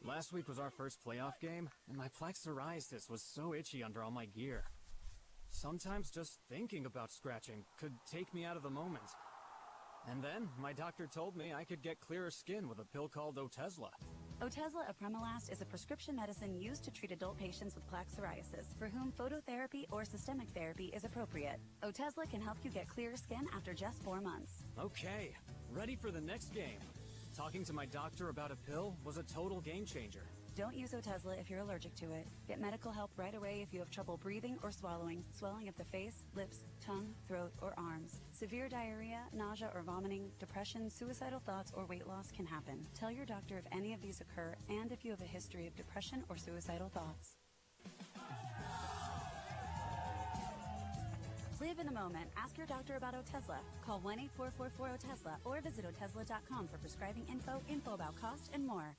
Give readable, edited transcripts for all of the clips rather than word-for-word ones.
Last week was our first playoff game, and my plaque psoriasis was so itchy under all my gear. Sometimes just thinking about scratching could take me out of the moment. And then, my doctor told me I could get clearer skin with a pill called Otezla. Otezla apremilast is a prescription medicine used to treat adult patients with plaque psoriasis for whom phototherapy or systemic therapy is appropriate. Otezla can help you get clearer skin after just 4 months. Okay, ready for the next game. Talking to my doctor about a pill was a total game changer. Don't use Otezla if you're allergic to it. Get medical help right away if you have trouble breathing or swallowing, swelling of the face, lips, tongue, throat, or arms. Severe diarrhea, nausea or vomiting, depression, suicidal thoughts, or weight loss can happen. Tell your doctor if any of these occur and if you have a history of depression or suicidal thoughts. Live in the moment. Ask your doctor about Otezla. Call 1-8444-OTEZLA or visit Otezla.com for prescribing info about cost, and more.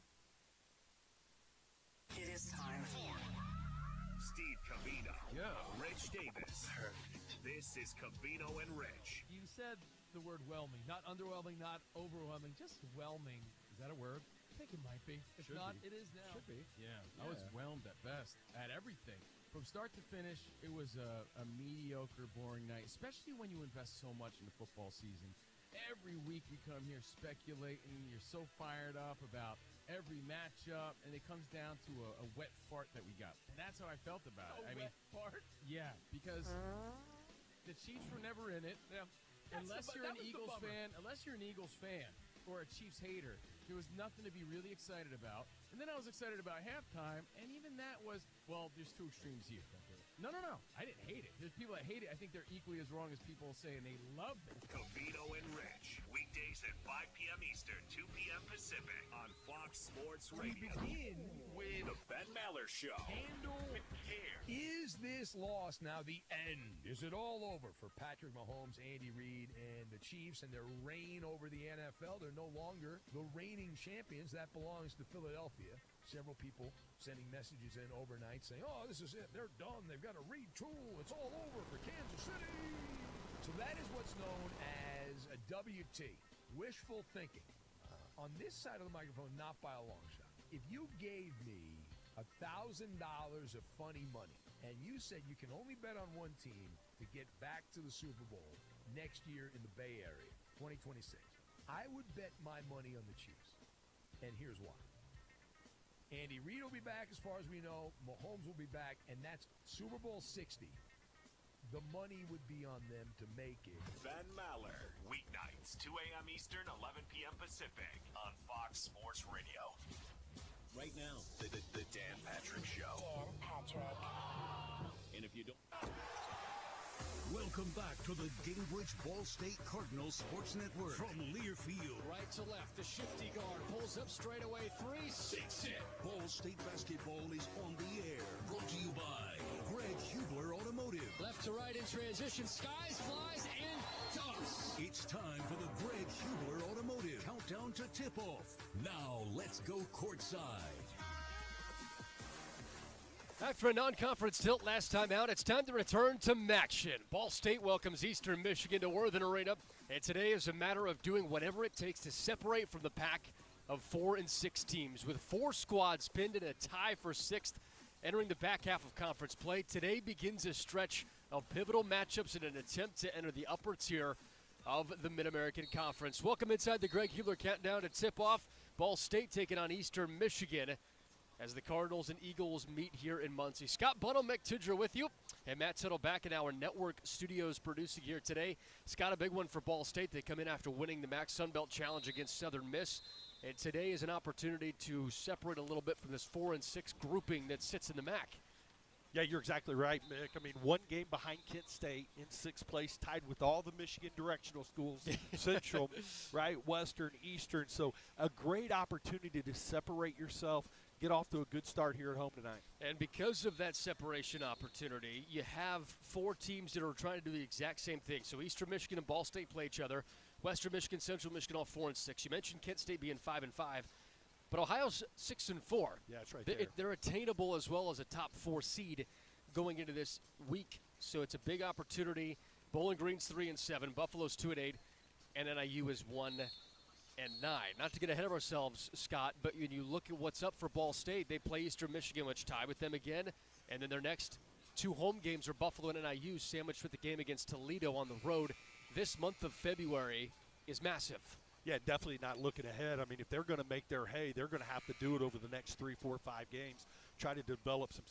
It is time for Steve Covino. Yeah. Rich Davis. This is Covino and Rich. You said the word whelming. Not underwhelming, not overwhelming, just whelming. Is that a word? I think it might be. If Should not, be. it is now. Should be. Yeah. I was whelmed at best at everything. From start to finish, it was a mediocre, boring night, especially when you invest so much in the football season. Every week we come here speculating. You're so fired up about every matchup, and it comes down to a wet fart that we got. And that's how I felt about it. Wet fart? Yeah, because the Chiefs were never in it. Yeah. Unless you're an Eagles fan or a Chiefs hater, there was nothing to be really excited about. And then I was excited about halftime, and even that was, well, there's two extremes here. No. I didn't hate it. There's people that hate it. I think they're equally as wrong as people saying they loved it. Covino and Rich. Weekdays at 5 p.m. Eastern, 2 p.m. Pacific on Fox Sports Radio. Begin with The Ben Maller Show. handle With care. Is this loss now the end? Is it all over for Patrick Mahomes, Andy Reid, and the Chiefs and their reign over the NFL? They're no longer the reigning champions. That belongs to Philadelphia. Several people sending messages in overnight saying, oh, this is it. They're done. They've got to retool. It's all over for Kansas City. So that is what's known as a WT, wishful thinking. On this side of the microphone, not by a long shot. If you gave me $1,000 of funny money and you said you can only bet on one team to get back to the Super Bowl next year in the Bay Area, 2026, I would bet my money on the Chiefs. And here's why. Andy Reid will be back as far as we know. Mahomes will be back, and that's Super Bowl 60. The money would be on them to make it. Ben Maller. Weeknights, 2 a.m. Eastern, 11 p.m. Pacific on Fox Sports Radio. Right now, the Dan Patrick Show. Dan Patrick. And if you don't... Welcome back to the Gingrich Ball State Cardinals Sports Network from Learfield. Right to left, the shifty guard pulls up straight away, 3-6 it. Ball State basketball is on the air. Brought to you by Greg Hubler Automotive. Left to right in transition, skies, flies, and dumps. It's time for the Greg Hubler Automotive countdown to tip-off. Now let's go courtside. After a non-conference tilt last time out, it's time to return to Maction. Ball State welcomes Eastern Michigan to Worthen Arena, and today is a matter of doing whatever it takes to separate from the pack of 4 and 6 teams. With 4 squads pinned in a tie for 6th, entering the back half of conference play, today begins a stretch of pivotal matchups in an attempt to enter the upper tier of the Mid-American Conference. Welcome inside the Greg Hubler countdown to tip-off. Ball State taking on Eastern Michigan as the Cardinals and Eagles meet here in Muncie. Scott Bunnell, Mick Tidger with you, and Matt Settle back in our network studios producing here today. Scott, a big one for Ball State. They come in after winning the MAC Sun Belt Challenge against Southern Miss, and today is an opportunity to separate a little bit from this 4 and 6 grouping that sits in the MAC. Yeah, you're exactly right, Mick. I mean, one game behind Kent State in 6th place, tied with all the Michigan directional schools, Central, right, Western, Eastern. So a great opportunity to separate yourself, get off to a good start here at home tonight. And because of that separation opportunity, you have 4 teams that are trying to do the exact same thing. So Eastern Michigan and Ball State play each other. Western Michigan, Central Michigan, all 4 and 6. You mentioned Kent State being 5 and 5. But Ohio's 6 and 4. Yeah, that's right there. They're attainable as well as a top 4 seed going into this week. So it's a big opportunity. Bowling Green's 3 and 7. Buffalo's 2 and 8. And NIU is 1 Not to get ahead of ourselves, Scott, but when you look at what's up for Ball State, they play Eastern Michigan, which tie with them again, and then their next 2 home games are Buffalo and NIU, sandwiched with the game against Toledo on the road. This month of February is massive. Yeah, definitely not looking ahead. I mean, if they're going to make their hay, they're going to have to do it over the next 3, 4, 5 games, try to develop some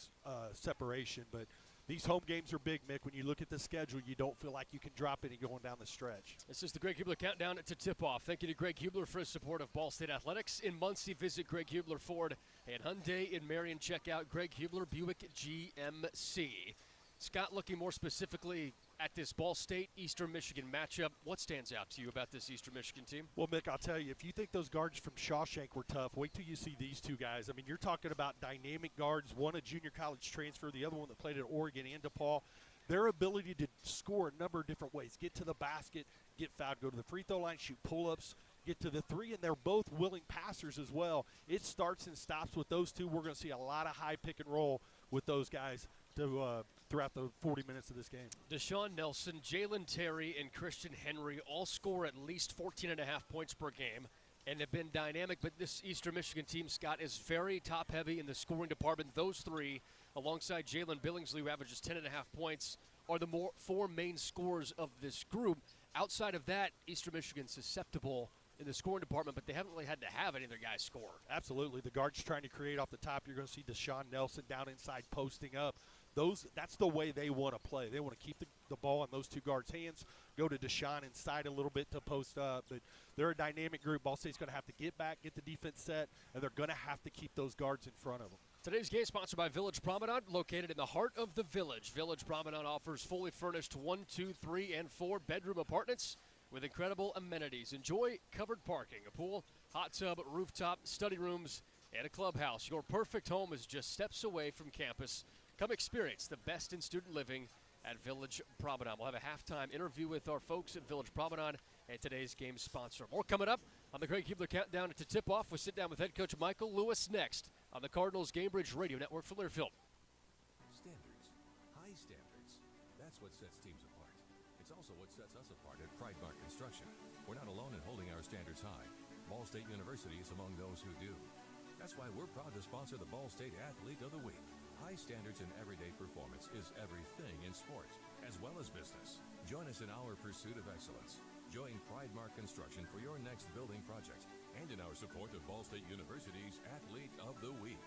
separation. But these home games are big, Mick. When you look at the schedule, you don't feel like you can drop any going down the stretch. This is the Greg Hubler Countdown to Tip-Off. Thank you to Greg Hubler for his support of Ball State Athletics. In Muncie, visit Greg Hubler Ford and Hyundai. In Marion, check out Greg Hubler Buick GMC. Scott, looking more specifically at this Ball State-Eastern Michigan matchup, what stands out to you about this Eastern Michigan team? Well, Mick, I'll tell you, if you think those guards from Shawshank were tough, wait till you see these 2 guys. I mean, you're talking about dynamic guards, one a junior college transfer, the other one that played at Oregon and DePaul. Their ability to score a number of different ways, get to the basket, get fouled, go to the free throw line, shoot pull-ups, get to the 3, and they're both willing passers as well. It starts and stops with those 2. We're going to see a lot of high pick and roll with those guys throughout the 40 minutes of this game. Deshaun Nelson, Jalen Terry, and Christian Henry all score at least 14.5 points per game and have been dynamic, but this Eastern Michigan team, Scott, is very top-heavy in the scoring department. Those 3, alongside Jalen Billingsley, who averages 10.5 points, are the 4 main scorers of this group. Outside of that, Eastern Michigan's susceptible in the scoring department, but they haven't really had to have any of their guys score. Absolutely. The guards trying to create off the top. You're going to see Deshaun Nelson down inside posting up. That's the way they want to play. They want to keep the ball in those 2 guards' hands, go to Deshaun inside a little bit to post up. But they're a dynamic group. Ball State's going to have to get back, get the defense set, and they're going to have to keep those guards in front of them. Today's game sponsored by Village Promenade, located in the heart of the Village. Village Promenade offers fully furnished 1, 2, 3, and 4 bedroom apartments with incredible amenities. Enjoy covered parking, a pool, hot tub, rooftop, study rooms, and a clubhouse. Your perfect home is just steps away from campus. Come experience the best in student living at Village Promenade. We'll have a halftime interview with our folks at Village Promenade and today's game sponsor. More coming up on the Greg Hubler Countdown to Tip-Off. We sit down with head coach Michael Lewis next on the Cardinals Gamebridge Radio Network for Learfield. Standards. High standards. That's what sets teams apart. It's also what sets us apart at Pridemark Construction. We're not alone in holding our standards high. Ball State University is among those who do. That's why we're proud to sponsor the Ball State Athlete of the Week. High standards in everyday performance is everything in sport, as well as business. Join us in our pursuit of excellence. Join Pridemark Construction for your next building project and in our support of Ball State University's Athlete of the Week.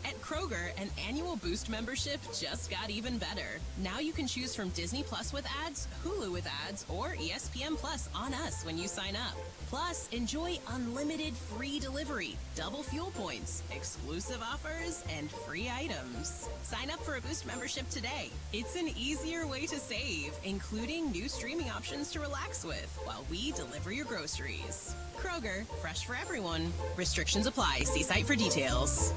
At Kroger, an annual Boost membership just got even better. Now you can choose from Disney Plus with ads, Hulu with ads, or ESPN Plus on us when you sign up. Plus, enjoy unlimited free delivery, double fuel points, exclusive offers, and free items. Sign up for a Boost membership today. It's an easier way to save, including new streaming options to relax with while we deliver your groceries. Kroger, fresh for everyone. Restrictions apply. See site for details.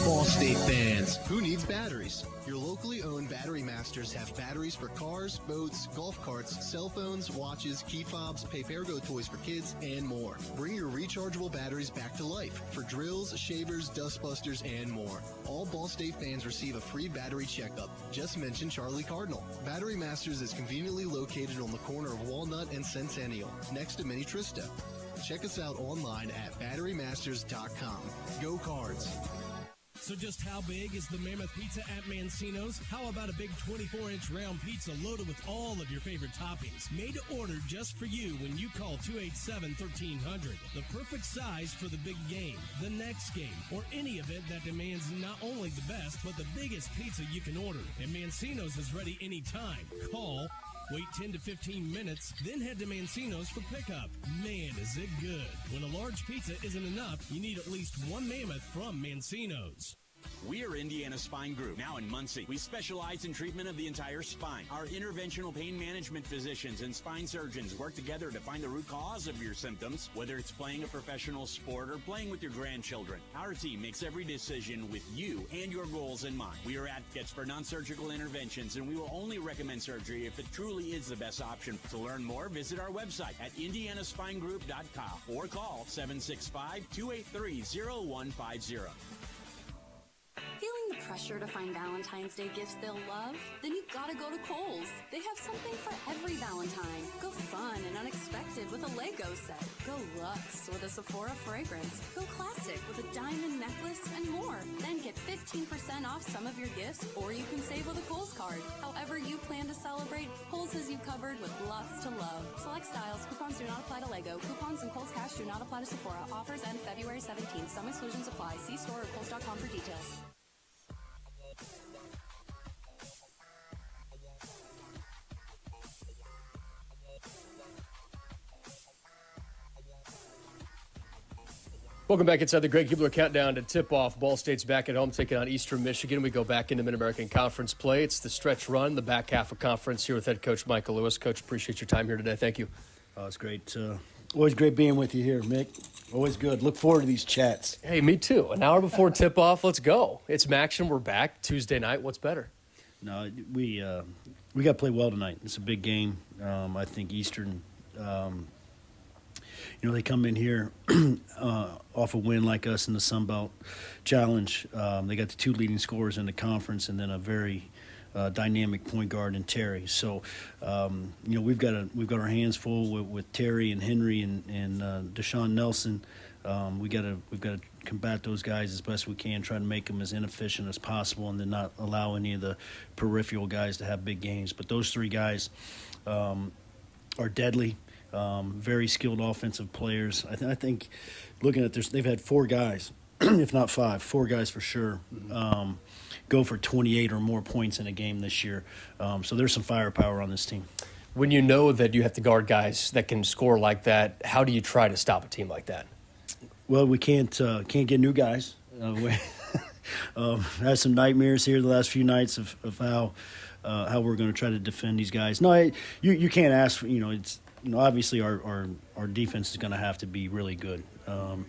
Ball State fans, who needs batteries? Your locally owned Battery Masters have batteries for cars, boats, golf carts, cell phones, watches, key fobs, Papergo toys for kids, and more. Bring your rechargeable batteries back to life for drills, shavers, dustbusters, and more. All Ball State fans receive a free battery checkup. Just mention Charlie Cardinal. Battery Masters is conveniently located on the corner of Walnut and Centennial, next to Mini Trista. Check us out online at batterymasters.com. Go Cards! So just how big is the Mammoth Pizza at Mancino's? How about a big 24-inch round pizza loaded with all of your favorite toppings? Made to order just for you when you call 287-1300. The perfect size for the big game, the next game, or any event that demands not only the best, but the biggest pizza you can order. And Mancino's is ready anytime. Call, wait 10 to 15 minutes, then head to Mancino's for pickup. Man, is it good. When a large pizza isn't enough, you need at least one Mammoth from Mancino's. We are Indiana Spine Group, now in Muncie. We specialize in treatment of the entire spine. Our interventional pain management physicians and spine surgeons work together to find the root cause of your symptoms, whether it's playing a professional sport or playing with your grandchildren. Our team makes every decision with you and your goals in mind. We are advocates for non-surgical interventions, and we will only recommend surgery if it truly is the best option. To learn more, visit our website at indianaspinegroup.com or call 765-283-0150. Feeling the pressure to find Valentine's Day gifts they'll love? Then you've got to go to Kohl's. They have something for every Valentine. Go fun and unexpected with a Lego set. Go luxe with a Sephora fragrance. Go classic with a diamond necklace and more. Then get 15% off some of your gifts, or you can save with a Kohl's card. However you plan to celebrate, Kohl's has you covered with lots to love. Select styles. Coupons do not apply to Lego. Coupons and Kohl's Cash do not apply to Sephora. Offers end February 17th. Some exclusions apply. See store or Kohl's.com for details. Welcome back inside the Greg Hubler Countdown to tip-off. Ball State's back at home taking on Eastern Michigan. We go back into Mid-American Conference play. It's the stretch run, the back half of conference here with head coach Michael Lewis. Coach, appreciate your time here today. Thank you. Oh, it's great. Always great being with you here, Mick. Always good. Look forward to these chats. Hey, me too. An hour before tip-off, let's go. It's Maction. We're back Tuesday night. What's better? No, we got to play well tonight. It's a big game. I think Eastern, they come in here off a win like us in the Sun Belt Challenge. They got the two leading scorers in the conference, and then a very dynamic point guard in Terry. So, we've got our hands full with Terry and Henry and Deshaun Nelson. We've got to combat those guys as best we can, try to make them as inefficient as possible, and then not allow any of the peripheral guys to have big games. But those three guys are deadly. Very skilled offensive players. I think looking at this, they've had four guys, if not four guys for sure, go for 28 or more points in a game this year. So there's some firepower on this team. When you know that you have to guard guys that can score like that, how do you try to stop a team like that? Well, we can't get new guys. Had some nightmares here the last few nights of how we're going to try to defend these guys. No, you can't ask. It's obviously our defense is going to have to be really good,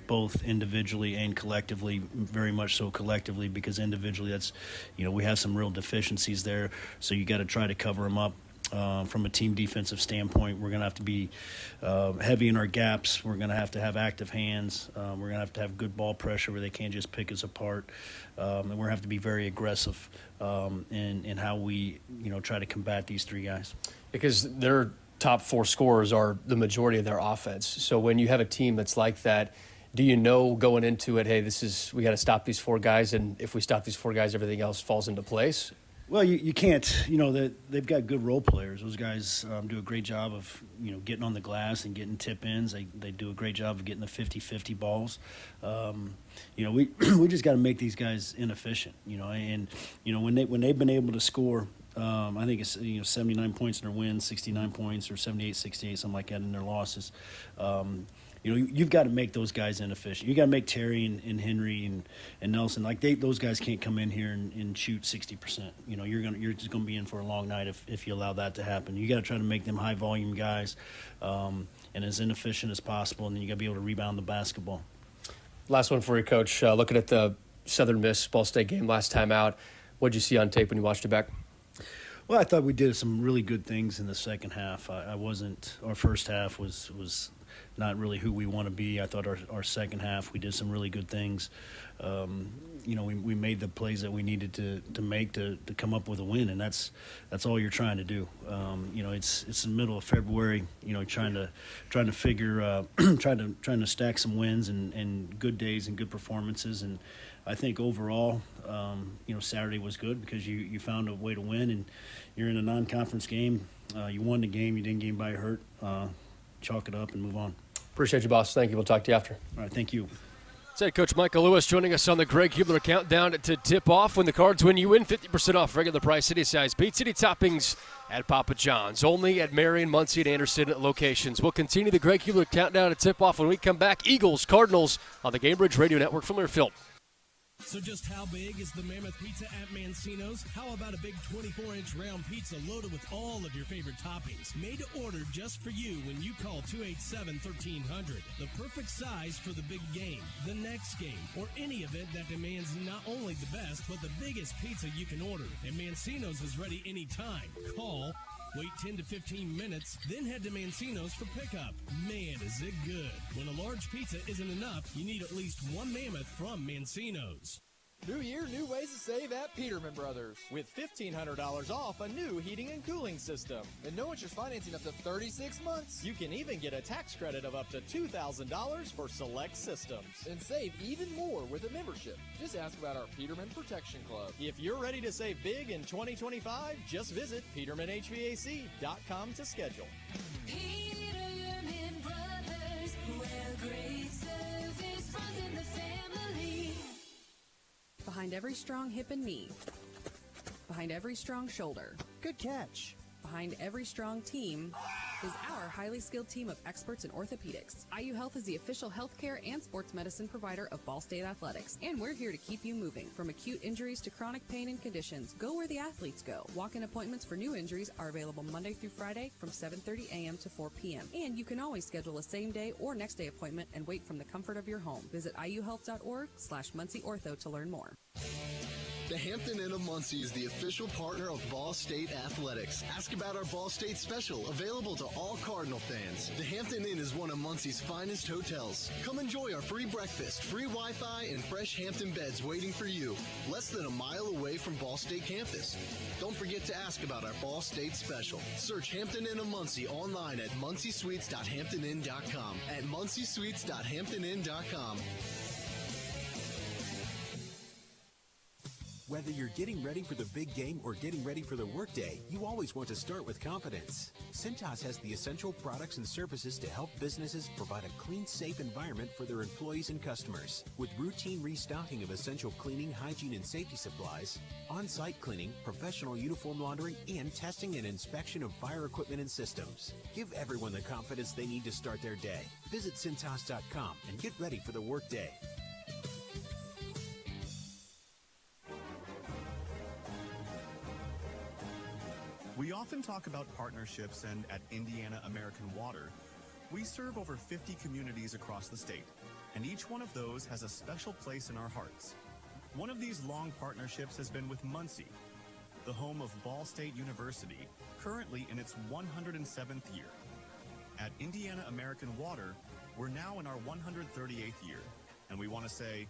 both individually and collectively. Very much so collectively, because individually that's we have some real deficiencies there. So you got to try to cover them up. From a team defensive standpoint, we're going to have to be heavy in our gaps. We're going to have active hands. We're going to have good ball pressure where they can't just pick us apart. And we're going to have to be very aggressive in how we, try to combat these three guys. Because their top four scorers are the majority of their offense. So when you have a team that's like that, do you know going into it, hey, we got to stop these four guys, and if we stop these four guys, everything else falls into place? Well, you can't. They've got good role players. Those guys do a great job of, getting on the glass and getting tip-ins. They do a great job of getting the 50-50 balls. We just got to make these guys inefficient, and when they've been able to score, I think it's 79 points in their wins, 69 points, or 78, 68, something like that in their losses. You've got to make those guys inefficient. You got to make Terry and Henry and Nelson, those guys can't come in here and shoot 60%. You're just gonna be in for a long night if you allow that to happen. You got to try to make them high volume guys and as inefficient as possible, and then you got to be able to rebound the basketball. Last one for you, Coach. Looking at the Southern Miss Ball State game last time out, what did you see on tape when you watched it back? Well, I thought we did some really good things in the second half. Our first half was not really who we want to be. I thought our second half, we did some really good things. We made the plays that we needed to make to come up with a win, and that's all you're trying to do. It's the middle of February. Trying to figure, trying to stack some wins and good days and good performances. And I think overall, Saturday was good because you found a way to win, and you're in a non-conference game. You won the game. You didn't get anybody hurt. Chalk it up and move on. Appreciate you, boss. Thank you. We'll talk to you after. All right, thank you. Said Coach Michael Lewis joining us on the Greg Hubler Countdown to tip-off. When the Cards win, you win 50% off regular price city-size pizza, city toppings at Papa John's. Only at Marion, Muncie, and Anderson locations. We'll continue the Greg Hubler Countdown to tip-off when we come back. Eagles, Cardinals on the Gamebridge Radio Network from Learfield. So just how big is the Mammoth Pizza at Mancino's? How about a big 24-inch round pizza loaded with all of your favorite toppings? Made to order just for you when you call 287-1300. The perfect size for the big game, the next game, or any event that demands not only the best, but the biggest pizza you can order. And Mancino's is ready anytime. Call, wait 10 to 15 minutes, then head to Mancino's for pickup. Man, is it good. When a large pizza isn't enough, you need at least one Mammoth from Mancino's. New year, new ways to save at Peterman Brothers. With $1,500 off a new heating and cooling system. And no interest financing up to 36 months. You can even get a tax credit of up to $2,000 for select systems. And save even more with a membership. Just ask about our Peterman Protection Club. If you're ready to save big in 2025, just visit PetermanHVAC.com to schedule. Peterman Brothers, where great service runs in the family. Behind every strong hip and knee. Behind every strong shoulder. Good catch. Behind every strong team is our highly skilled team of experts in orthopedics. IU Health is the official healthcare and sports medicine provider of Ball State Athletics, and we're here to keep you moving. From acute injuries to chronic pain and conditions, go where the athletes go. Walk-in appointments for new injuries are available Monday through Friday from 7:30 a.m. to 4 p.m. And you can always schedule a same-day or next-day appointment and wait from the comfort of your home. Visit iuhealth.org/MuncieOrtho to learn more. The Hampton Inn of Muncie is the official partner of Ball State Athletics. Ask about our Ball State special, available to all Cardinal fans. The Hampton Inn is one of Muncie's finest hotels. Come enjoy our free breakfast, free Wi-Fi, and fresh Hampton beds waiting for you, less than a mile away from Ball State campus. Don't forget to ask about our Ball State special. Search Hampton Inn of Muncie online at munciesuites.hamptoninn.com. At munciesuites.hamptoninn.com. Whether you're getting ready for the big game or getting ready for the workday, you always want to start with confidence. Cintas has the essential products and services to help businesses provide a clean, safe environment for their employees and customers. With routine restocking of essential cleaning, hygiene, and safety supplies, on-site cleaning, professional uniform laundering, and testing and inspection of fire equipment and systems. Give everyone the confidence they need to start their day. Visit Cintas.com and get ready for the workday. We often talk about partnerships, and at Indiana American Water, we serve over 50 communities across the state, and each one of those has a special place in our hearts. One of these long partnerships has been with Muncie, the home of Ball State University, currently in its 107th year. At Indiana American Water, we're now in our 138th year, and we want to say,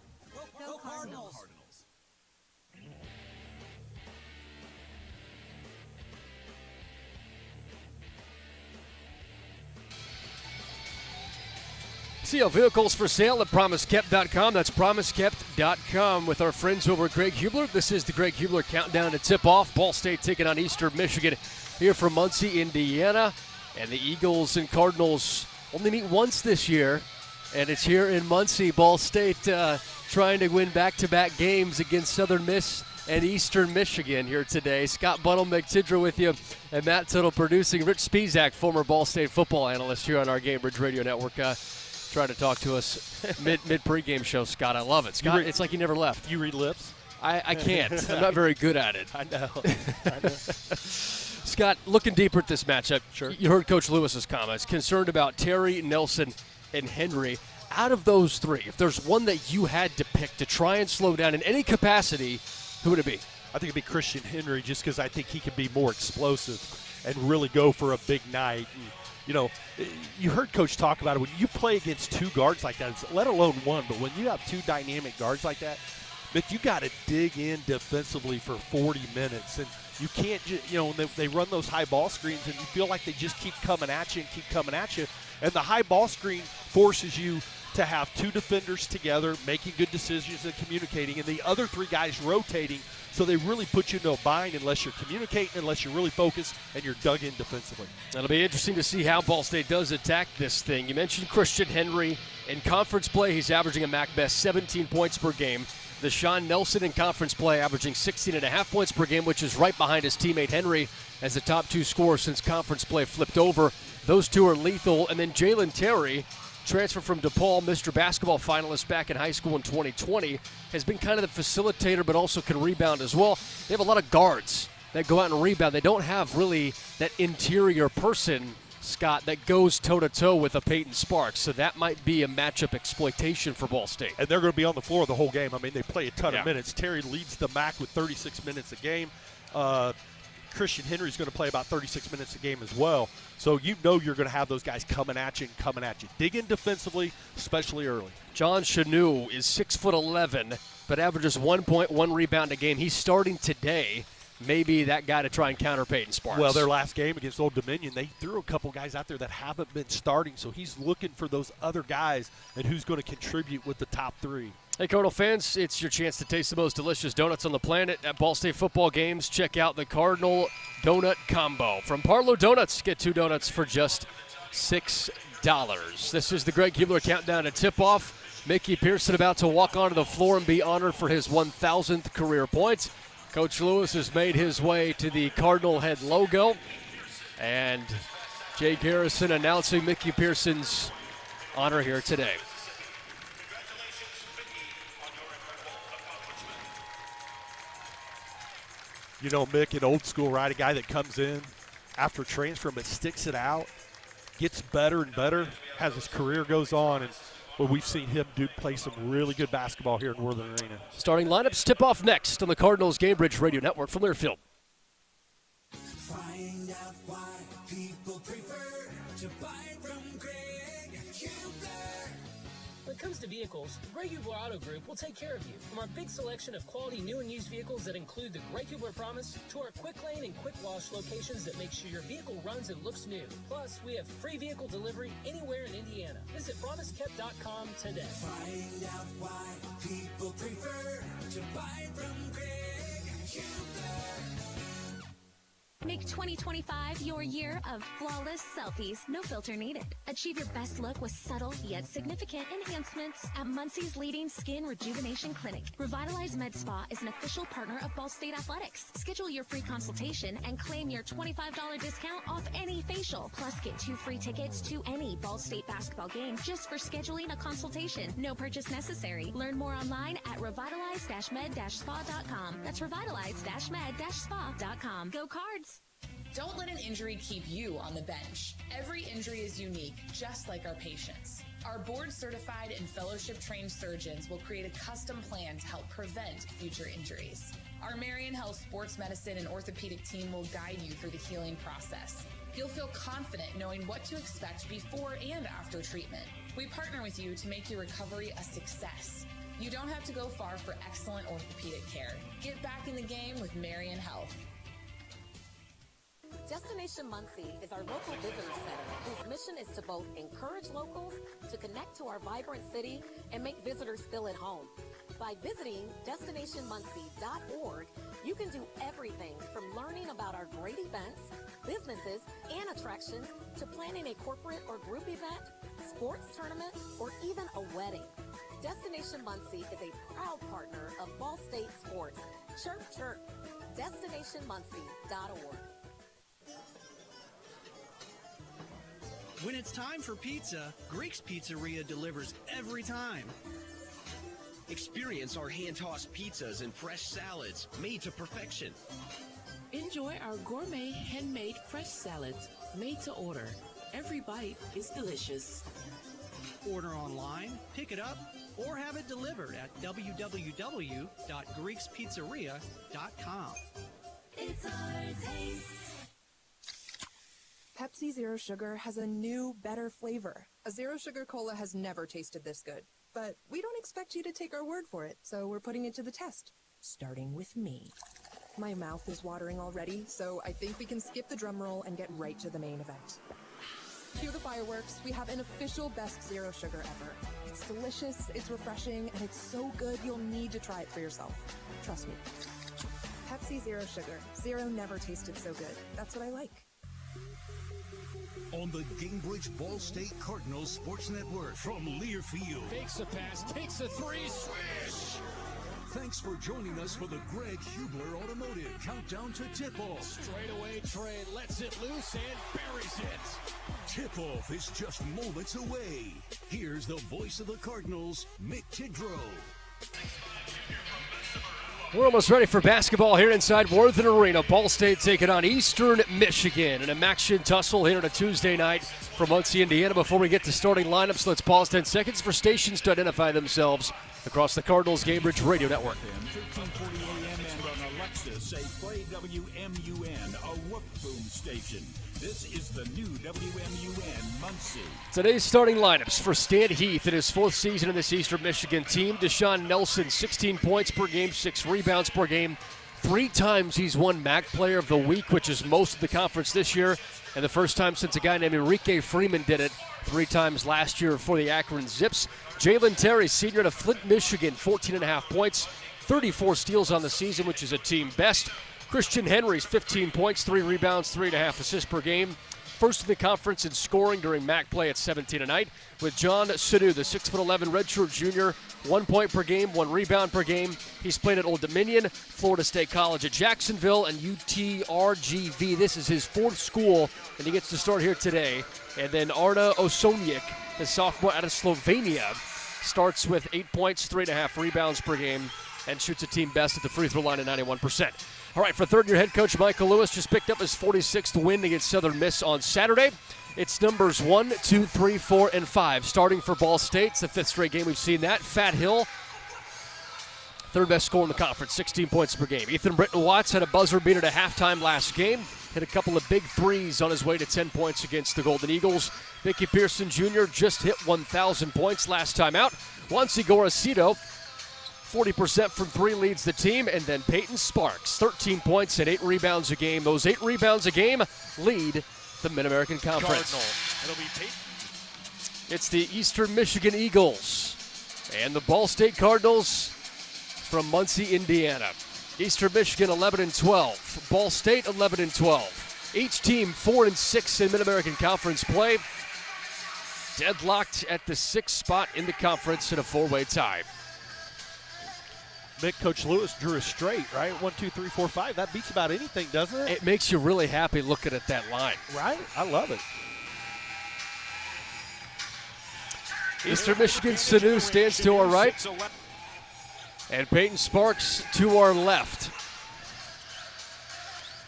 Go Cardinals! See our vehicles for sale at PromiseKept.com. That's PromiseKept.com with our friends over at Greg Hubler. This is the Greg Hubler Countdown to tip-off. Ball State taking on Eastern Michigan here from Muncie, Indiana. And the Eagles and Cardinals only meet once this year, and it's here in Muncie. Ball State trying to win back-to-back games against Southern Miss and Eastern Michigan here today. Scott Bunnell, Meg Tidra with you, and Matt Tuttle producing. Rich Spizak, former Ball State football analyst here on our Gamebridge Radio Network. Trying to talk to us mid pregame show, Scott. I love it. Scott, it's like you never left. You read lips? I can't. I'm not very good at it. I know. Scott, looking deeper at this matchup, sure. You heard Coach Lewis's comments, concerned about Terry, Nelson, and Henry. Out of those three, if there's one that you had to pick to try and slow down in any capacity, who would it be? I think it'd be Christian Henry, just because I think he can be more explosive and really go for a big night. And, you know, you heard Coach talk about it. When you play against two guards like that, let alone one, but when you have two dynamic guards like that, Mick, you got to dig in defensively for 40 minutes. And you can't just, you know, they run those high ball screens and you feel like they just keep coming at you and keep coming at you. And the high ball screen forces you to have two defenders together, making good decisions and communicating, and the other three guys rotating, so they really put you into a bind unless you're communicating, unless you're really focused, and you're dug in defensively. It'll be interesting to see how Ball State does attack this thing. You mentioned Christian Henry. In conference play, he's averaging a MAC best 17 points per game. Deshaun Nelson in conference play averaging 16.5 points per game, which is right behind his teammate Henry as the top two scorers since conference play flipped over. Those two are lethal. And then Jalen Terry, transfer from DePaul, Mr. Basketball finalist back in high school in 2020, has been kind of the facilitator but also can rebound as well. They have a lot of guards that go out and rebound. They don't have really that interior person, Scott, that goes toe-to-toe with a Peyton Sparks. So that might be a matchup exploitation for Ball State. And they're going to be on the floor the whole game. I mean, they play a ton of minutes. Terry leads the MAC with 36 minutes a game. Christian Henry's going to play about 36 minutes a game as well. So you know you're going to have those guys coming at you and coming at you. Dig in defensively, especially early. John Chanu is 6'11", but averages 1.1 rebound a game. He's starting today. Maybe that guy to try and counter Peyton Sparks. Well, their last game against Old Dominion, they threw a couple guys out there that haven't been starting, so he's looking for those other guys and who's going to contribute with the top three. Hey, Cardinal fans, it's your chance to taste the most delicious donuts on the planet at Ball State football games. Check out the Cardinal Donut Combo. From Parlo Donuts, get 2 donuts for just $6. This is the Greg Hubler countdown to tip-off. Mickey Pearson about to walk onto the floor and be honored for his 1,000th career point. Coach Lewis has made his way to the Cardinal head logo. And Jay Garrison announcing Mickey Pearson's honor here today. You know, Mick, an old school, right? A guy that comes in after transfer but sticks it out, gets better and better as his career goes on. And well, we've seen him play some really good basketball here in Northern Arena. Starting lineups tip off next on the Cardinals Gamebridge Radio Network from Learfield. Find out why people prefer to buy from Greg Hubler. When it comes to vehicles, Greg Hubler Auto Group will take care of you. From our big selection of quality new and used vehicles that include the Greg Hubler Promise to our quick lane and quick wash locations that make sure your vehicle runs and looks new. Plus, we have free vehicle delivery anywhere in Indiana. Visit promisekept.com today. Find out why people prefer to buy from Greg Hubler. Make 2025 your year of flawless selfies, no filter needed. Achieve your best look with subtle yet significant enhancements at Muncie's leading skin rejuvenation clinic. Revitalize Med Spa is an official partner of Ball State Athletics. Schedule your free consultation and claim your $25 discount off any facial. Plus, get 2 free tickets to any Ball State basketball game just for scheduling a consultation. No purchase necessary. Learn more online at revitalize-med-spa.com. That's revitalize-med-spa.com. Go Cards! Don't let an injury keep you on the bench. Every injury is unique, just like our patients. Our board-certified and fellowship-trained surgeons will create a custom plan to help prevent future injuries. Our Marion Health Sports Medicine and Orthopedic team will guide you through the healing process. You'll feel confident knowing what to expect before and after treatment. We partner with you to make your recovery a success. You don't have to go far for excellent orthopedic care. Get back in the game with Marion Health. Destination Muncie is our local visitor center whose mission is to both encourage locals to connect to our vibrant city and make visitors feel at home. By visiting destinationmuncie.org, you can do everything from learning about our great events, businesses, and attractions to planning a corporate or group event, sports tournament, or even a wedding. Destination Muncie is a proud partner of Ball State Sports. Chirp, chirp. DestinationMuncie.org. When it's time for pizza, Greek's Pizzeria delivers every time. Experience our hand-tossed pizzas and fresh salads made to perfection. Enjoy our gourmet handmade fresh salads made to order. Every bite is delicious. Order online, pick it up, or have it delivered at www.greekspizzeria.com. It's our taste. Pepsi Zero Sugar has a new, better flavor. A Zero Sugar Cola has never tasted this good. But we don't expect you to take our word for it, so we're putting it to the test. Starting with me. My mouth is watering already, so I think we can skip the drum roll and get right to the main event. Cue the fireworks. We have an official best Zero Sugar ever. It's delicious, it's refreshing, and it's so good you'll need to try it for yourself. Trust me. Pepsi Zero Sugar. Zero never tasted so good. That's what I like. On the Gamebridge Ball State Cardinals Sports Network from Learfield. Fakes a pass, takes a three, swish! Thanks for joining us for the Greg Hubler Automotive Countdown to Tip-Off. Straightaway Trey lets it loose and buries it. Tip-Off is just moments away. Here's the voice of the Cardinals, Mick Tidrow. We're almost ready for basketball here inside Worthen Arena. Ball State taking on Eastern Michigan in a action tussle here on a Tuesday night from Muncie, Indiana. Before we get to starting lineups, let's pause 10 seconds for stations to identify themselves across the Cardinals Gamebridge Radio Network. 1340 AM and on Voices say play WMUN, a whoop boom station. This is the new WMUN Muncie. Today's starting lineups for Stan Heath in his 4th season in this Eastern Michigan team. Deshaun Nelson, 16 points per game, 6 rebounds per game. 3 times he's won MAC Player of the Week, which is most of the conference this year, and the first time since a guy named Enrique Freeman did it 3 times last year for the Akron Zips. Jalen Terry, senior out of Flint, Michigan, 14.5 points, 34 steals on the season, which is a team best. Christian Henry's 15 points, 3 rebounds, 3.5 assists per game. First in the conference in scoring during MAC play at 17 a night. With John Sanu, the 6'11" redshirt junior, 1 point per game, 1 rebound per game. He's played at Old Dominion, Florida State College at Jacksonville, and UTRGV. This is his 4th school, and he gets to start here today. And then Arna Osonjek, the sophomore out of Slovenia, starts with 8 points, 3.5 rebounds per game, and shoots a team best at the free throw line at 91%. All right, for third-year head coach Michael Lewis, just picked up his 46th win against Southern Miss on Saturday. It's numbers 1, 2, 3, 4, and 5. Starting for Ball State, it's the 5th straight game we've seen that. Fat Hill, third best scorer in the conference, 16 points per game. Ethan Britton Watts had a buzzer beater at halftime last game. Hit a couple of big threes on his way to 10 points against the Golden Eagles. Mickey Pearson Jr. just hit 1,000 points last time out. Juancy Gorosito, 40% from 3 leads the team. And then Peyton Sparks, 13 points and 8 rebounds a game. Those 8 rebounds a game lead the Mid-American Conference. Cardinal. It'll be Peyton. It's the Eastern Michigan Eagles and the Ball State Cardinals from Muncie, Indiana. Eastern Michigan 11-12, Ball State 11-12. Each team 4-6 in Mid-American Conference play. Deadlocked at the 6th spot in the conference in a 4-way tie. Mick, Coach Lewis drew a straight, right? 1, 2, 3, 4, 5. That beats about anything, doesn't it? It makes you really happy looking at that line. Right? I love it. Eastern Michigan Sanu stands to our right. And Peyton Sparks to our left.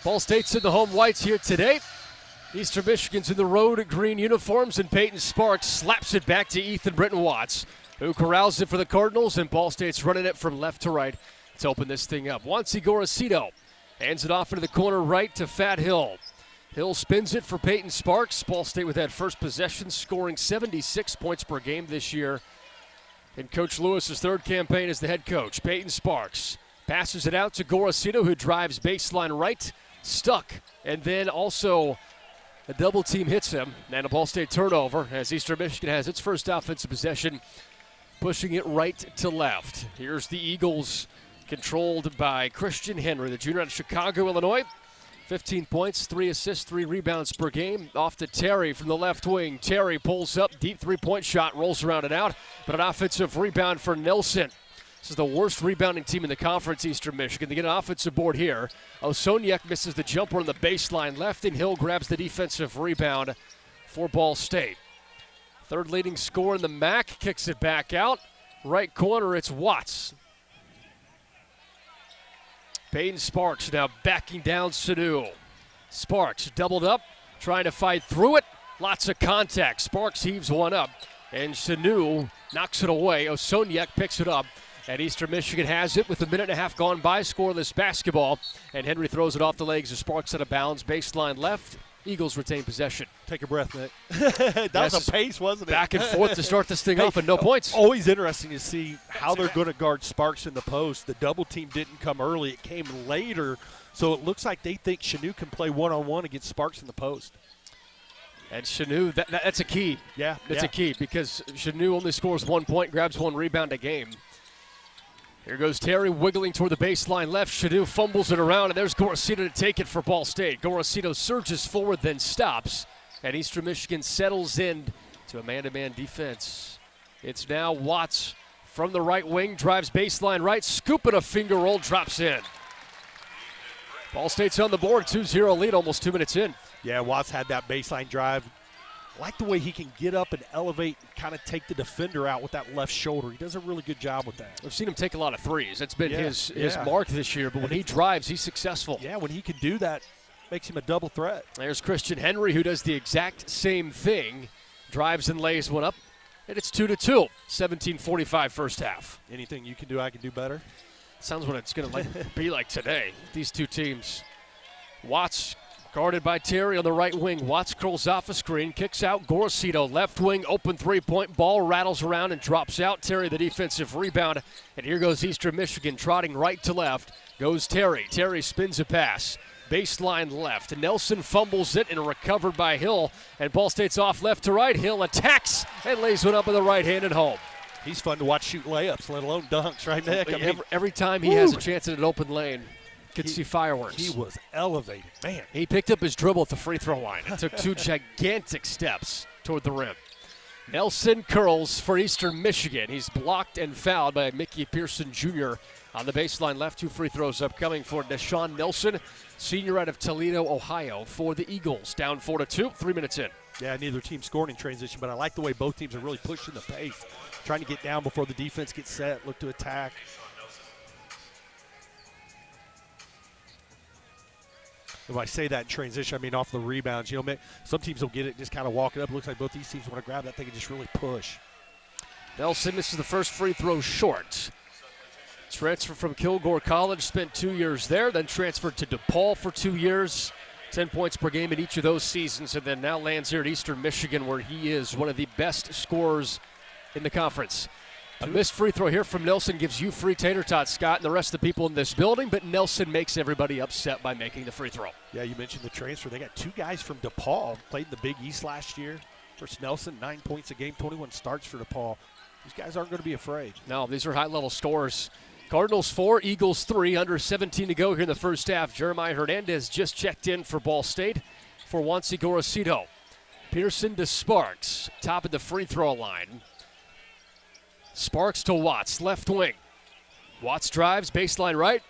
Ball State's in the home whites here today. Eastern Michigan's in the road green uniforms, and Peyton Sparks slaps it back to Ethan Britton Watts, who corrals it for the Cardinals, and Ball State's running it from left to right to open this thing up. Juancy Gorosito hands it off into the corner right to Fat Hill. Hill spins it for Peyton Sparks. Ball State with that first possession, scoring 76 points per game this year in Coach Lewis's 3rd campaign as the head coach. Peyton Sparks passes it out to Gorosito, who drives baseline right, stuck, and then also a double team hits him, and a Ball State turnover as Eastern Michigan has its first offensive possession, pushing it right to left. Here's the Eagles, controlled by Christian Henry, the junior out of Chicago, Illinois. 15 points, 3 assists, 3 rebounds per game. Off to Terry from the left wing. Terry pulls up, deep 3-point shot, rolls around and out, but an offensive rebound for Nelson. This is the worst rebounding team in the conference, Eastern Michigan. They get an offensive board here. Osonjek misses the jumper on the baseline left, and Hill grabs the defensive rebound for Ball State. 3rd leading scorer in the MAC, kicks it back out. Right corner, it's Watts. Peyton Sparks now backing down Sanu. Sparks doubled up, trying to fight through it. Lots of contact. Sparks heaves one up, and Sanu knocks it away. Osonjek picks it up, and Eastern Michigan has it with a minute and a half gone by, scoreless basketball. And Henry throws it off the legs of Sparks out of bounds, baseline left. Eagles retain possession. Take a breath, Nick. That was a pace, wasn't it? Back and forth to start this thing off, and no points. Always interesting to see how they're going to guard Sparks in the post. The double team didn't come early. It came later. So it looks like they think Sanu can play one-on-one against Sparks in the post. And Sanu, that's a key. Yeah. That's a key because Sanu only scores 1 point, grabs 1 rebound a game. Here goes Terry wiggling toward the baseline left. Sanu fumbles it around, and there's Gorosito to take it for Ball State. Gorosito surges forward, then stops, and Eastern Michigan settles in to a man-to-man defense. It's now Watts from the right wing, drives baseline right, scooping a finger roll, drops in. Ball State's on the board, 2-0 lead, almost 2 minutes in. Yeah, Watts had that baseline drive. I like the way he can get up and elevate and kind of take the defender out with that left shoulder. He does a really good job with that. I've seen him take a lot of threes. That's been his mark this year, but when he drives, he's successful. Yeah, when he can do that, makes him a double threat. There's Christian Henry, who does the exact same thing. Drives and lays one up, and it's 2-2. 17:45 first half. Anything you can do, I can do better? Sounds what it's going to be like today. These two teams. Watts guarded by Terry on the right wing. Watts curls off a screen, kicks out. Gorosito, left wing, open three-point ball, rattles around and drops out. Terry, the defensive rebound. And here goes Eastern Michigan trotting right to left. Goes Terry. Terry spins a pass. Baseline left. Nelson fumbles it and recovered by Hill. And Ball State's off left to right. Hill attacks and lays one up with the right hand at home. He's fun to watch shoot layups, let alone dunks, right, Nick? I mean, every time he has a chance at an open lane, could see fireworks. He was elevated, man. He picked up his dribble at the free throw line and took 2 gigantic steps toward the rim. Nelson curls for Eastern Michigan. He's blocked and fouled by Mickey Pearson Jr. on the baseline left. 2 free throws upcoming for Deshaun Nelson, senior out of Toledo, Ohio, for the Eagles. Down 4-2, 3 minutes in. Yeah, neither team scored in transition, but I like the way both teams are really pushing the pace, trying to get down before the defense gets set, look to attack. If I say that in transition, I mean off the rebounds. You know, some teams will get it, just kind of walk it up. It looks like both these teams want to grab that thing and just really push. Nelson misses the first free throw short. Transfer from Kilgore College, spent 2 years there, then transferred to DePaul for 2 years. 10 points per game in each of those seasons, and then now lands here at Eastern Michigan, where he is one of the best scorers in the conference. A missed free throw here from Nelson gives you free tater tots, Scott, and the rest of the people in this building, but Nelson makes everybody upset by making the free throw. Yeah, you mentioned the transfer. They got 2 guys from DePaul, played in the Big East last year. First Nelson, 9 points a game, 21 starts for DePaul. These guys aren't going to be afraid. No, these are high-level scores. Cardinals 4, Eagles 3, under 17 to go here in the first half. Jeremiah Hernandez just checked in for Ball State for Wansi Gorosito. Pearson to Sparks, top of the free throw line. Sparks to Watts, left wing. Watts drives, baseline right.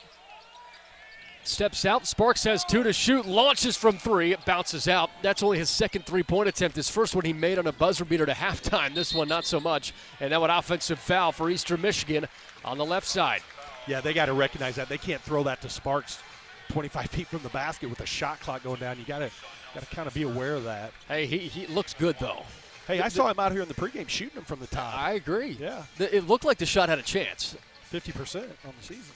Steps out, Sparks has 2 to shoot, launches from 3, it bounces out. That's only his second three-point attempt. His first one he made on a buzzer beater to halftime. This one not so much. And now an offensive foul for Eastern Michigan on the left side. Yeah, they got to recognize that. They can't throw that to Sparks 25 feet from the basket with a shot clock going down. You got to kind of be aware of that. Hey, he looks good, though. Hey, I saw him out here in the pregame shooting him from the top. I agree. Yeah. It looked like the shot had a chance. 50% on the season.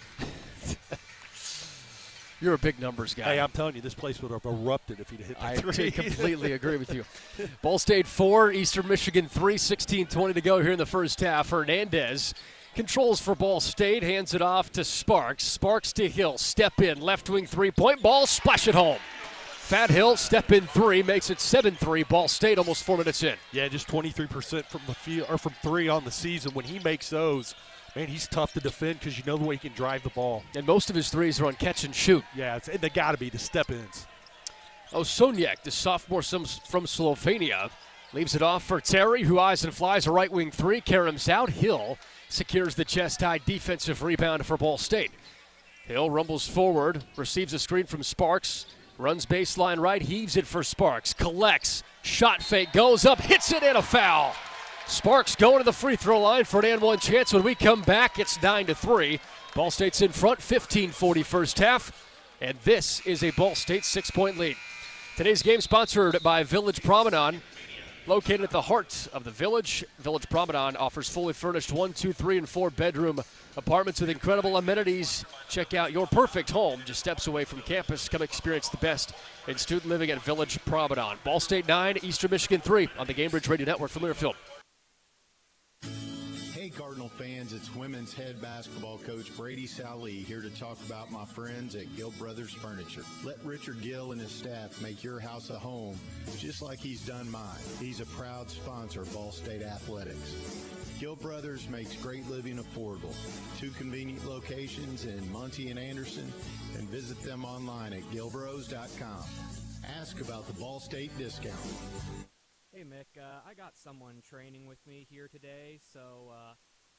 You're a big numbers guy. Hey, I'm telling you, this place would have erupted if he'd hit that three. I completely agree with you. Ball State 4, Eastern Michigan 3, 16-20 to go here in the first half. Hernandez controls for Ball State, hands it off to Sparks. Sparks to Hill, step in, left wing three-point ball, splash it home. Fat Hill, step in 3, makes it 7-3. Ball State almost 4 minutes in. Yeah, just 23% from the field or from 3 on the season. When he makes those, man, he's tough to defend because you know the way he can drive the ball. And most of his threes are on catch and shoot. Yeah, they got to be the step-ins. Soniak, the sophomore from Slovenia, leaves it off for Terry, who eyes and flies a right wing 3. Karam's out. Hill secures the chest-high defensive rebound for Ball State. Hill rumbles forward, receives a screen from Sparks, runs baseline right, heaves it for Sparks, collects, shot fake, goes up, hits it, and a foul. Sparks going to the free throw line for an and one chance. When we come back, it's 9-3. Ball State's in front, 15-40 first half, and this is a Ball State 6-point lead. Today's game sponsored by Village Promenade. Located at the heart of the Village, Village Promenade offers fully furnished 1, 2, 3, and 4-bedroom apartments with incredible amenities. Check out your perfect home just steps away from campus. Come experience the best in student living at Village Promenade. Ball State 9, Eastern Michigan 3 on the Gamebridge Radio Network from Learfield. Hey Cardinal fans, it's women's head basketball coach Brady Sally here to talk about my friends at Gill Brothers Furniture. Let Richard Gill and his staff make your house a home just like he's done mine. He's a proud sponsor of Ball State Athletics. Gill Brothers makes great living affordable. 2 convenient locations in Muncie and Anderson, and visit them online at gilbros.com. Ask about the Ball State discount. Hey Mick, I got someone training with me here today, so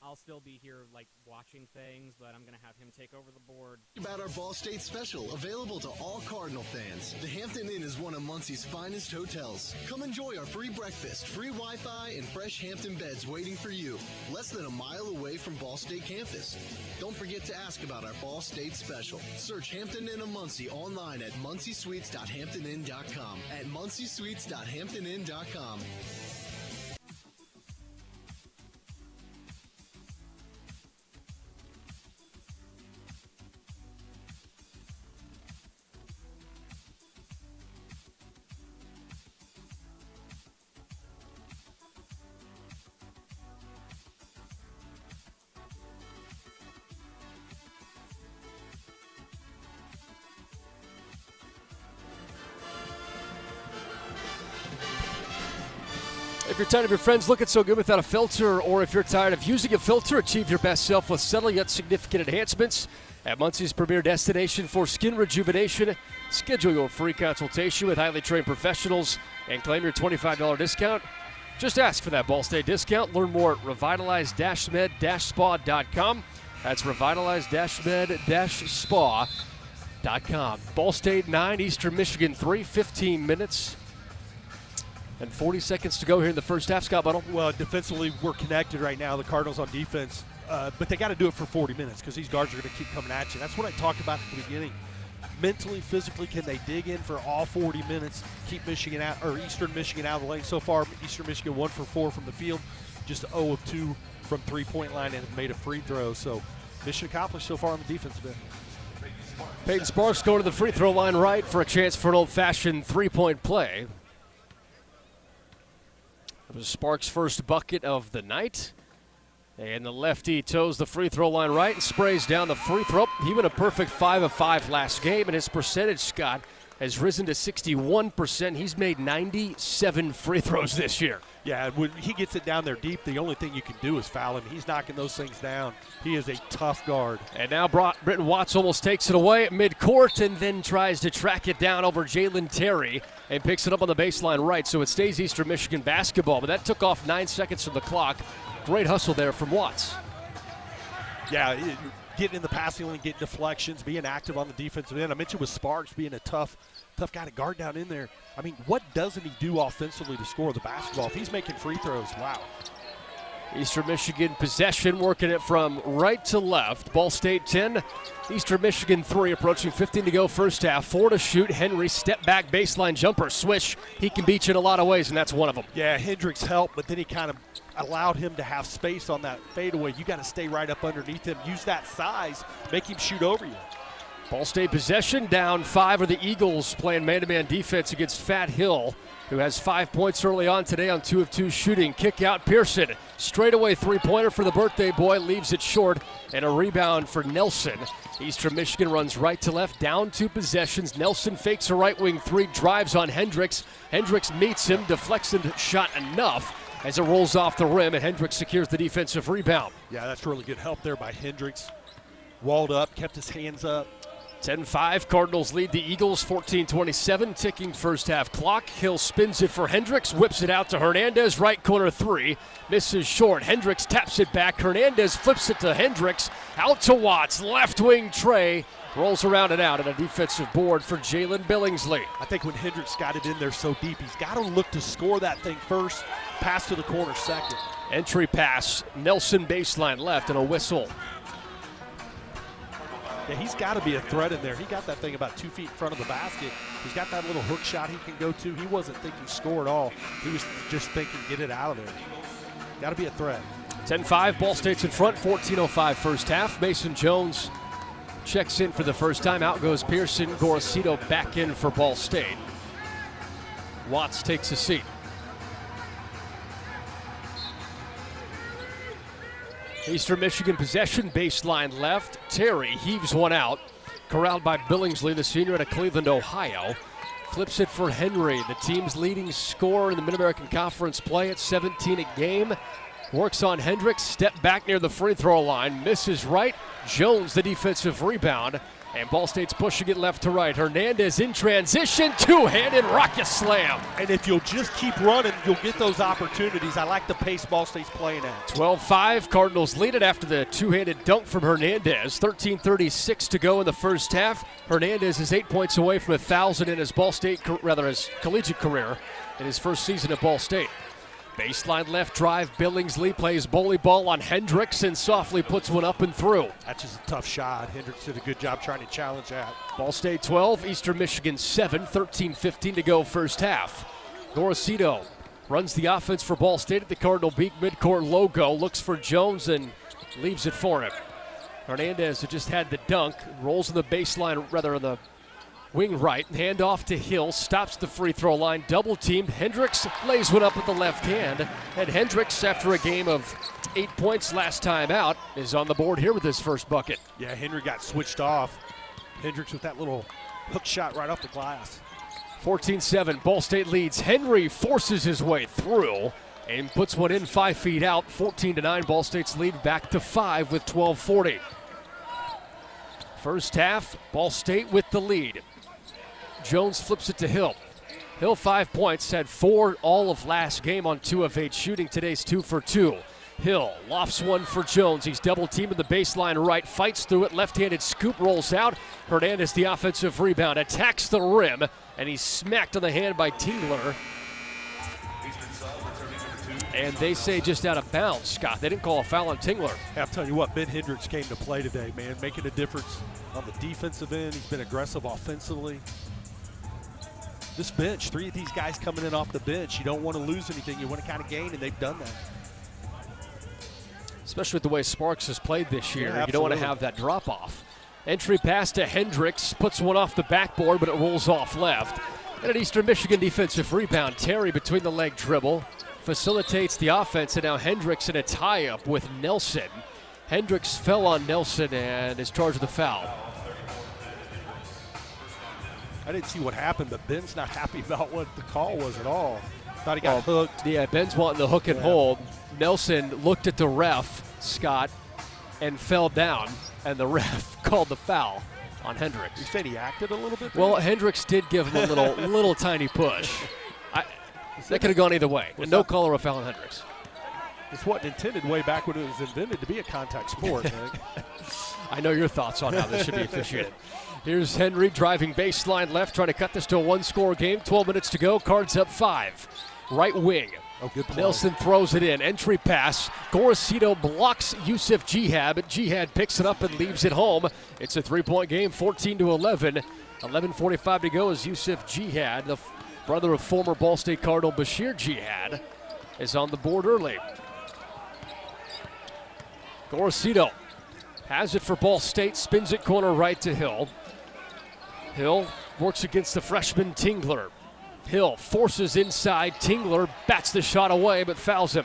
I'll still be here watching things, but I'm going to have him take over the board. About our Ball State special, available to all Cardinal fans. The Hampton Inn is one of Muncie's finest hotels. Come enjoy our free breakfast, free Wi-Fi, and fresh Hampton beds waiting for you. Less than a mile away from Ball State campus. Don't forget to ask about our Ball State special. Search Hampton Inn of Muncie online at munciesweets.hamptonin.com. At munciesweets.hamptonin.com. you're tired of your friends looking so good without a filter, or if you're tired of using a filter, achieve your best self with subtle yet significant enhancements at Muncie's premier destination for skin rejuvenation. Schedule your free consultation with highly trained professionals and claim your $25 discount. Just ask for that Ball State discount. Learn more at revitalize-med-spa.com. That's revitalize-med-spa.com. Ball State 9, Eastern Michigan 3, 15 minutes and 40 seconds to go here in the first half. Scott Buttle. Well, defensively, we're connected right now, the Cardinals on defense. But they got to do it for 40 minutes because these guards are going to keep coming at you. That's what I talked about at the beginning. Mentally, physically, can they dig in for all 40 minutes, keep Michigan out, or Eastern Michigan out of the lane? So far, Eastern Michigan 1 for 4 from the field, just 0 of 2 from three-point line, and have made a free throw. So mission accomplished so far on the defensive end. Peyton Sparks going to the free throw line right for a chance for an old-fashioned three-point play. It was Sparks' first bucket of the night. And the lefty toes the free throw line right and sprays down the free throw. He went a perfect 5 of 5 last game, and his percentage, Scott, has risen to 61%. He's made 97 free throws this year. Yeah, when he gets it down there deep, the only thing you can do is foul him. He's knocking those things down. He is a tough guard. And now Britton Watts almost takes it away at midcourt and then tries to track it down over Jalen Terry and picks it up on the baseline right. So it stays Eastern Michigan basketball, but that took off 9 seconds from the clock. Great hustle there from Watts. Yeah, getting in the passing lane, getting deflections, being active on the defensive end. I mentioned with Sparks being a tough guy to guard down in there. I mean, what doesn't he do offensively to score the basketball? If he's making free throws, wow. Eastern Michigan possession, working it from right to left. Ball State 10, Eastern Michigan 3, approaching 15 to go first half. 4 to shoot. Henry, step back baseline jumper, swish. He can beat you in a lot of ways, and that's one of them. Yeah, Hendricks helped, but then he kind of allowed him to have space on that fadeaway. You got to stay right up underneath him. Use that size, make him shoot over you. Ball State possession, down 5 are the Eagles playing man-to-man defense against Fat Hill, who has 5 points early on today on 2 of 2 shooting. Kick out Pearson. Straightaway three-pointer for the birthday boy, leaves it short, and a rebound for Nelson. Eastern Michigan runs right to left, down 2 possessions. Nelson fakes a right wing 3, drives on Hendricks. Hendricks meets him, deflects the shot enough as it rolls off the rim, and Hendricks secures the defensive rebound. Yeah, that's really good help there by Hendricks. Walled up, kept his hands up. 10-5, Cardinals lead the Eagles, 14-27, ticking first half clock. Hill spins it for Hendricks, whips it out to Hernandez, right corner 3, misses short. Hendricks taps it back, Hernandez flips it to Hendricks, out to Watts, left wing Trey, rolls around and out, and a defensive board for Jalen Billingsley. I think when Hendricks got it in there so deep, he's got to look to score that thing first, pass to the corner second. Entry pass, Nelson baseline left, and a whistle. Yeah, he's got to be a threat in there. He got that thing about 2 feet in front of the basket. He's got that little hook shot he can go to. He wasn't thinking score at all. He was just thinking get it out of there. Got to be a threat. 10-5, Ball State's in front, 14:05 first half. Mason Jones checks in for the first time. Out goes Pearson. Gorosito back in for Ball State. Watts takes a seat. Eastern Michigan possession, baseline left. Terry heaves one out. Corralled by Billingsley, the senior out of Cleveland, Ohio. Flips it for Henry, the team's leading scorer in the Mid-American Conference play at 17 a game. Works on Hendricks, step back near the free throw line, misses right. Jones, the defensive rebound. And Ball State's pushing it left to right. Hernandez in transition, two-handed rocket slam. And if you'll just keep running, you'll get those opportunities. I like the pace Ball State's playing at. 12-5, Cardinals lead it after the two-handed dunk from Hernandez. 13:36 to go in the first half. Hernandez is 8 points away from 1,000 in his his collegiate career in his first season at Ball State. Baseline left drive, Billingsley plays bully ball on Hendricks and softly puts one up and through. That's just a tough shot. Hendricks did a good job trying to challenge that. Ball State 12, Eastern Michigan 7, 13:15 to go first half. Gorosito runs the offense for Ball State at the Cardinal Beak midcourt logo, looks for Jones and leaves it for him. Hernandez, who just had the dunk, rolls on the baseline, rather on the wing right, hand off to Hill, stops the free throw line, double teamed. Hendricks lays one up with the left hand, and Hendricks, after a game of 8 points last time out, is on the board here with his first bucket. Yeah, Henry got switched off. Hendricks with that little hook shot right off the glass. 14-7, Ball State leads. Henry forces his way through and puts one in 5 feet out. 14-9, Ball State's lead back to 5 with 12:40. First half, Ball State with the lead. Jones flips it to Hill. Hill 5 points, had 4 all of last game on 2 of 8 shooting. Today's 2 for 2. Hill lofts one for Jones. He's double teaming the baseline right, fights through it. Left-handed scoop rolls out. Hernandez, the offensive rebound, attacks the rim, and he's smacked on the hand by Tingler. And they say just out of bounds, Scott. They didn't call a foul on Tingler. I'll tell you what, Ben Hendricks came to play today, man, making a difference on the defensive end. He's been aggressive offensively. This bench, 3 of these guys coming in off the bench, you don't want to lose anything. You want to kind of gain, and they've done that. Especially with the way Sparks has played this year. Yeah, you don't want to have that drop-off. Entry pass to Hendricks, puts one off the backboard, but it rolls off left. And an Eastern Michigan defensive rebound. Terry between the leg dribble facilitates the offense, and now Hendricks in a tie-up with Nelson. Hendricks fell on Nelson and is charged with a foul. I didn't see what happened, but Ben's not happy about what the call was at all. Thought he got hooked. Yeah, Ben's wanting the hook and hold. Nelson looked at the ref, Scott, and fell down, and the ref called the foul on Hendricks. You said he acted a little bit? Well, Hendricks did give him a little tiny push. That could have gone either way. And no call or a foul on Hendricks. It's what intended way back when it was invented to be a contact sport, Nick. I know your thoughts on how this should be officiated. Here's Henry driving baseline left, trying to cut this to a 1-score game. 12 minutes to go. Cards up 5. Right wing. Oh, good play. Nelson throws it in. Entry pass. Gorosito blocks Yusuf Jihad. Jihad picks it up and leaves it home. It's a 3-point game, 14-11. 11:45 to go as Yusuf Jihad, the brother of former Ball State Cardinal Bashir Jihad, is on the board early. Gorosito has it for Ball State. Spins it corner right to Hill. Hill works against the freshman Tingler. Hill forces inside. Tingler bats the shot away but fouls him.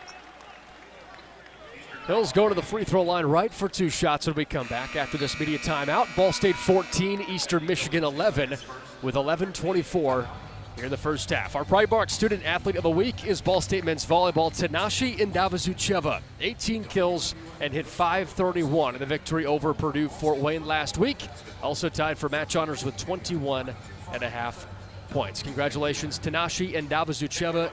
Hill's going to the free throw line right for 2 shots when we come back after this media timeout. Ball State 14, Eastern Michigan 11 with 11:24 here in the first half. Our Pride Mark Student Athlete of the Week is Ball State men's volleyball Tanashi Indavazucheva. 18 kills and hit .531 in the victory over Purdue Fort Wayne last week. Also tied for match honors with 21.5 points. Congratulations, Tanashi Indavazucheva,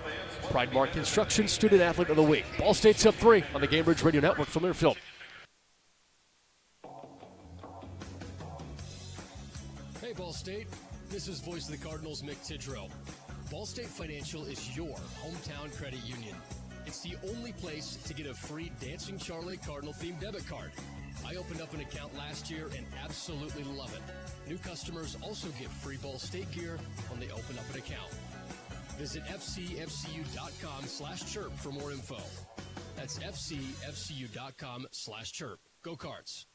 Pride Mark Construction Student Athlete of the Week. Ball State's up 3 on the Cambridge Radio Network from Learfield. Hey, Ball State. This is Voice of the Cardinals, Mick Tidrow. Ball State Financial is your hometown credit union. It's the only place to get a free Dancing Charlie Cardinal-themed debit card. I opened up an account last year and absolutely love it. New customers also get free Ball State gear when they open up an account. Visit fcfcu.com/chirp for more info. That's fcfcu.com/chirp. Go Cards.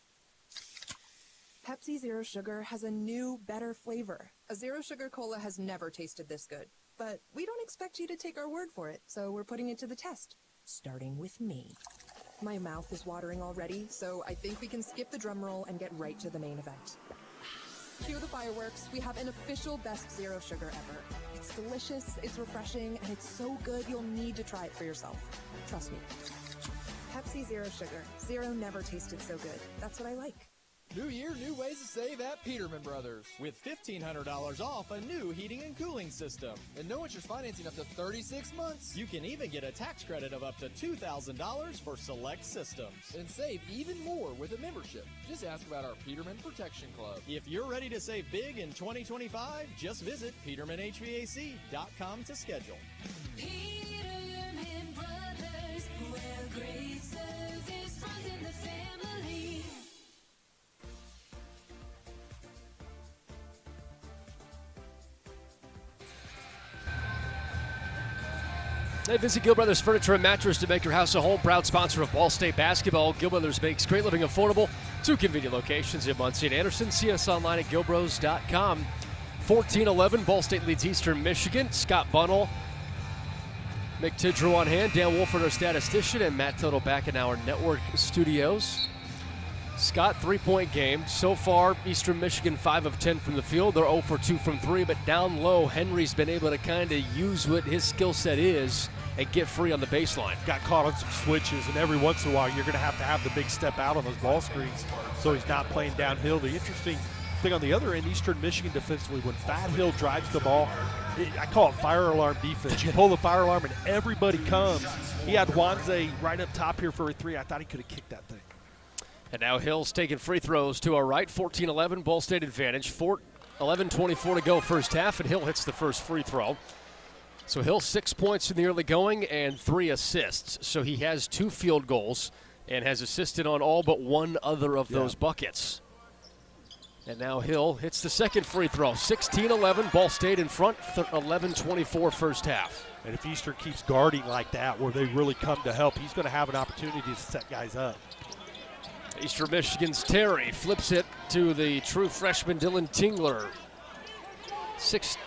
Pepsi Zero Sugar has a new, better flavor. A Zero Sugar Cola has never tasted this good. But we don't expect you to take our word for it, so we're putting it to the test. Starting with me. My mouth is watering already, so I think we can skip the drum roll and get right to the main event. Cue the fireworks. We have an official best Zero Sugar ever. It's delicious, it's refreshing, and it's so good you'll need to try it for yourself. Trust me. Pepsi Zero Sugar. Zero never tasted so good. That's what I like. New year, new ways to save at Peterman Brothers. With $1,500 off a new heating and cooling system. And no interest financing up to 36 months. You can even get a tax credit of up to $2,000 for select systems. And save even more with a membership. Just ask about our Peterman Protection Club. If you're ready to save big in 2025, just visit PetermanHVAC.com to schedule. Peterman Brothers, where great service runs in the family. Hey, visit Gill Brothers Furniture and Mattress to make your house a home. Proud sponsor of Ball State basketball. Gill Brothers makes great living affordable. 2 convenient locations in Muncie and Anderson. See us online at gilbros.com. 14-11, Ball State leads Eastern Michigan. Scott Bunnell, Mick Tidrow on hand, Dan Wolford, our statistician, and Matt Toto back in our network studios. Scott, 3-point game. So far, Eastern Michigan 5 of 10 from the field. They're 0 for 2 from 3, but down low, Henry's been able to kind of use what his skill set is and get free on the baseline. Got caught on some switches, and every once in a while you're going to have the big step out on those ball screens so he's not playing downhill. The interesting thing on the other end, Eastern Michigan defensively, when Fat Hill drives the ball, I call it fire alarm defense. You pull the fire alarm and everybody comes. He had Wanze right up top here for a three. I thought he could have kicked that thing. And now Hill's taking free throws to our right. 14-11, Ball State advantage. 11:24 to go first half, and Hill hits the first free throw. So Hill 6 points in the early going and 3 assists. So he has 2 field goals and has assisted on all but one other of those buckets. And now Hill hits the second free throw. 16-11, Ball State in front, 11:24 first half. And if Eastern keeps guarding like that, where they really come to help, he's going to have an opportunity to set guys up. Eastern Michigan's Terry flips it to the true freshman Dylan Tingler. 6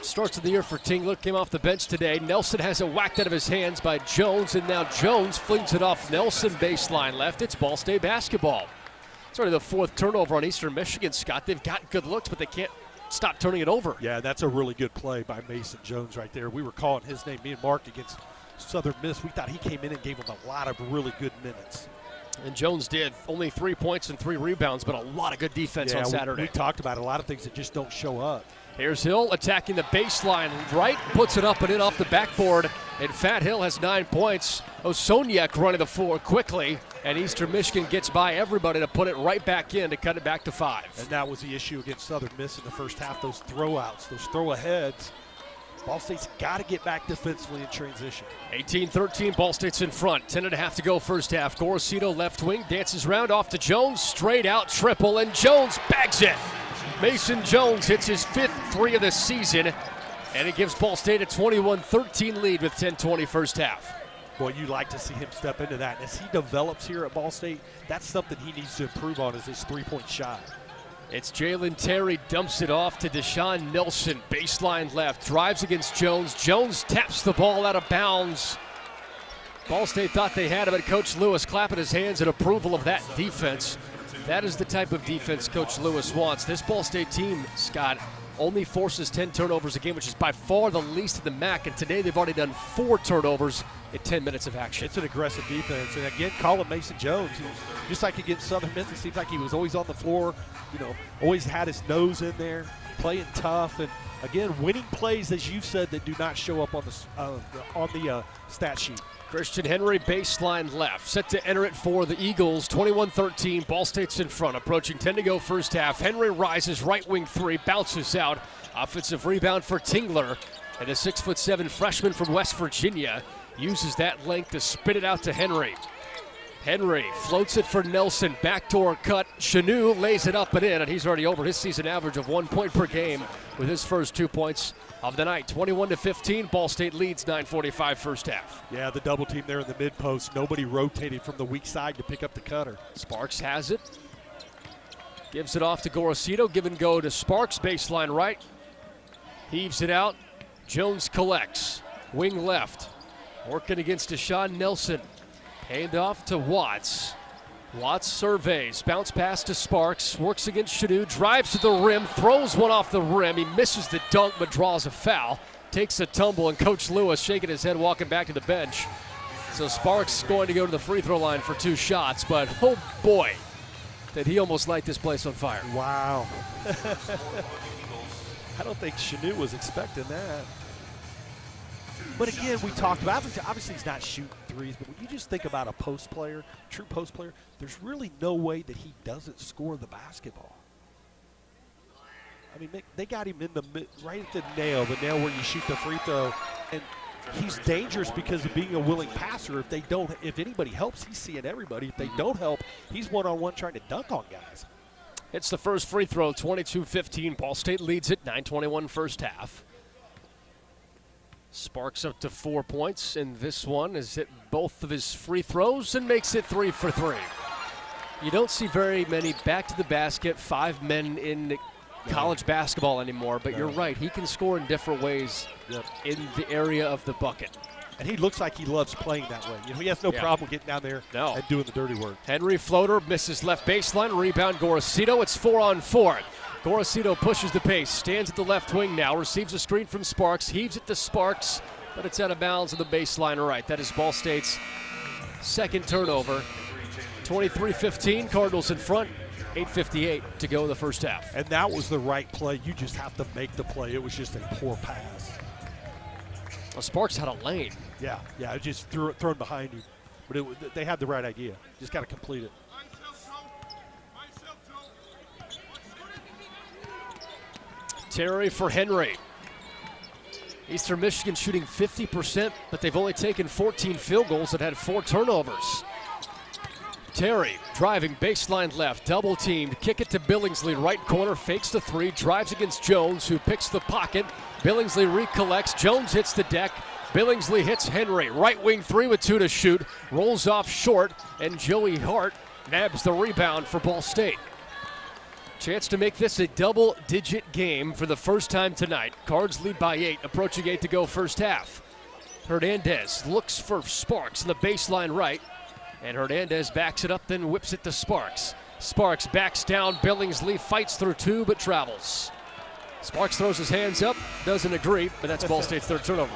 starts of the year for Tingler, came off the bench today. Nelson has it whacked out of his hands by Jones, and now Jones flings it off Nelson baseline left. It's Ball State basketball. It's already the 4th turnover on Eastern Michigan, Scott. They've got good looks, but they can't stop turning it over. Yeah, that's a really good play by Mason Jones right there. We were calling his name, me and Mark, against Southern Miss. We thought he came in and gave them a lot of really good minutes. And Jones did. Only 3 points and 3 rebounds, but a lot of good defense on Saturday. We talked about a lot of things that just don't show up. Here's Hill attacking the baseline right, puts it up and in off the backboard, and Fat Hill has 9 points. Osoniak running the floor quickly, and Eastern Michigan gets by everybody to put it right back in to cut it back to 5. And that was the issue against Southern Miss in the first half, those throw-outs, those throw-aheads. Ball State's got to get back defensively in transition. 18-13, Ball State's in front. 10.5 to go first half. Gorosito left wing, dances around off to Jones. Straight out triple, and Jones bags it. Mason Jones hits his 5th 3 of the season, and it gives Ball State a 21-13 lead with 10:20 first half. Boy, you like to see him step into that. As he develops here at Ball State, that's something he needs to improve on, is his three-point shot. It's Jalen Terry, dumps it off to Deshaun Nelson, baseline left, drives against Jones. Jones taps the ball out of bounds. Ball State thought they had it, but Coach Lewis clapping his hands in approval of that defense. That is the type of defense Coach Lewis wants. This Ball State team, Scott, only forces 10 turnovers a game, which is by far the least of the MAC, and today they've already done 4 turnovers in 10 minutes of action. It's an aggressive defense, and again, call him Mason Jones. Just like against Southern Miss, it seems like he was always on the floor, always had his nose in there, playing tough, and again, winning plays, as you said, that do not show up on the stat sheet. Christian Henry, baseline left, set to enter it for the Eagles. 21-13, Ball State's in front, approaching 10 to go first half. Henry rises, right wing 3, bounces out. Offensive rebound for Tingler, and a 6'7" freshman from West Virginia uses that length to spit it out to Henry. Henry floats it for Nelson, backdoor cut. Chanu lays it up and in, and he's already over his season average of 1 point per game with his first 2 points of the night. 21-15, Ball State leads 9:45 first half. Yeah, the double team there in the mid post. Nobody rotated from the weak side to pick up the cutter. Sparks has it. Gives it off to Gorosito. Give and go to Sparks, baseline right. Heaves it out. Jones collects. Wing left. Working against Deshaun Nelson. Hand off to Watts. Watts surveys, bounce pass to Sparks, works against Shadu, drives to the rim, throws one off the rim. He misses the dunk but draws a foul. Takes a tumble, and Coach Lewis shaking his head walking back to the bench. So Sparks going to go to the free throw line for 2 shots, but oh boy, did he almost light this place on fire. Wow. I don't think Shanu was expecting that. But again, we talked about, obviously he's not shooting threes, but when you just think about a post player, true post player, there's really no way that he doesn't score the basketball. I mean, they got him in right at the nail where you shoot the free throw. And he's dangerous because of being a willing passer. If anybody helps, he's seeing everybody. If they don't help, he's one-on-one trying to dunk on guys. It's the first free throw, 22-15. Ball State leads it, 9:21 first half. Sparks up to 4 points, and this one has hit both of his free throws and makes it 3 for 3. You don't see very many back-to-the-basket 5 men in college basketball anymore, but you're right. He can score in different ways in the area of the bucket. And he looks like he loves playing that way. He has no problem getting down there and doing the dirty work. Henry floater, misses left baseline, rebound Gorosito. It's 4-on-4. Gorosito pushes the pace, stands at the left wing now, receives a screen from Sparks, heaves it to Sparks, but it's out of bounds on the baseline right. That is Ball State's second turnover. 23-15, Cardinals in front. 8:58 to go in the first half. And that was the right play. You just have to make the play. It was just a poor pass. Well, Sparks had a lane. Yeah, it just thrown behind you. But they had the right idea. Just got to complete it. Terry for Henry. Eastern Michigan shooting 50%, but they've only taken 14 field goals and had 4 turnovers. Terry driving baseline left, double teamed, kick it to Billingsley, right corner, fakes the 3, drives against Jones, who picks the pocket. Billingsley recollects, Jones hits the deck. Billingsley hits Henry, right wing 3 with 2 to shoot, rolls off short, and Joey Hart nabs the rebound for Ball State. Chance to make this a double-digit game for the first time tonight. Cards lead by 8, approaching 8 to go first half. Hernandez looks for Sparks in the baseline right, and Hernandez backs it up, then whips it to Sparks. Sparks backs down, Billingsley fights through 2, but travels. Sparks throws his hands up, doesn't agree, but that's Ball State's third turnover.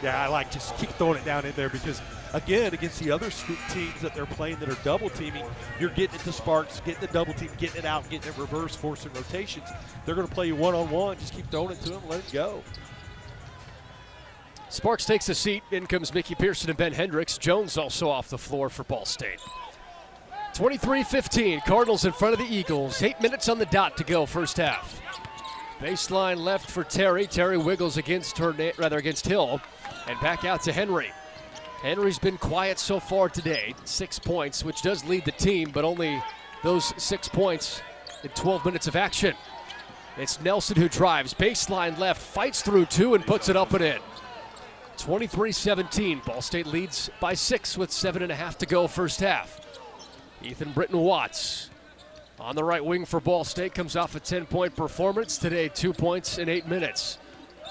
Yeah, I like just keep throwing it down in there because, again, against the other teams that they're playing that are double teaming, you're getting it to Sparks, getting the double team, getting it out, getting it reverse, forcing rotations. They're going to play you one-on-one. Just keep throwing it to them, let it go. Sparks takes a seat. In comes Mickey Pearson and Ben Hendricks. Jones also off the floor for Ball State. 23-15, Cardinals in front of the Eagles. 8 minutes on the dot to go first half. Baseline left for Terry. Terry wiggles against Hill, and back out to Henry. Henry's been quiet so far today. 6 points, which does lead the team, but only those 6 points in 12 minutes of action. It's Nelson who drives. Baseline left, fights through 2, and puts it up and in. 23-17, Ball State leads by 6 with 7.5 to go first half. Ethan Britton-Watts on the right wing for Ball State, comes off a 10-point performance today, 2 points in 8 minutes.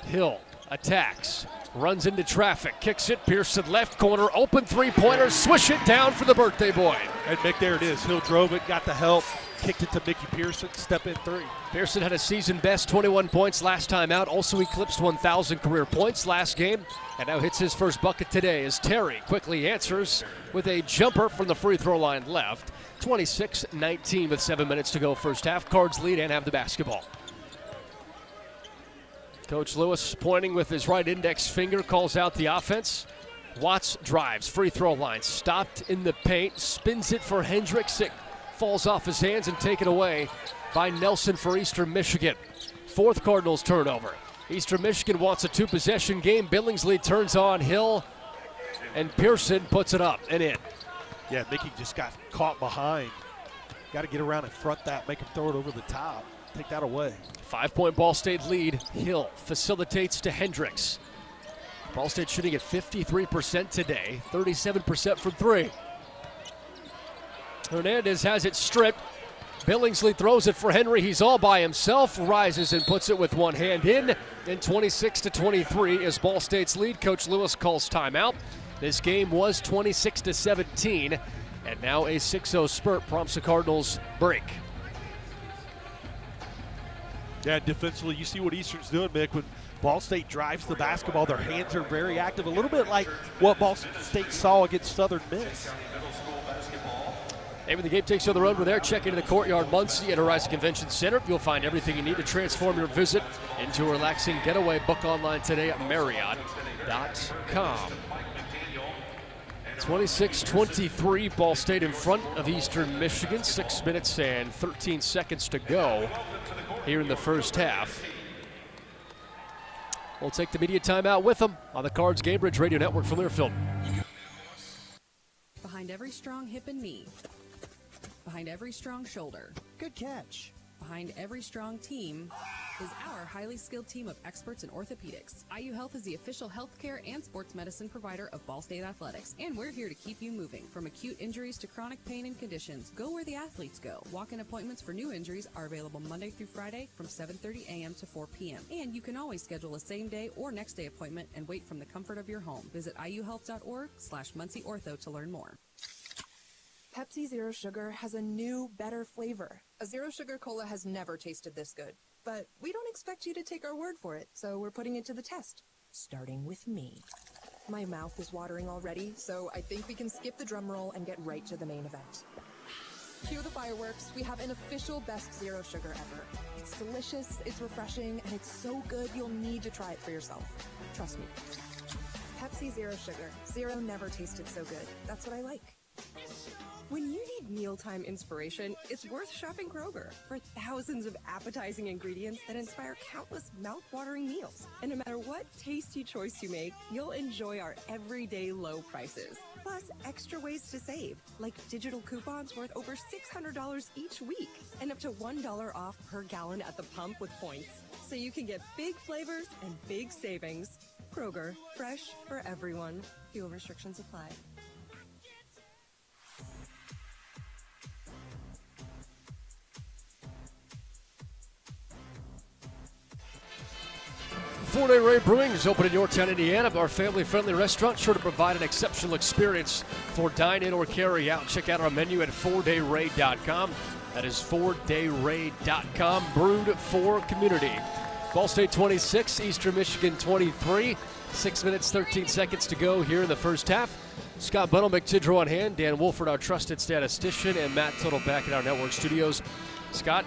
Hill attacks, runs into traffic, kicks it, Pearson left corner, open three-pointer, swish it down for the birthday boy. And Mick, there it is. Hill drove it, got the help, kicked it to Mickey Pearson, step in 3. Pearson had a season best 21 points last time out, also eclipsed 1,000 career points last game, and now hits his first bucket today as Terry quickly answers with a jumper from the free throw line left. 26-19 with 7 minutes to go first half. Cards lead and have the basketball. Coach Lewis pointing with his right index finger, calls out the offense. Watts drives, free throw line, stopped in the paint, spins it for Hendricks. It falls off his hands and taken away by Nelson for Eastern Michigan. 4th Cardinals turnover. Eastern Michigan wants a 2-possession game. Billingsley turns on Hill, and Pearson puts it up and in. Yeah, Mickey just got caught behind. Got to get around and front that, make him throw it over the top. Take that away. 5-point Ball State lead. Hill facilitates to Hendricks. Ball State shooting at 53% today, 37% from 3. Hernandez has it stripped. Billingsley throws it for Henry. He's all by himself, rises and puts it with one hand in. Then 26-23 is Ball State's lead. Coach Lewis calls timeout. This game was 26-17, and now a 6-0 spurt prompts the Cardinals break. Yeah, defensively, you see what Eastern's doing, Mick. When Ball State drives the basketball, their hands are very active, a little bit like what Ball State saw against Southern Miss. Hey, when the game takes you on the road, we're there. Check into the Courtyard Muncie at Horizon Convention Center. You'll find everything you need to transform your visit into a relaxing getaway. Book online today at Marriott.com. 26-23, Ball State in front of Eastern Michigan. 6 minutes and 13 seconds to go here in the first half. We'll take the media timeout with them on the Cards Gamebridge Radio Network from Learfield. Behind every strong hip and knee. Behind every strong shoulder. Good catch. Behind every strong team is our highly skilled team of experts in orthopedics. IU Health is the official healthcare and sports medicine provider of Ball State Athletics, and we're here to keep you moving. From acute injuries to chronic pain and conditions, go where the athletes go. Walk-in appointments for new injuries are available Monday through Friday from 7:30 a.m. to 4 p.m. And you can always schedule a same-day or next-day appointment and wait from the comfort of your home. Visit iuhealth.org/MuncieOrtho to learn more. Pepsi Zero Sugar has a new, better flavor. A Zero Sugar Cola has never tasted this good. But we don't expect you to take our word for it, so we're putting it to the test. starting with me. My mouth is watering already, so I think we can skip the drum roll and get right to the main event. Cue the fireworks. We have an official best zero sugar ever. It's delicious, it's refreshing, and it's so good you'll need to try it for yourself. Trust me. Pepsi Zero Sugar. Zero never tasted so good. That's what I like. When you need mealtime inspiration, it's worth shopping Kroger for thousands of appetizing ingredients that inspire countless mouth-watering meals. And no matter what tasty choice you make, you'll enjoy our everyday low prices. Plus, extra ways to save, like digital coupons worth over $600 each week and up to $1 off per gallon at the pump with points. So you can get big flavors and big savings. Kroger, fresh for everyone. Fuel restrictions apply. Four-Day Ray Brewing is open in Yorktown, Indiana. Our family-friendly restaurant, sure to provide an exceptional experience for dine-in or carry-out. Check out our menu at fourdayray.com. That is fourdayray.com. Brewed for community. Ball State 26, Eastern Michigan 23. 6 minutes, 13 seconds to go here in the first half. Scott Bunnell, McTidrow on hand. Dan Wolford, our trusted statistician, and Matt Tuttle back in our network studios. Scott,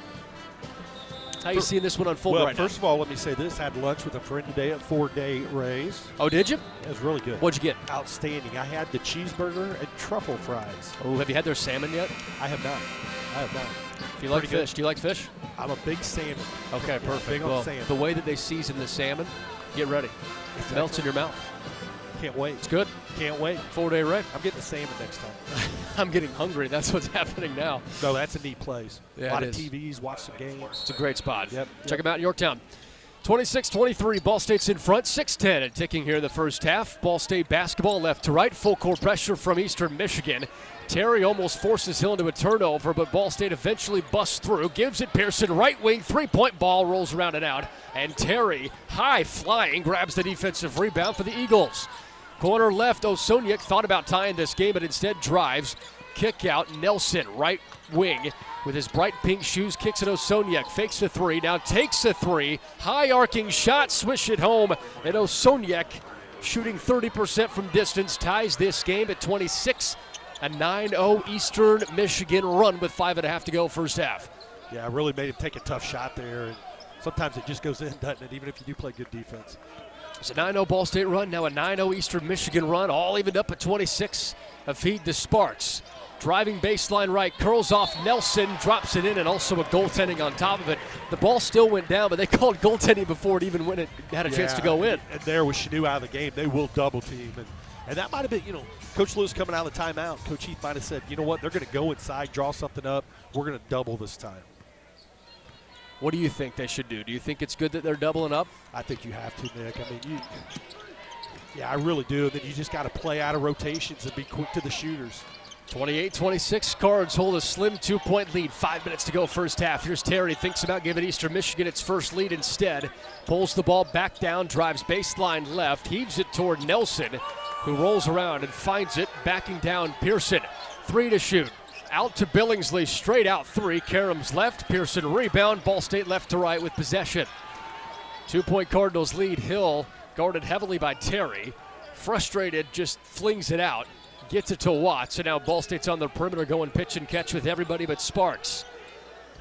how you seeing this one unfold right now? First of all, let me say this. I had lunch with a friend today at 4-Day Rays. Oh, did you? It was really good. What'd you get? Outstanding. I had the cheeseburger and truffle fries. Oh, have you had their salmon yet? I have not. If you like fish, do you like fish? I'm a big salmon. Okay, perfect. Big on salmon. The way that they season the salmon, get ready. It melts in your mouth. Can't wait. It's good. Can't wait. 4-Day Ray. I'm getting the salmon next time. I'm getting hungry. That's what's happening now. No, that's a neat place. Yeah, a lot it of is. TVs, watch some games. It's a great spot. Yep. Check them out in Yorktown. 26-23, Ball State's in front, 6-10 and ticking here in the first half. Ball State basketball left to right, full court pressure from Eastern Michigan. Terry almost forces Hill into a turnover, but Ball State eventually busts through, gives it Pearson, right wing, three-point ball, rolls around and out. And Terry, high flying, grabs the defensive rebound for the Eagles. Corner left, Osoniak thought about tying this game, but instead drives. Kick out, Nelson, right wing, with his bright pink shoes, kicks it Osoniak, fakes the three, now takes a three. High arcing shot, swish it home, and Osoniak, shooting 30% from distance, ties this game at 26. A 9-0 Eastern Michigan run with 5.5 to go first half. Yeah, really made him take a tough shot there. And sometimes it just goes in, doesn't it, even if you do play good defense. It's a 9-0 Ball State run, now a 9-0 Eastern Michigan run, all evened up at 26. A feed to Sparks. Driving baseline right, curls off Nelson, drops it in, and also a goaltending on top of it. The ball still went down, but they called goaltending before it even had a chance to go in. And there with Shanu out of the game, they will double team. And that might have been, Coach Lewis coming out of the timeout. Coach Heath might have said, you know what, they're going to go inside, draw something up. We're going to double this time. What do you think they should do? Do you think it's good that they're doubling up? I think you have to, Nick. I really do. And then you just got to play out of rotations and be quick to the shooters. 28-26, Cards hold a slim 2-point lead. 5 minutes to go first half. Here's Terry, thinks about giving Eastern Michigan its first lead instead. Pulls the ball back down, drives baseline left, heaves it toward Nelson, who rolls around and finds it, backing down Pearson. 3 to shoot. Out to Billingsley, straight out 3. Karams left, Pearson rebound. Ball State left to right with possession. 2-point Cardinals lead. Hill guarded heavily by Terry. Frustrated, just flings it out. Gets it to Watts, and now Ball State's on the perimeter going pitch and catch with everybody but Sparks.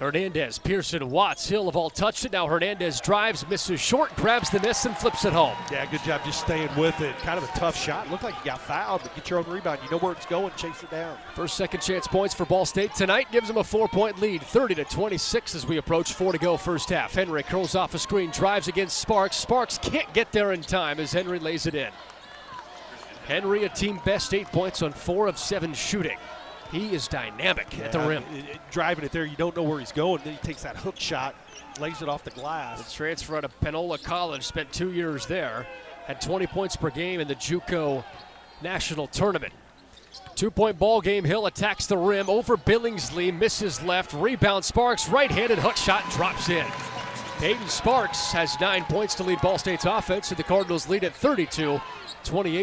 Hernandez, Pearson, Watts, Hill have all touched it. Now Hernandez drives, misses short, grabs the miss, and flips it home. Yeah, good job just staying with it. Kind of a tough shot. Looked like you got fouled, but get your own rebound. You know where it's going, chase it down. First second chance points for Ball State tonight gives them a 4-point lead, 30-26 as we approach 4 to go first half. Henry curls off a screen, drives against Sparks. Sparks can't get there in time as Henry lays it in. Henry, a team best 8 points on 4 of 7 shooting. He is dynamic at the rim. Driving it there, you don't know where he's going. Then he takes that hook shot, lays it off the glass. The transfer out of Panola College, spent 2 years there. Had 20 points per game in the JUCO National Tournament. 2-point ball game. Hill attacks the rim over Billingsley, misses left, rebound Sparks, right-handed hook shot, drops in. Peyton Sparks has 9 points to lead Ball State's offense, and the Cardinals lead at 32-28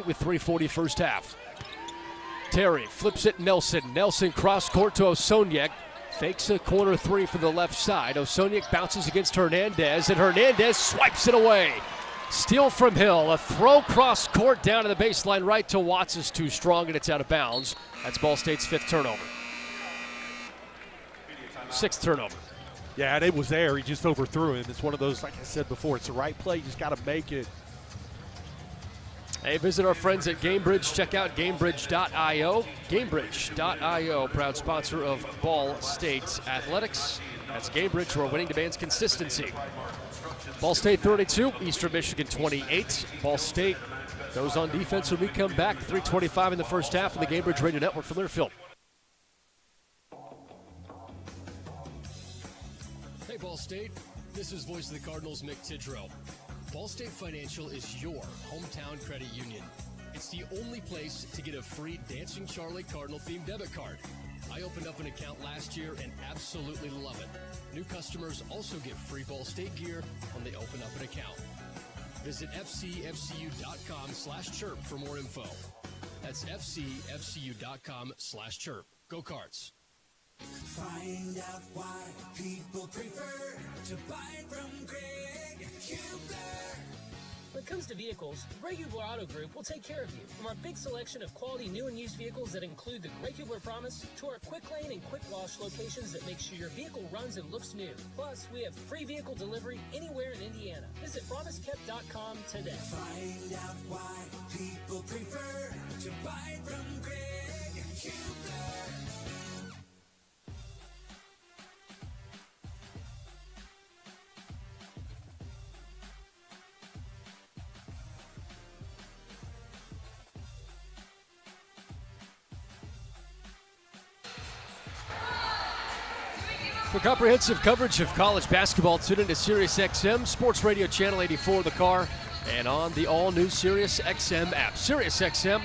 with 3:40 first half. Terry flips it Nelson. Nelson cross court to Osoniak. Fakes a corner 3 for the left side. Osoniak bounces against Hernandez, and Hernandez swipes it away. Steal from Hill. A throw cross court down to the baseline right to Watts is too strong, and it's out of bounds. That's Ball State's 5th turnover. 6th turnover. Yeah, and it was there. He just overthrew him. It's one of those, like I said before, it's the right play. You just got to make it. Hey, visit our friends at GameBridge. Check out GameBridge.io. GameBridge.io, proud sponsor of Ball State Athletics. That's GameBridge, where winning demands consistency. Ball State 32, Eastern Michigan 28. Ball State goes on defense when we come back. 3:25 in the first half of the GameBridge Radio Network from Learfield. Hey, Ball State. This is Voice of the Cardinals, Mick Tidrow. Ball State Financial is your hometown credit union. It's the only place to get a free Dancing Charlie Cardinal themed debit card. I opened up an account last year and absolutely love it. New customers also get free Ball State gear when they open up an account. Visit fcfcu.com/chirp for more info. That's fcfcu.com/chirp. Go Cards. Find out why people prefer to buy from Greg Hubler. When it comes to vehicles, Greg Hubler Auto Group will take care of you. From our big selection of quality new and used vehicles that include the Greg Hubler Promise to our quick lane and quick wash locations that make sure your vehicle runs and looks new. Plus, we have free vehicle delivery anywhere in Indiana. Visit promisekept.com today. Find out why people prefer to buy from Greg Hubler. For comprehensive coverage of college basketball, tune into SiriusXM, Sports Radio Channel 84 in the car, and on the all-new SiriusXM app. SiriusXM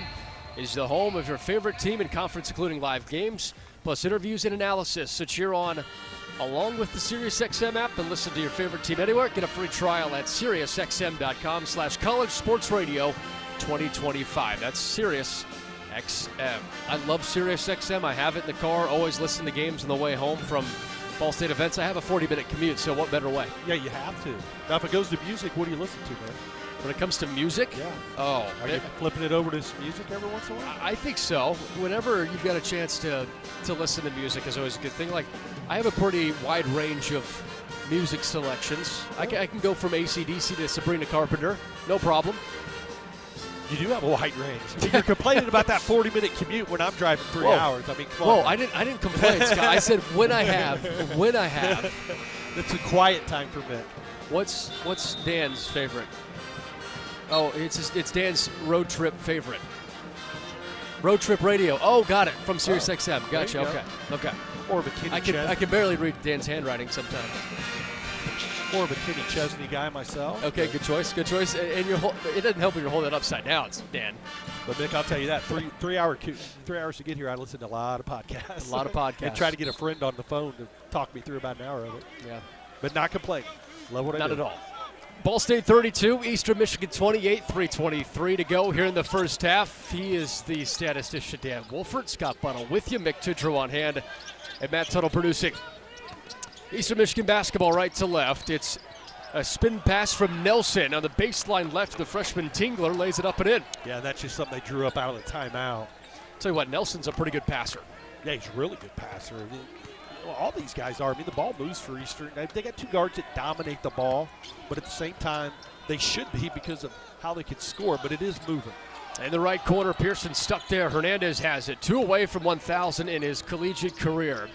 is the home of your favorite team in conference, including live games, plus interviews and analysis. So cheer on along with the SiriusXM app and listen to your favorite team anywhere. Get a free trial at SiriusXM.com/College Sports Radio 2025. That's SiriusXM. I love SiriusXM. I have it in the car, always listen to games on the way home from Ball State events. I have a 40-minute commute, so what better way? Yeah, you have to. Now, if it goes to music, what do you listen to, man? When it comes to music? Yeah. Oh. Are you flipping it over to some music every once in a while? I think so. Whenever you've got a chance to listen to music is always a good thing. Like, I have a pretty wide range of music selections. I can go from AC/DC to Sabrina Carpenter. No problem. You do have a wide range. I mean, you're complaining about that 40-minute commute when I'm driving 3 hours. I mean, come on. I didn't complain, Scott. I said when I have. It's a quiet time for Mick. What's Dan's favorite? Oh, it's Dan's road trip favorite. Road Trip Radio. Oh, got it. From SiriusXM. Gotcha. Okay. Or McKinney Chesney. I can barely read Dan's handwriting sometimes. Or a McKinney Chesney guy myself. Okay, good choice. And it doesn't help when you're holding it upside down, Dan. But Mick, I'll tell you that 3 hours to get here, I listen to a lot of podcasts. And try to get a friend on the phone to talk me through about an hour of it. Yeah. But not complain. Love what I do. Not at all. Ball State 32, Eastern Michigan 28, 3:23 to go here in the first half. He is the statistician, Dan Wolford. Scott Bunnell with you. Mick Tidrow on hand. And Matt Tuttle producing. Eastern Michigan basketball right to left. It's a spin pass from Nelson on the baseline left. The freshman Tingler lays it up and in. Yeah, that's just something they drew up out of the timeout. Tell you what, Nelson's a pretty good passer. Yeah, he's a really good passer. Well, all these guys are. I mean, the ball moves for Eastern. They got two guards that dominate the ball, but at the same time, they should be because of how they can score, but it is moving. In the right corner, Pearson stuck there. Hernandez has it. 2 away from 1,000 in his collegiate career.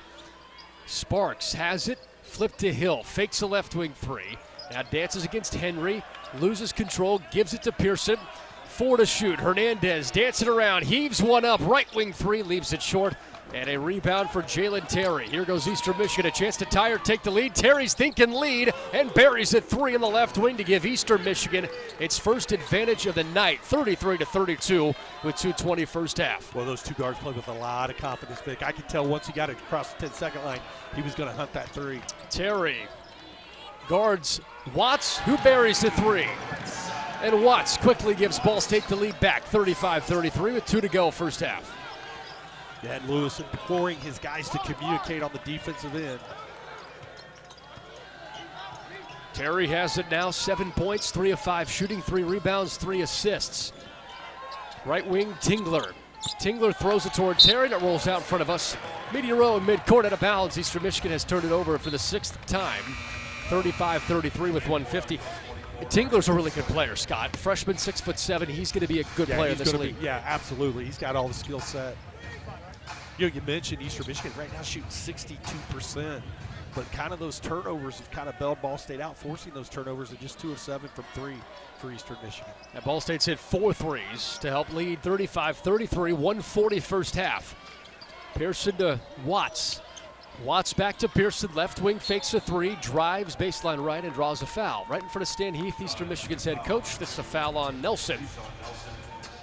Sparks has it. Flip to Hill. Fakes a left wing 3. Now dances against Henry. Loses control. Gives it to Pearson. 4 to shoot. Hernandez dancing around. Heaves one up. Right wing 3. Leaves it short. And a rebound for Jalen Terry. Here goes Eastern Michigan. A chance to tie or take the lead. Terry's thinking lead and buries it 3 in the left wing to give Eastern Michigan its first advantage of the night. 33-32 with 2:20 first half. Well, those two guards played with a lot of confidence, Vic. I could tell once he got it across the 10-second line, he was going to hunt that 3. Terry guards Watts, who buries the 3. And Watts quickly gives Ball State the lead back. 35-33 with 2 to go first half. Yeah, and Lewis imploring his guys to communicate on the defensive end. Terry has it now, 7 points, 3 of 5 shooting, 3 rebounds, 3 assists. Right wing, Tingler. Tingler throws it toward Terry, and it rolls out in front of us. Median row in midcourt out of bounds. Eastern Michigan has turned it over for the 6th time. 35-33 with 150. Tingler's a really good player, Scott. Freshman, 6'7". He's going to be a good player in this league. Yeah, absolutely. He's got all the skill set. You mentioned Eastern Michigan right now shooting 62%, but kind of those turnovers have kind of bailed Ball State out, forcing those turnovers at just 2 of 7 from 3 for Eastern Michigan. And Ball State's hit 4 threes to help lead 35-33, 140 first half. Pearson to Watts. Watts back to Pearson, left wing, fakes a 3, drives baseline right, and draws a foul. Right in front of Stan Heath, Eastern Michigan's head coach. This is a foul on Nelson.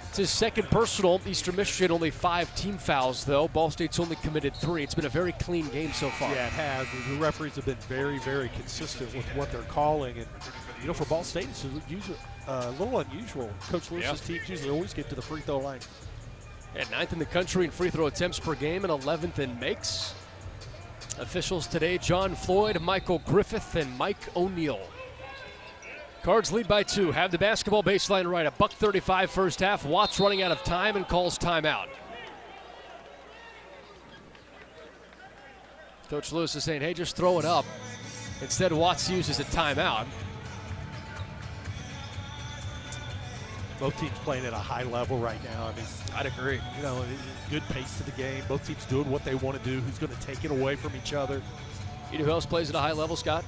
It's his second personal. Eastern Michigan only 5 team fouls, though. Ball State's only committed 3. It's been a very clean game so far. Yeah, it has. The referees have been very, very consistent with what they're calling. And, for Ball State, it's usually a little unusual. Coach Lewis's teams usually always get to the free throw line. At 9th in the country in free throw attempts per game and 11th in makes. Officials today, John Floyd, Michael Griffith, and Mike O'Neill. Cards lead by 2, have the basketball baseline right. $1:35 first half. Watts running out of time and calls timeout. Coach Lewis is saying, hey, just throw it up. Instead, Watts uses a timeout. Both teams playing at a high level right now. I mean, I'd agree. Good pace to the game. Both teams doing what they want to do. Who's going to take it away from each other? You know who else plays at a high level, Scott?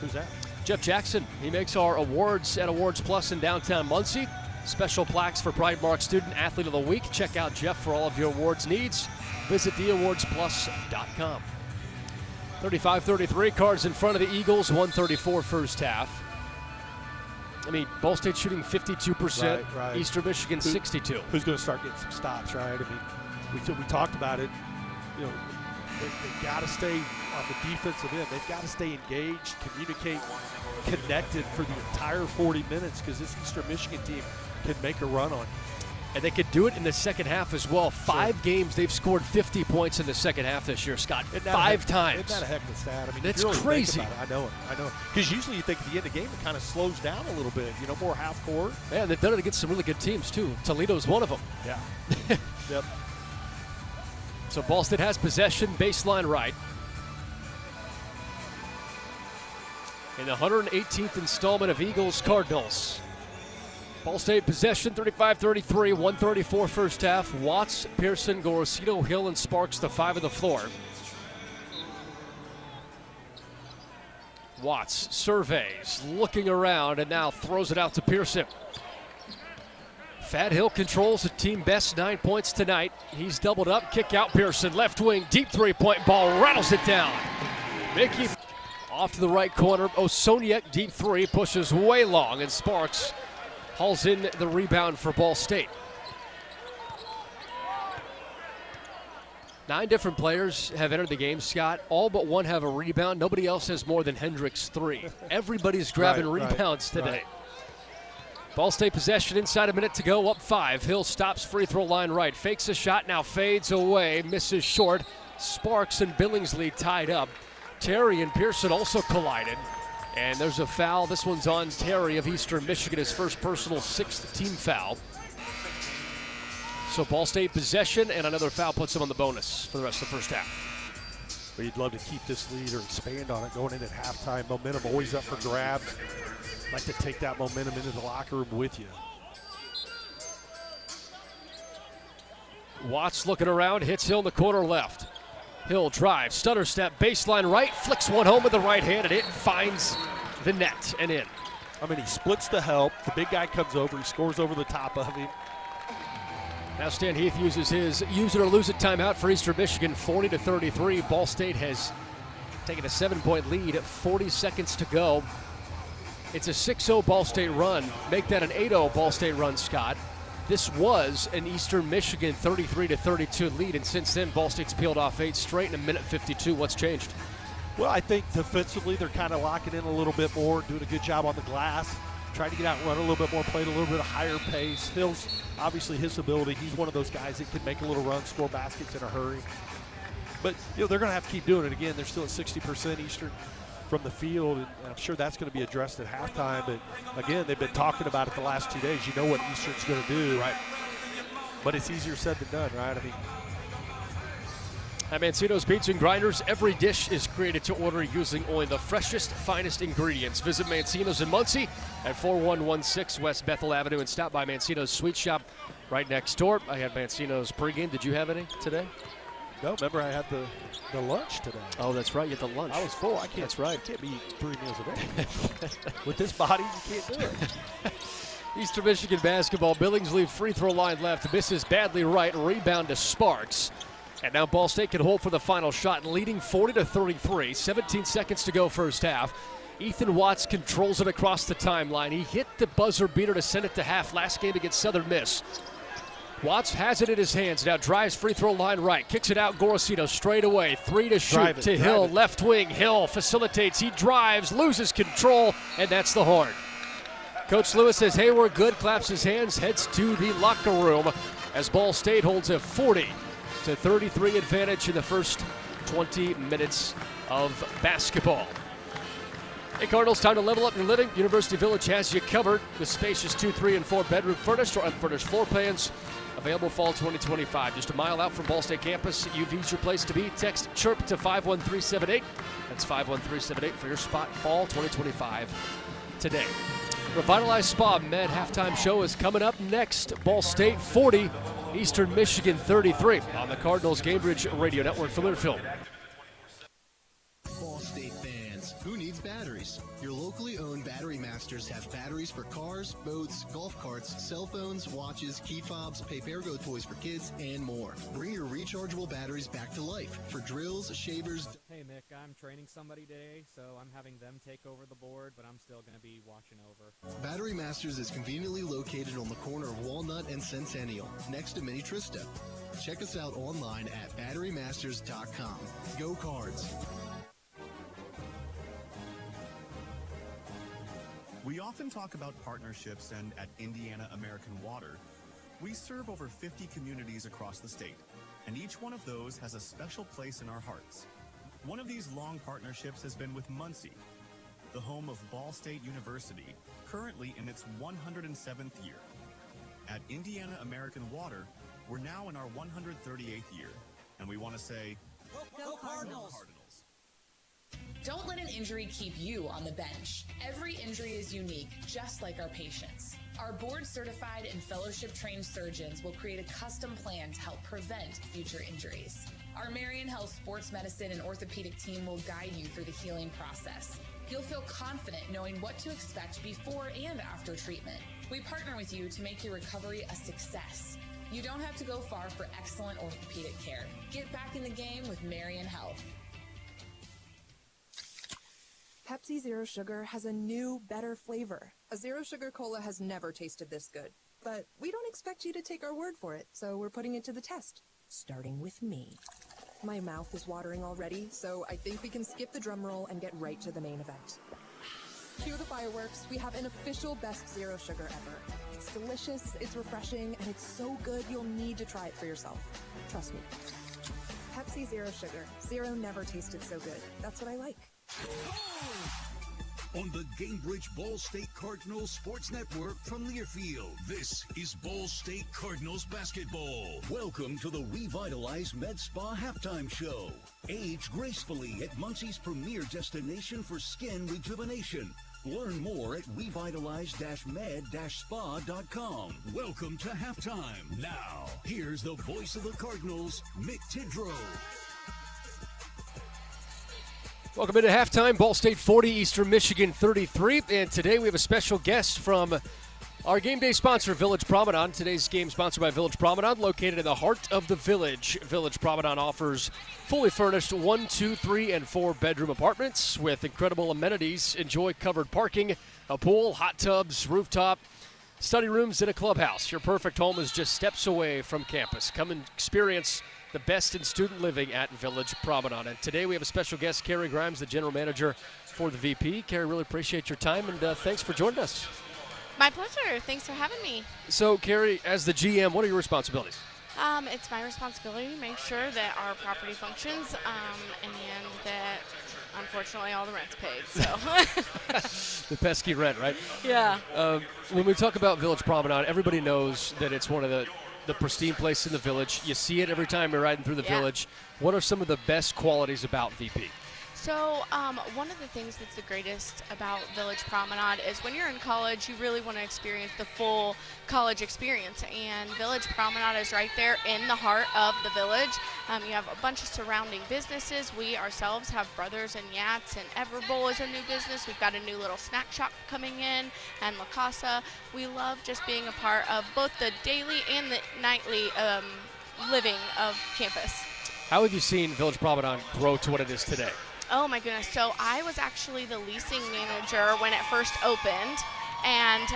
Who's that? Jeff Jackson. He makes our awards at Awards Plus in downtown Muncie. Special plaques for Pride Mark Student Athlete of the Week. Check out Jeff for all of your awards needs. Visit theawardsplus.com. 35-33, Cards in front of the Eagles, 134 first half. I mean, Ball State shooting 52%, right. Eastern Michigan 62. Who's going to start getting some stops, right? I mean, we talked about it. They've got to stay on the defensive end. They've got to stay engaged, communicate, connected for the entire 40 minutes because this Eastern Michigan team can make a run on you. And they could do it in the second half as well. 5 games, they've scored 50 points in the second half this year, Scott. 5 times. Isn't that a heck of a stat? I mean, that's really crazy. I know it. Because usually you think at the end of the game it kind of slows down a little bit, more half court. Yeah, they've done it against some really good teams, too. Toledo's one of them. Yeah. Yep. So Ball State has possession, baseline right. In the 118th installment of Eagles Cardinals. Ball State possession, 35-33, 134 first half. Watts, Pearson, Gorosito, Hill, and Sparks, the 5 of the floor. Watts surveys, looking around, and now throws it out to Pearson. Fat Hill controls the team best 9 points tonight. He's doubled up, kick out Pearson, left wing, deep three-point ball, rattles it down. Mickey off to the right corner. Osoniak, deep 3, pushes way long, and Sparks hauls in the rebound for Ball State. 9 different players have entered the game, Scott. All but one have a rebound. Nobody else has more than Hendricks' 3. Everybody's grabbing rebounds today. Right. Ball State possession, inside a minute to go, up 5. Hill stops free throw line right, fakes a shot, now fades away, misses short. Sparks and Billingsley tied up. Terry and Pearson also collided. And there's a foul. This one's on Terry of Eastern Michigan, his first personal 6th team foul. So Ball State possession, and another foul puts him on the bonus for the rest of the first half. But you'd love to keep this lead or expand on it going in at halftime. Momentum always up for grabs. Like to take that momentum into the locker room with you. Watts looking around, hits Hill in the corner left. Hill drives, stutter step, baseline right, flicks one home with the right hand, and it finds the net and in. I mean, he splits the help. The big guy comes over. He scores over the top of him. Now Stan Heath uses his use it or lose it timeout for Eastern Michigan, 40-33. Ball State has taken a 7-point lead at 40 seconds to go. It's a 6-0 Ball State run. Make that an 8-0 Ball State run, Scott. This was an Eastern Michigan 33-32 lead, and since then, Ball State's peeled off 8 straight in a minute 52. What's changed? Well, I think defensively they're kind of locking in a little bit more, doing a good job on the glass, trying to get out and run a little bit more, played a little bit of higher pace. Hill's obviously his ability. He's one of those guys that can make a little run, score baskets in a hurry. But they're going to have to keep doing it. Again, they're still at 60% Eastern. from the field, and I'm sure that's going to be addressed at halftime. But again, they've been talking about it the last 2 days. You know what Eastern's going to do, right? But it's easier said than done, right? I mean, at Mancino's Pizza and Grinders, every dish is created to order using only the freshest, finest ingredients. Visit Mancino's in Muncie at 4116 West Bethel Avenue and stop by Mancino's Sweet Shop right next door. I had Mancino's pregame. Did you have any today? No, remember I had the lunch today. Oh, that's right. You had the lunch. I was full. I can't. That's right. I can't be eating 3 meals a day. With this body, you can't do it. Eastern Michigan basketball. Billingsley free throw line left. Misses badly right. Rebound to Sparks. And now Ball State can hold for the final shot, leading 40-33. 17 seconds to go first half. Ethan Watts controls it across the timeline. He hit the buzzer beater to send it to half last game against Southern Miss. Watts has it in his hands. Now drives free throw line right. Kicks it out. Gorosito straight away. 3 to shoot to Hill. Left wing. Hill facilitates. He drives. Loses control. And that's the horn. Coach Lewis says, hey, we're good. Claps his hands. Heads to the locker room as Ball State holds a 40-33 advantage in the first 20 minutes of basketball. Hey Cardinals, time to level up your living. University Village has you covered with spacious 2, 3, and 4 bedroom furnished or unfurnished floor plans. Available fall 2025. Just a mile out from Ball State campus. UV's your place to be. Text CHIRP to 51378. That's 51378 for your spot fall 2025 today. Revitalized Spa Med halftime show is coming up next. Ball State 40, Eastern Michigan 33 on the Cardinals Cambridge Radio Network from Learfield. Ball State fans, who needs batteries? Your locally owned Battery Masters have batteries for cars, boats, golf carts, cell phones, watches, key fobs, pay-per-go toys for kids, and more. Bring your rechargeable batteries back to life for drills, shavers. Hey Mick, I'm training somebody today, so I'm having them take over the board, but I'm still going to be watching over. Battery Masters is conveniently located on the corner of Walnut and Centennial, next to Mini Trista. Check us out online at batterymasters.com. Go Cards! We often talk about partnerships, and at Indiana American Water, we serve over 50 communities across the state, and each one of those has a special place in our hearts. One of these long partnerships has been with Muncie, the home of Ball State University, currently in its 107th year. At Indiana American Water, we're now in our 138th year, and we want to say, Go Cardinals! Don't let an injury keep you on the bench. Every injury is unique, just like our patients. Our board-certified and fellowship-trained surgeons will create a custom plan to help prevent future injuries. Our Marion Health Sports Medicine and Orthopedic team will guide you through the healing process. You'll feel confident knowing what to expect before and after treatment. We partner with you to make your recovery a success. You don't have to go far for excellent orthopedic care. Get back in the game with Marion Health. Pepsi Zero Sugar has a new, better flavor. A Zero Sugar Cola has never tasted this good. But we don't expect you to take our word for it, so we're putting it to the test. Starting with me. My mouth is watering already, so I think we can skip the drum roll and get right to the main event. Cue the fireworks. We have an official best Zero Sugar ever. It's delicious, it's refreshing, and it's so good you'll need to try it for yourself. Trust me. Pepsi Zero Sugar. Zero never tasted so good. That's what I like. On the Cambridge Ball State Cardinals Sports Network from Learfield, this is Ball State Cardinals basketball. Welcome to the revitalized Med Spa halftime show. Age gracefully at Muncie's premier destination for skin rejuvenation. Learn more at revitalize-med-spa.com. Welcome to halftime. Now, here's the voice of the Cardinals, Mick Tidrow. Welcome into halftime. Ball State 40, Eastern Michigan 33. And today we have a special guest from our game day sponsor, Village Promenade. Today's game sponsored by Village Promenade, located in the heart of the village. Village Promenade offers fully furnished 1, 2, 3, and 4 bedroom apartments with incredible amenities. Enjoy covered parking, a pool, hot tubs, rooftop, study rooms, and a clubhouse. Your perfect home is just steps away from campus. Come and experience the best in student living at Village Promenade. And today we have a special guest, Carrie Grimes, the general manager for the VP. Carrie, really appreciate your time, and thanks for joining us. My pleasure. Thanks for having me. So, Carrie, as the GM, what are your responsibilities? It's my responsibility to make sure that our property functions and that, unfortunately, unfortunately, all the rent's paid. So. The pesky rent, right? Yeah. When we talk about Village Promenade, everybody knows that it's one of the pristine places in the village. You see it every time you're riding through the village. What are some of the best qualities about VP? So one of the things that's the greatest about Village Promenade is when you're in college, you really want to experience the full college experience. And Village Promenade is right there in the heart of the village. You have a bunch of surrounding businesses. We ourselves have Brothers and Yats, and Everbowl is a new business. We've got a new little snack shop coming in, and La Casa. We love just being a part of both the daily and the nightly living of campus. How have you seen Village Promenade grow to what it is today? Oh my goodness. So I was actually the leasing manager when it first opened. And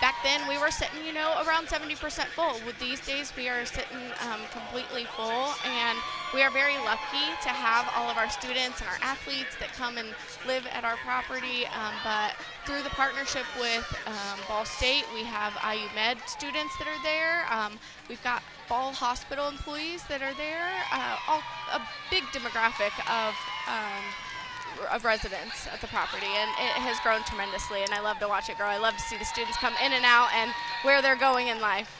back then we were sitting, around 70% full. With these days we are sitting completely full. And we are very lucky to have all of our students and our athletes that come and live at our property. But through the partnership with Ball State, we have IU Med students that are there. We've got Ball Hospital employees that are there. A big demographic of residents at the property, and it has grown tremendously, and I love to watch it grow. I love to see the students come in and out and where they're going in life.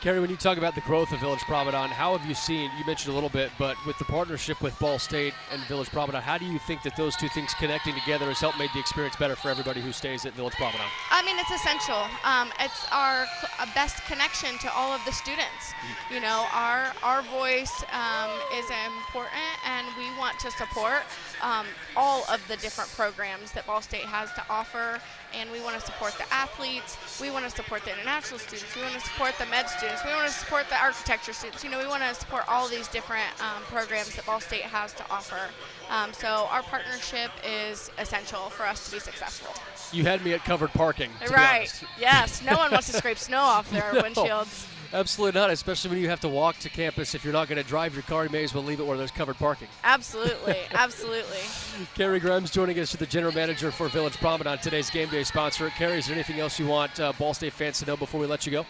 Carrie, when you talk about the growth of Village Promenade, how have you seen, you mentioned a little bit, but with the partnership with Ball State and Village Promenade, how do you think that those two things connecting together has helped make the experience better for everybody who stays at Village Promenade? I mean, it's essential. It's our best connection to all of the students. Our voice is important, and we want to support all of the different programs that Ball State has to offer, and we want to support the athletes. We want to support the international students. We want to support the med students. We want to support the architecture students. We want to support all these different programs that Ball State has to offer. So our partnership is essential for us to be successful. You had me at covered parking. Right. Yes. No one wants to scrape snow off their windshields. Absolutely not, especially when you have to walk to campus. If you're not going to drive your car, you may as well leave it where there's covered parking. Absolutely. Absolutely. Carrie Grimes joining us, the general manager for Village Promenade, today's game day sponsor. Carrie, is there anything else you want Ball State fans to know before we let you go?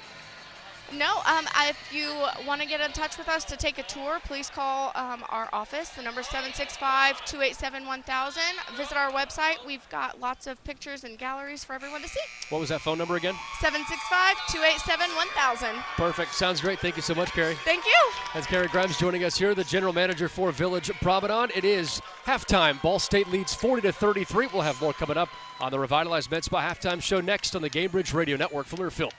No, if you want to get in touch with us to take a tour, please call our office. The number is 765-287-1000. Visit our website. We've got lots of pictures and galleries for everyone to see. What was that phone number again? 765-287-1000. Perfect. Sounds great. Thank you so much, Carrie. Thank you. That's Carrie Grimes joining us here, the general manager for Village Promenade. It is halftime. Ball State leads 40-33. We'll have more coming up on the Revitalized Med Spa halftime show next on the Gamebridge Radio Network. From Learfield.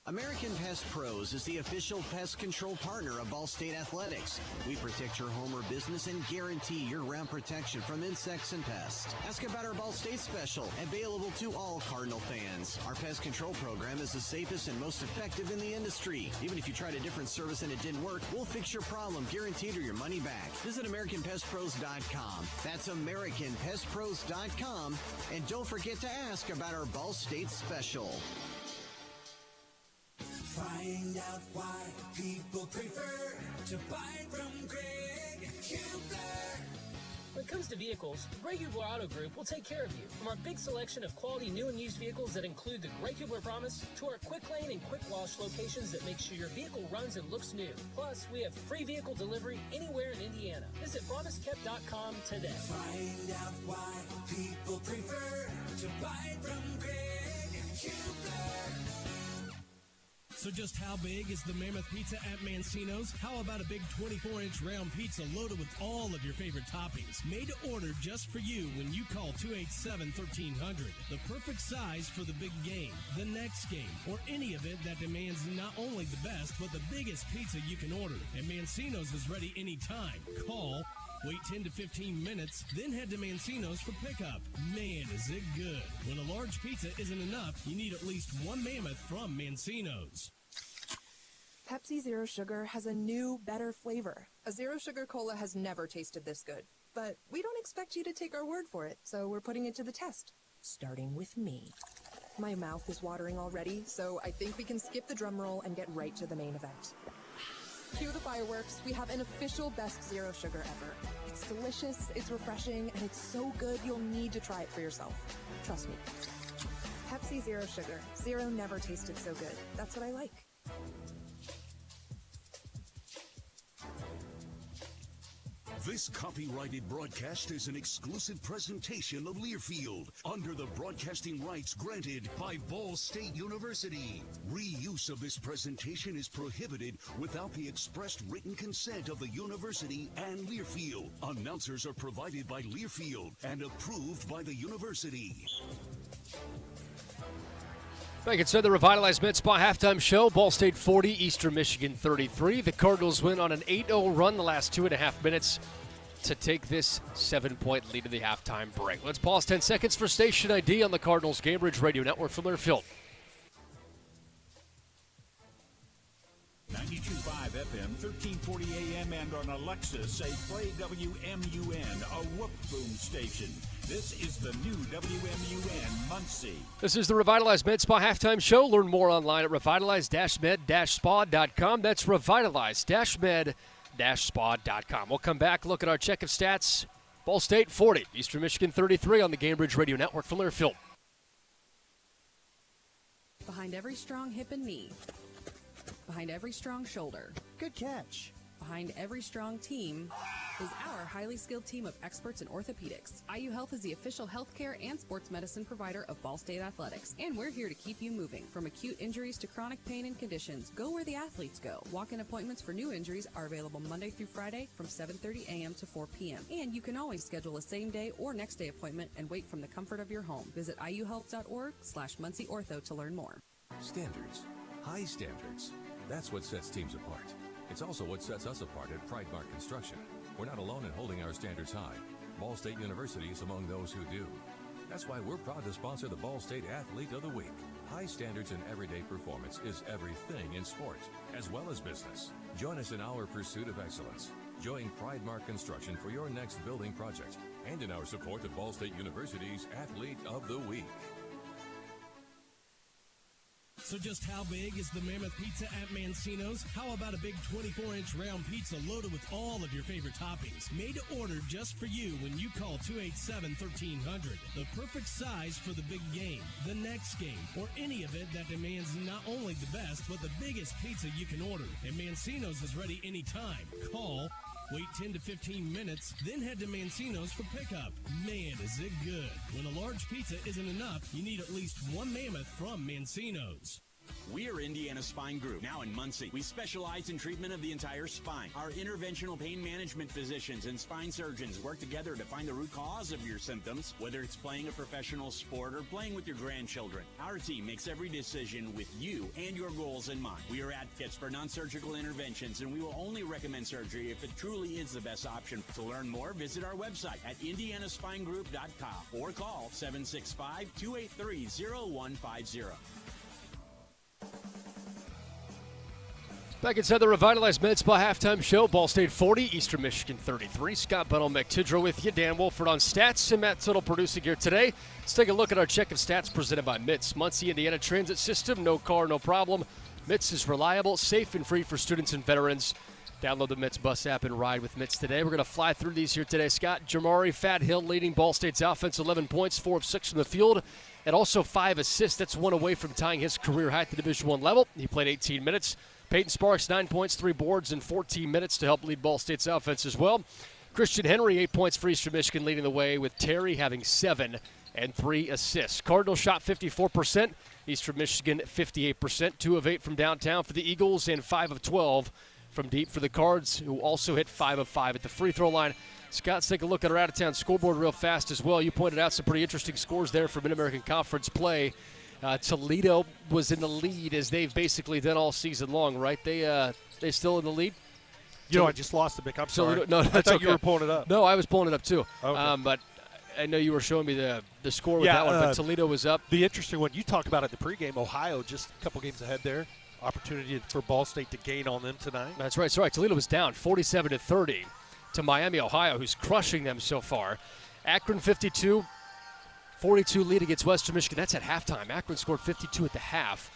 American Pest Pros is the official pest control partner of Ball State Athletics. We protect your home or business and guarantee year-round protection from insects and pests. Ask about our Ball State special, available to all Cardinal fans. Our pest control program is the safest and most effective in the industry. Even if you tried a different service and it didn't work, we'll fix your problem, guaranteed, or your money back. Visit AmericanPestPros.com. That's AmericanPestPros.com. And don't forget to ask about our Ball State special. Find out why people prefer to buy from Greg Hubler. When it comes to vehicles, Greg Hubler Auto Group will take care of you. From our big selection of quality new and used vehicles that include the Greg Hubler Promise, to our quick lane and quick wash locations that make sure your vehicle runs and looks new. Plus, we have free vehicle delivery anywhere in Indiana. Visit PromiseKept.com today. Find out why people prefer to buy from Greg Hubler. So just how big is the Mammoth Pizza at Mancino's? How about a big 24-inch round pizza loaded with all of your favorite toppings? Made to order just for you when you call 287-1300. The perfect size for the big game, the next game, or any event that demands not only the best, but the biggest pizza you can order. And Mancino's is ready anytime. Call, wait 10 to 15 minutes, then head to Mancino's for pickup. Man, is it good. When a large pizza isn't enough, you need at least one Mammoth from Mancino's. Pepsi Zero Sugar has a new, better flavor. A Zero Sugar Cola has never tasted this good. But we don't expect you to take our word for it, so we're putting it to the test. Starting with me. My mouth is watering already, so I think we can skip the drum roll and get right to the main event. Cue the fireworks. We have an official best Zero Sugar ever. It's delicious, it's refreshing, and it's so good you'll need to try it for yourself. Trust me. Pepsi Zero Sugar. Zero never tasted so good. That's what I like. This copyrighted broadcast is an exclusive presentation of Learfield under the broadcasting rights granted by Ball State University. Reuse of this presentation is prohibited without the expressed written consent of the university and Learfield. Announcers are provided by Learfield and approved by the university. Back inside the revitalized Mid-Spa halftime show, Ball State 40, Eastern Michigan 33. The Cardinals win on an 8-0 run the last 2.5 minutes to take this 7-point lead in the halftime break. Let's pause 10 seconds for station ID on the Cardinals Cambridge Radio Network from Learfield. 92.5 FM, 1340 AM, and on Alexa, say play WMUN, a whoop boom station. This is the new WMUN Muncie. This is the Revitalized Med Spa halftime show. Learn more online at revitalized-med-spa.com. That's revitalized-med-spa.com. We'll come back, look at our check of stats. Ball State 40, Eastern Michigan 33 on the Cambridge Radio Network from Learfield. Behind every strong hip and knee. Behind every strong shoulder. Good catch. Behind every strong team is our highly skilled team of experts in orthopedics. IU Health is the official healthcare and sports medicine provider of Ball State Athletics, and we're here to keep you moving. From acute injuries to chronic pain and conditions, go where the athletes go. Walk-in appointments for new injuries are available Monday through Friday from 7:30 a.m. to 4 p.m. And you can always schedule a same-day or next-day appointment and wait from the comfort of your home. Visit iuhealth.org/MuncieOrtho to learn more. Standards. High standards. That's what sets teams apart. It's also what sets us apart at Pridemark Construction. We're not alone in holding our standards high. Ball State University is among those who do. That's why we're proud to sponsor the Ball State Athlete of the Week. High standards in everyday performance is everything in sport, as well as business. Join us in our pursuit of excellence. Join Pridemark Construction for your next building project and in our support of Ball State University's Athlete of the Week. So just how big is the Mammoth Pizza at Mancino's? How about a big 24-inch round pizza loaded with all of your favorite toppings? Made to order just for you when you call 287-1300. The perfect size for the big game, the next game, or any event that demands not only the best, but the biggest pizza you can order. And Mancino's is ready anytime. Call, wait 10 to 15 minutes, then head to Mancino's for pickup. Man, is it good. When a large pizza isn't enough, you need at least one Mammoth from Mancino's. We're Indiana Spine Group, now in Muncie. We specialize in treatment of the entire spine. Our interventional pain management physicians and spine surgeons work together to find the root cause of your symptoms, whether it's playing a professional sport or playing with your grandchildren. Our team makes every decision with you and your goals in mind. We are advocates for non-surgical interventions, and we will only recommend surgery if it truly is the best option. To learn more, visit our website at indianaspinegroup.com or call 765-283-0150. Back inside the revitalized Med Spa halftime show, Ball State 40, Eastern Michigan 33. Scott Bunnell, Mick Tidrow with you. Dan Wolford on stats and Matt Tuttle producing here today. Let's take a look at our check of stats presented by MITS. Muncie, Indiana Transit System, no car, no problem. MITS is reliable, safe, and free for students and veterans. Download the MITS bus app and ride with MITS today. We're going to fly through these here today. Scott Jamari Fat Hill leading Ball State's offense, 11 points, 4 of 6 from the field, and also 5 assists. That's one away from tying his career high at the Division I level. He played 18 minutes. Peyton Sparks, 9 points, 3 boards, and 14 minutes to help lead Ball State's offense as well. Christian Henry, 8 points for Eastern Michigan, leading the way, with Terry having 7 and 3 assists. Cardinals shot 54%. Eastern Michigan, 58%. 2 of 8 from downtown for the Eagles, and 5 of 12 from deep for the Cards, who also hit 5 of 5 at the free throw line. Scott, let's take a look at our out-of-town scoreboard real fast as well. You pointed out some pretty interesting scores there for Mid-American Conference play. Toledo was in the lead, as they've basically done all season long, right? They still in the lead? You know, I just lost a bit. I'm sorry. No, I thought okay. you were pulling it up. No, I was pulling it up too. Okay. But I know you were showing me the score with that one, but Toledo was up. The interesting one, you talked about at the pregame, Ohio just a couple games ahead there. Opportunity for Ball State to gain on them tonight. That's right. Sorry, Toledo was down 47-30 to Miami, Ohio, who's crushing them so far. Akron 52. 42 lead against Western Michigan. That's at halftime. Akron scored 52 at the half.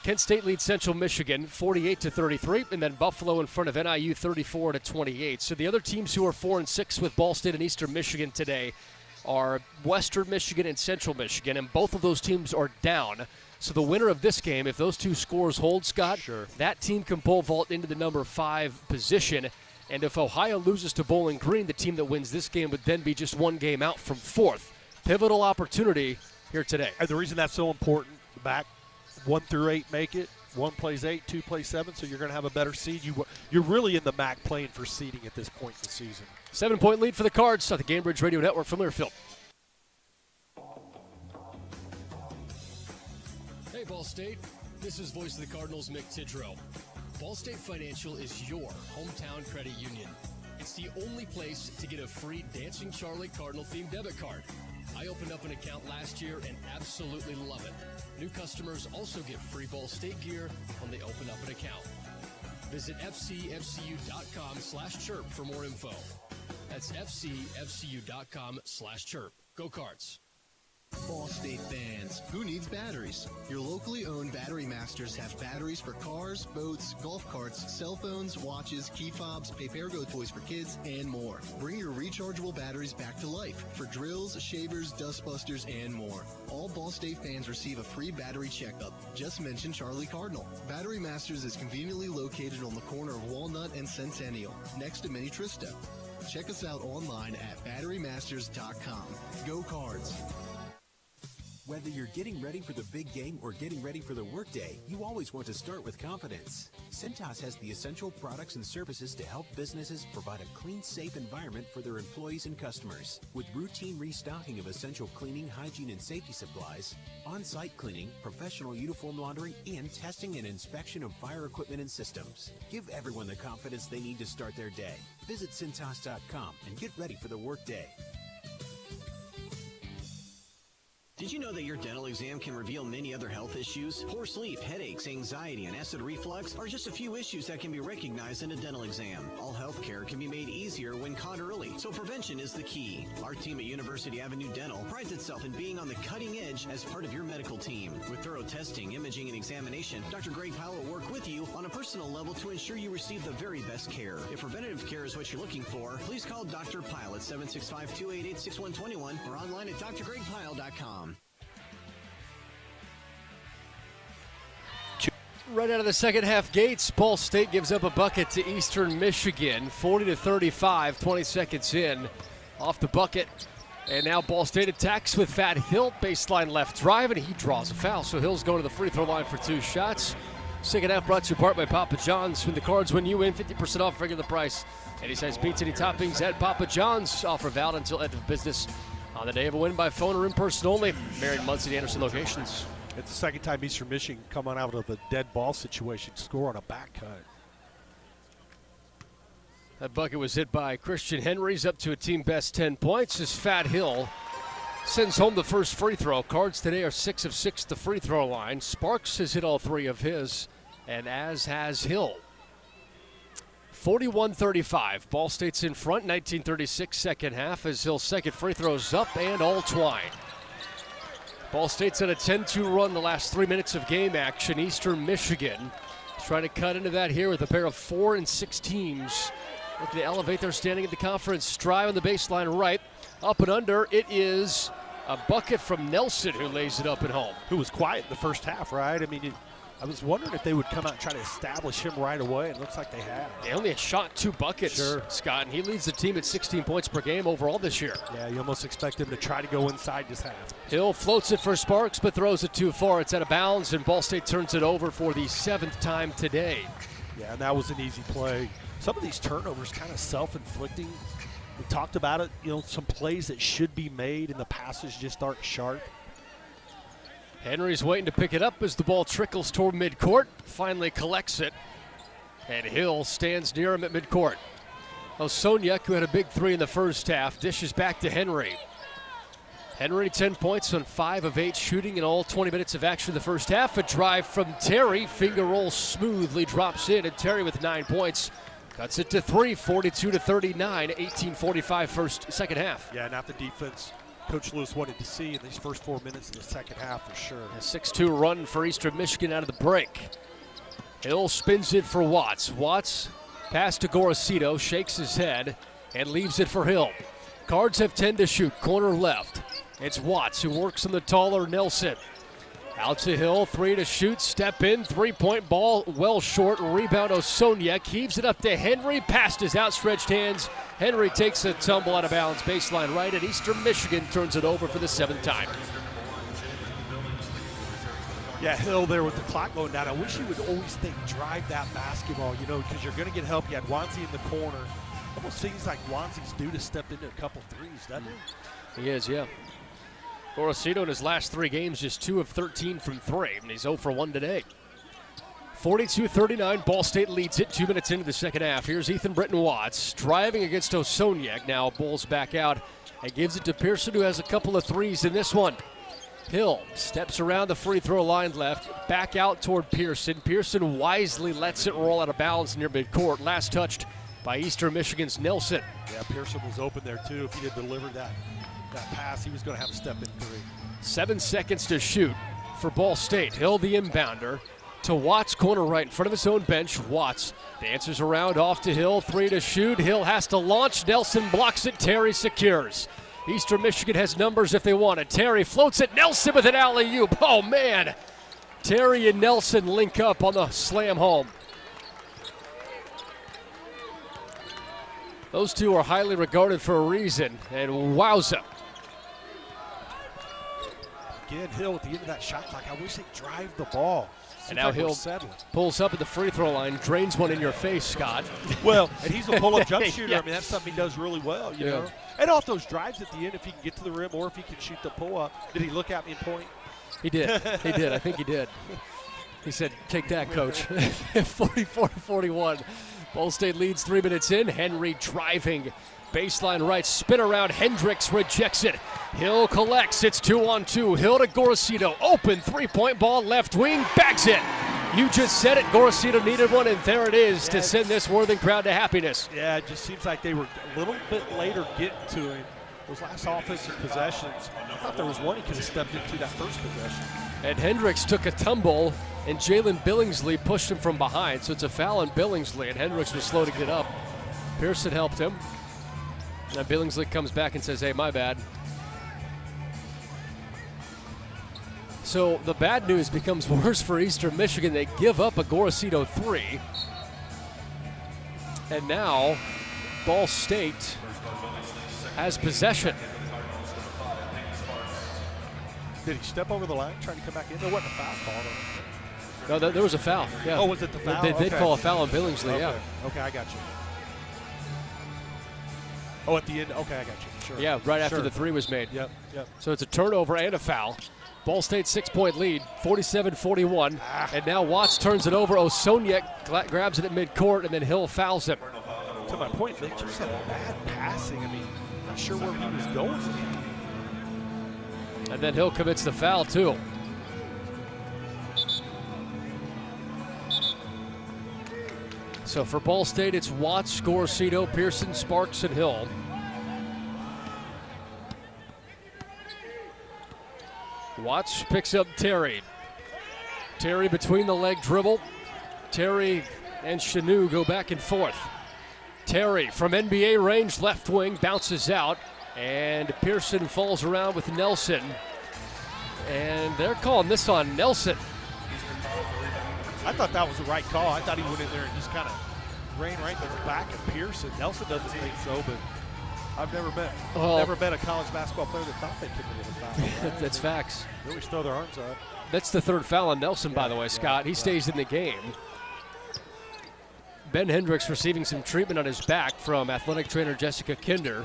Kent State leads Central Michigan 48-33, and then Buffalo in front of NIU 34-28. So the other teams who are 4-6 with Ball State and Eastern Michigan today are Western Michigan and Central Michigan, and both of those teams are down. So the winner of this game, if those two scores hold, Scott, that team can pole vault into the number 5 position. And if Ohio loses to Bowling Green, the team that wins this game would then be just one game out from fourth. Pivotal opportunity here today. And the reason that's so important, the back 1 through 8 make it. 1 plays 8, 2 plays 7, so you're going to have a better seed. You're really in the MAC playing for seeding at this point in the season. 7-point lead for the Cards on the Gamebridge Radio Network from Learfield. Hey, Ball State. This is Voice of the Cardinals, Mick Tidrow. Ball State Financial is your hometown credit union. It's the only place to get a free Dancing Charlie Cardinal-themed debit card. I opened up an account last year and absolutely love it. New customers also get free Ball State gear when they open up an account. Visit fcfcu.com/chirp for more info. That's fcfcu.com/chirp. Go Cards. Ball State fans, who needs batteries? Your locally owned Battery Masters have batteries for cars, boats, golf carts, cell phones, watches, key fobs, pay-per-go toys for kids, and more. Bring your rechargeable batteries back to life for drills, shavers, dustbusters, and more. All Ball State fans receive a free battery checkup. Just mention Charlie Cardinal. Battery Masters is conveniently located on the corner of Walnut and Centennial, next to Mini Tristo. Check us out online at batterymasters.com. Go Cards! Whether you're getting ready for the big game or getting ready for the workday, you always want to start with confidence. Cintas has the essential products and services to help businesses provide a clean, safe environment for their employees and customers. With routine restocking of essential cleaning, hygiene, and safety supplies, on-site cleaning, professional uniform laundering, and testing and inspection of fire equipment and systems. Give everyone the confidence they need to start their day. Visit Cintas.com and get ready for the workday. Did you know that your dental exam can reveal many other health issues? Poor sleep, headaches, anxiety, and acid reflux are just a few issues that can be recognized in a dental exam. All health care can be made easier when caught early, so prevention is the key. Our team at University Avenue Dental prides itself in being on the cutting edge as part of your medical team. With thorough testing, imaging, and examination, Dr. Greg Powell will work with you on a personal level to ensure you receive the very best care. If preventative care is what you're looking for, please call Dr. Pyle at 765-288-6121 or online at drgregpyle.com. Right out of the second half gates, Ball State gives up a bucket to Eastern Michigan, 40-35, 20 seconds in, off the bucket. And now Ball State attacks with Fat Hill, baseline left drive, and he draws a foul. So Hill's going to the free throw line for 2 shots. Second half brought to you apart by Papa John's. When the Cards win, you win 50% off regular price. Any size pizza, any toppings at Papa John's. Offer valid until end of business on the day of a win by phone or in person only. Marion, Muncie, and Anderson locations. It's the second time Eastern Michigan coming out of a dead ball situation, score on a back cut. That bucket was hit by Christian Henry's up to a team best 10 points as Fat Hill sends home the first free throw. Cards today are 6 of 6 at the free throw line. Sparks has hit all 3 of his, and as has Hill. 41-35. Ball State's in front, 1936 second half as Hill's second free throw's up and all twine. Ball State's on a 10-2 run the last 3 minutes of game action. Eastern Michigan is trying to cut into that here with a pair of 4 and 6 teams looking to elevate their standing in the conference. Strive on the baseline right. Up and under, it is a bucket from Nelson who lays it up and home. Who was quiet in the first half, right? I mean, I was wondering if they would come out and try to establish him right away. It looks like they have. They only shot 2 buckets, sure, Scott, and he leads the team at 16 points per game overall this year. Yeah, you almost expect him to try to go inside this half. Hill floats it for Sparks, but throws it too far. It's out of bounds, and Ball State turns it over for the 7th time today. Yeah, and that was an easy play. Some of these turnovers kind of self-inflicting. We talked about it, some plays that should be made, and the passes just aren't sharp. Henry's waiting to pick it up as the ball trickles toward midcourt. Finally collects it. And Hill stands near him at midcourt. Osoniak, who had a big 3 in the first half, dishes back to Henry. Henry, 10 points on 5 of 8 shooting in all 20 minutes of action in the first half. A drive from Terry. Finger roll smoothly drops in, and Terry with 9 points. Cuts it to 3, 42-39, 18:45 second half. Yeah, not the defense Coach Lewis wanted to see in these first 4 minutes of the second half for sure. A 6-2 run for Eastern Michigan out of the break. Hill spins it for Watts. Watts pass to Gorosito, shakes his head, and leaves it for Hill. Cards have 10 to shoot, corner left. It's Watts who works on the taller Nelson. Out to Hill, 3 to shoot, step in, three-point ball, well short, rebound Osoniak, heaves it up to Henry, past his outstretched hands. Henry takes a tumble out of bounds, baseline right, and Eastern Michigan turns it over for the 7th time. Yeah, Hill there with the clock going down. I wish he would always think drive that basketball, because you're going to get help. You had Wanzi in the corner. Almost seems like Wanzi's due to step into a couple threes, doesn't he? He is, yeah. Gorosito in his last 3 games, just 2 of 13 from 3, and he's 0 for 1 today. 42-39, Ball State leads it 2 minutes into the second half. Here's Ethan Britton Watts driving against Osoniak. Now Bulls back out and gives it to Pearson, who has a couple of threes in this one. Hill steps around the free throw line left, back out toward Pearson. Pearson wisely lets it roll out of bounds near midcourt. Last touched by Eastern Michigan's Nelson. Yeah, Pearson was open there too. If he had delivered that pass, he was going to have a step in 3. 7 seconds to shoot for Ball State. Hill, the inbounder, to Watts, corner right in front of his own bench. Watts dances around off to Hill, 3 to shoot. Hill has to launch. Nelson blocks it. Terry secures. Eastern Michigan has numbers if they want it. Terry floats it. Nelson with an alley-oop. Oh, man. Terry and Nelson link up on the slam home. Those two are highly regarded for a reason, and wowza. Again, Hill at the end of that shot clock. I wish they'd drive the ball. And now Hill pulls up at the free throw line, drains one in your face, Scott. Well, and he's a pull-up jump shooter. Yeah. I mean, that's something he does really well, you know. And off those drives at the end, if he can get to the rim or if he can shoot the pull-up. Did he look at me and point? He did. He did. I think he did. He said, take that, coach. 44-41. Ball State leads 3 minutes in. Henry driving. Baseline right, spin around. Hendricks rejects it. Hill collects. It's 2-on-2. Hill to Gorosito. Open three-point ball, left wing, bags it. You just said it. Gorosito needed one, and there it is to send this Worthing crowd to happiness. Yeah, it just seems like they were a little bit later getting to him. Those last offensive possessions, I thought there was one he could have stepped into that first possession. And Hendricks took a tumble, and Jalen Billingsley pushed him from behind, so it's a foul on Billingsley, and Hendricks was slow to get up. Pearson helped him. Now Billingsley comes back and says, hey, my bad. So the bad news becomes worse for Eastern Michigan. They give up a Gorosito 3. And now Ball State has possession. Did he step over the line trying to come back in? There wasn't a foul called on him. No, there was a foul. Yeah. Oh, was it the foul? They did call a foul on Billingsley, okay. yeah. Okay, I got you. Oh, at the end. Okay, I got you. Sure. Yeah, right after the 3 was made. Yep. So it's a turnover and a foul. Ball State 6-point lead, 47-41. And now Watts turns it over. Osoniak grabs it at midcourt, and then Hill fouls him. To my point, they just had bad passing. I mean, not sure where he was going with it. And then Hill commits the foul, too. So for Ball State, it's Watts, Gorosito, Pearson, Sparks, and Hill. Watts picks up Terry. Terry between the leg dribble. Terry and Chanu go back and forth. Terry from NBA range, left wing, bounces out. And Pearson falls around with Nelson. And they're calling this on Nelson. I thought that was the right call. I thought he went in there and just kind of ran right to the back of Pearson. Nelson doesn't think so, but I've never met a college basketball player that thought they committed a foul. Right? That's facts. They always throw their arms up. That's the 3rd foul on Nelson, by the way, Scott. He stays in the game. Ben Hendricks receiving some treatment on his back from athletic trainer Jessica Kinder.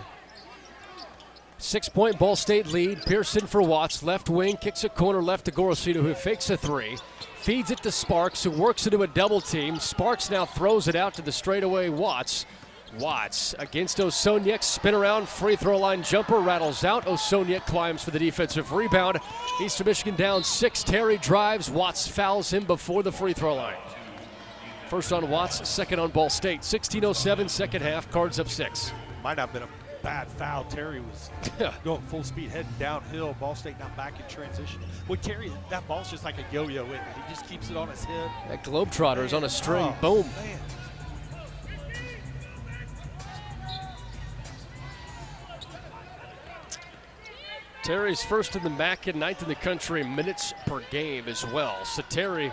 6-point Ball State lead. Pearson for Watts. Left wing, kicks a corner left to Gorosito, who fakes a 3. Feeds it to Sparks, who works into a double team. Sparks now throws it out to the straightaway Watts. Watts against Osoniak, spin around, free throw line jumper, rattles out. Osoniak climbs for the defensive rebound. Eastern Michigan down 6. Terry drives. Watts fouls him before the free throw line. First on Watts, second on Ball State. 16:07, second half, Cards up 6. Might not have been a bad foul. Terry was going full speed, heading downhill. Ball State not back in transition. Well, Terry, that ball's just like a yo-yo, isn't it? He just keeps it on his head. That Globetrotter's on a string. Oh, boom. Man. Terry's first in the MAC and ninth in the country minutes per game as well. So Terry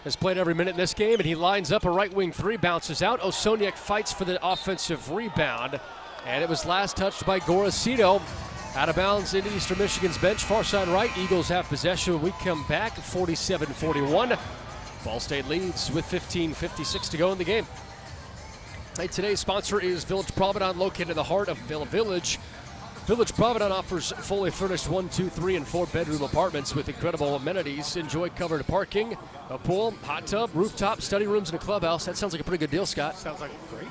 has played every minute in this game, and he lines up a right wing three, bounces out. Osoniak fights for the offensive rebound, and it was last touched by Gorosito. Out of bounds into Eastern Michigan's bench, far side right. Eagles have possession when we come back, 47-41. Ball State leads with 15:56 to go in the game. Hey, today's sponsor is Village Provident, located in the heart of Villa Village. Village Provident offers fully furnished 1, 2, 3, and 4-bedroom apartments with incredible amenities. Enjoy covered parking, a pool, hot tub, rooftop, study rooms, and a clubhouse. That sounds like a pretty good deal, Scott. Sounds like great.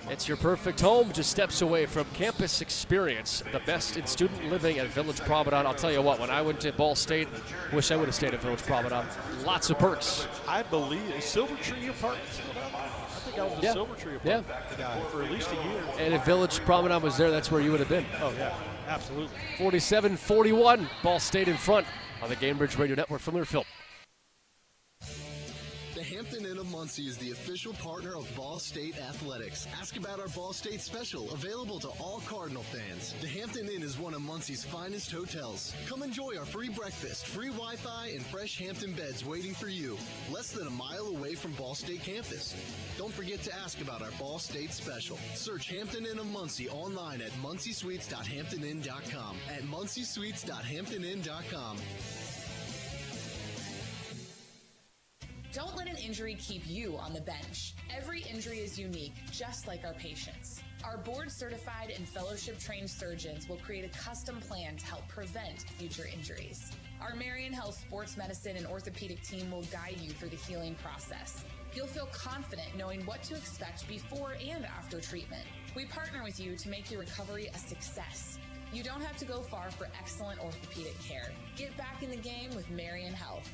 It's your perfect home, just steps away from campus experience. The best in student living at Village Provident. I'll tell you what, when I went to Ball State, wish I would have stayed at Village Provident. Lots of perks. I believe Silver Tree Apartments still down there. I think I was a Silver Tree Apartment guy for at least a year. And if Village Provident was there, that's where you would have been. Oh, yeah, absolutely. 47-41, Ball State in front on the Gamebridge Radio Network from Learfield. The Hampton Inn of Muncie is the official partner of Ball State Athletics. Ask about our Ball State special, available to all Cardinal fans. The Hampton Inn is one of Muncie's finest hotels. Come enjoy our free breakfast, free Wi-Fi, and fresh Hampton beds waiting for you. Less than a mile away from Ball State campus. Don't forget to ask about our Ball State special. Search Hampton Inn of Muncie online at munciesweets.hamptoninn.com. At munciesweets.hamptoninn.com. Don't let an injury keep you on the bench. Every injury is unique, just like our patients. Our board-certified and fellowship-trained surgeons will create a custom plan to help prevent future injuries. Our Marion Health Sports Medicine and Orthopedic team will guide you through the healing process. You'll feel confident knowing what to expect before and after treatment. We partner with you to make your recovery a success. You don't have to go far for excellent orthopedic care. Get back in the game with Marion Health.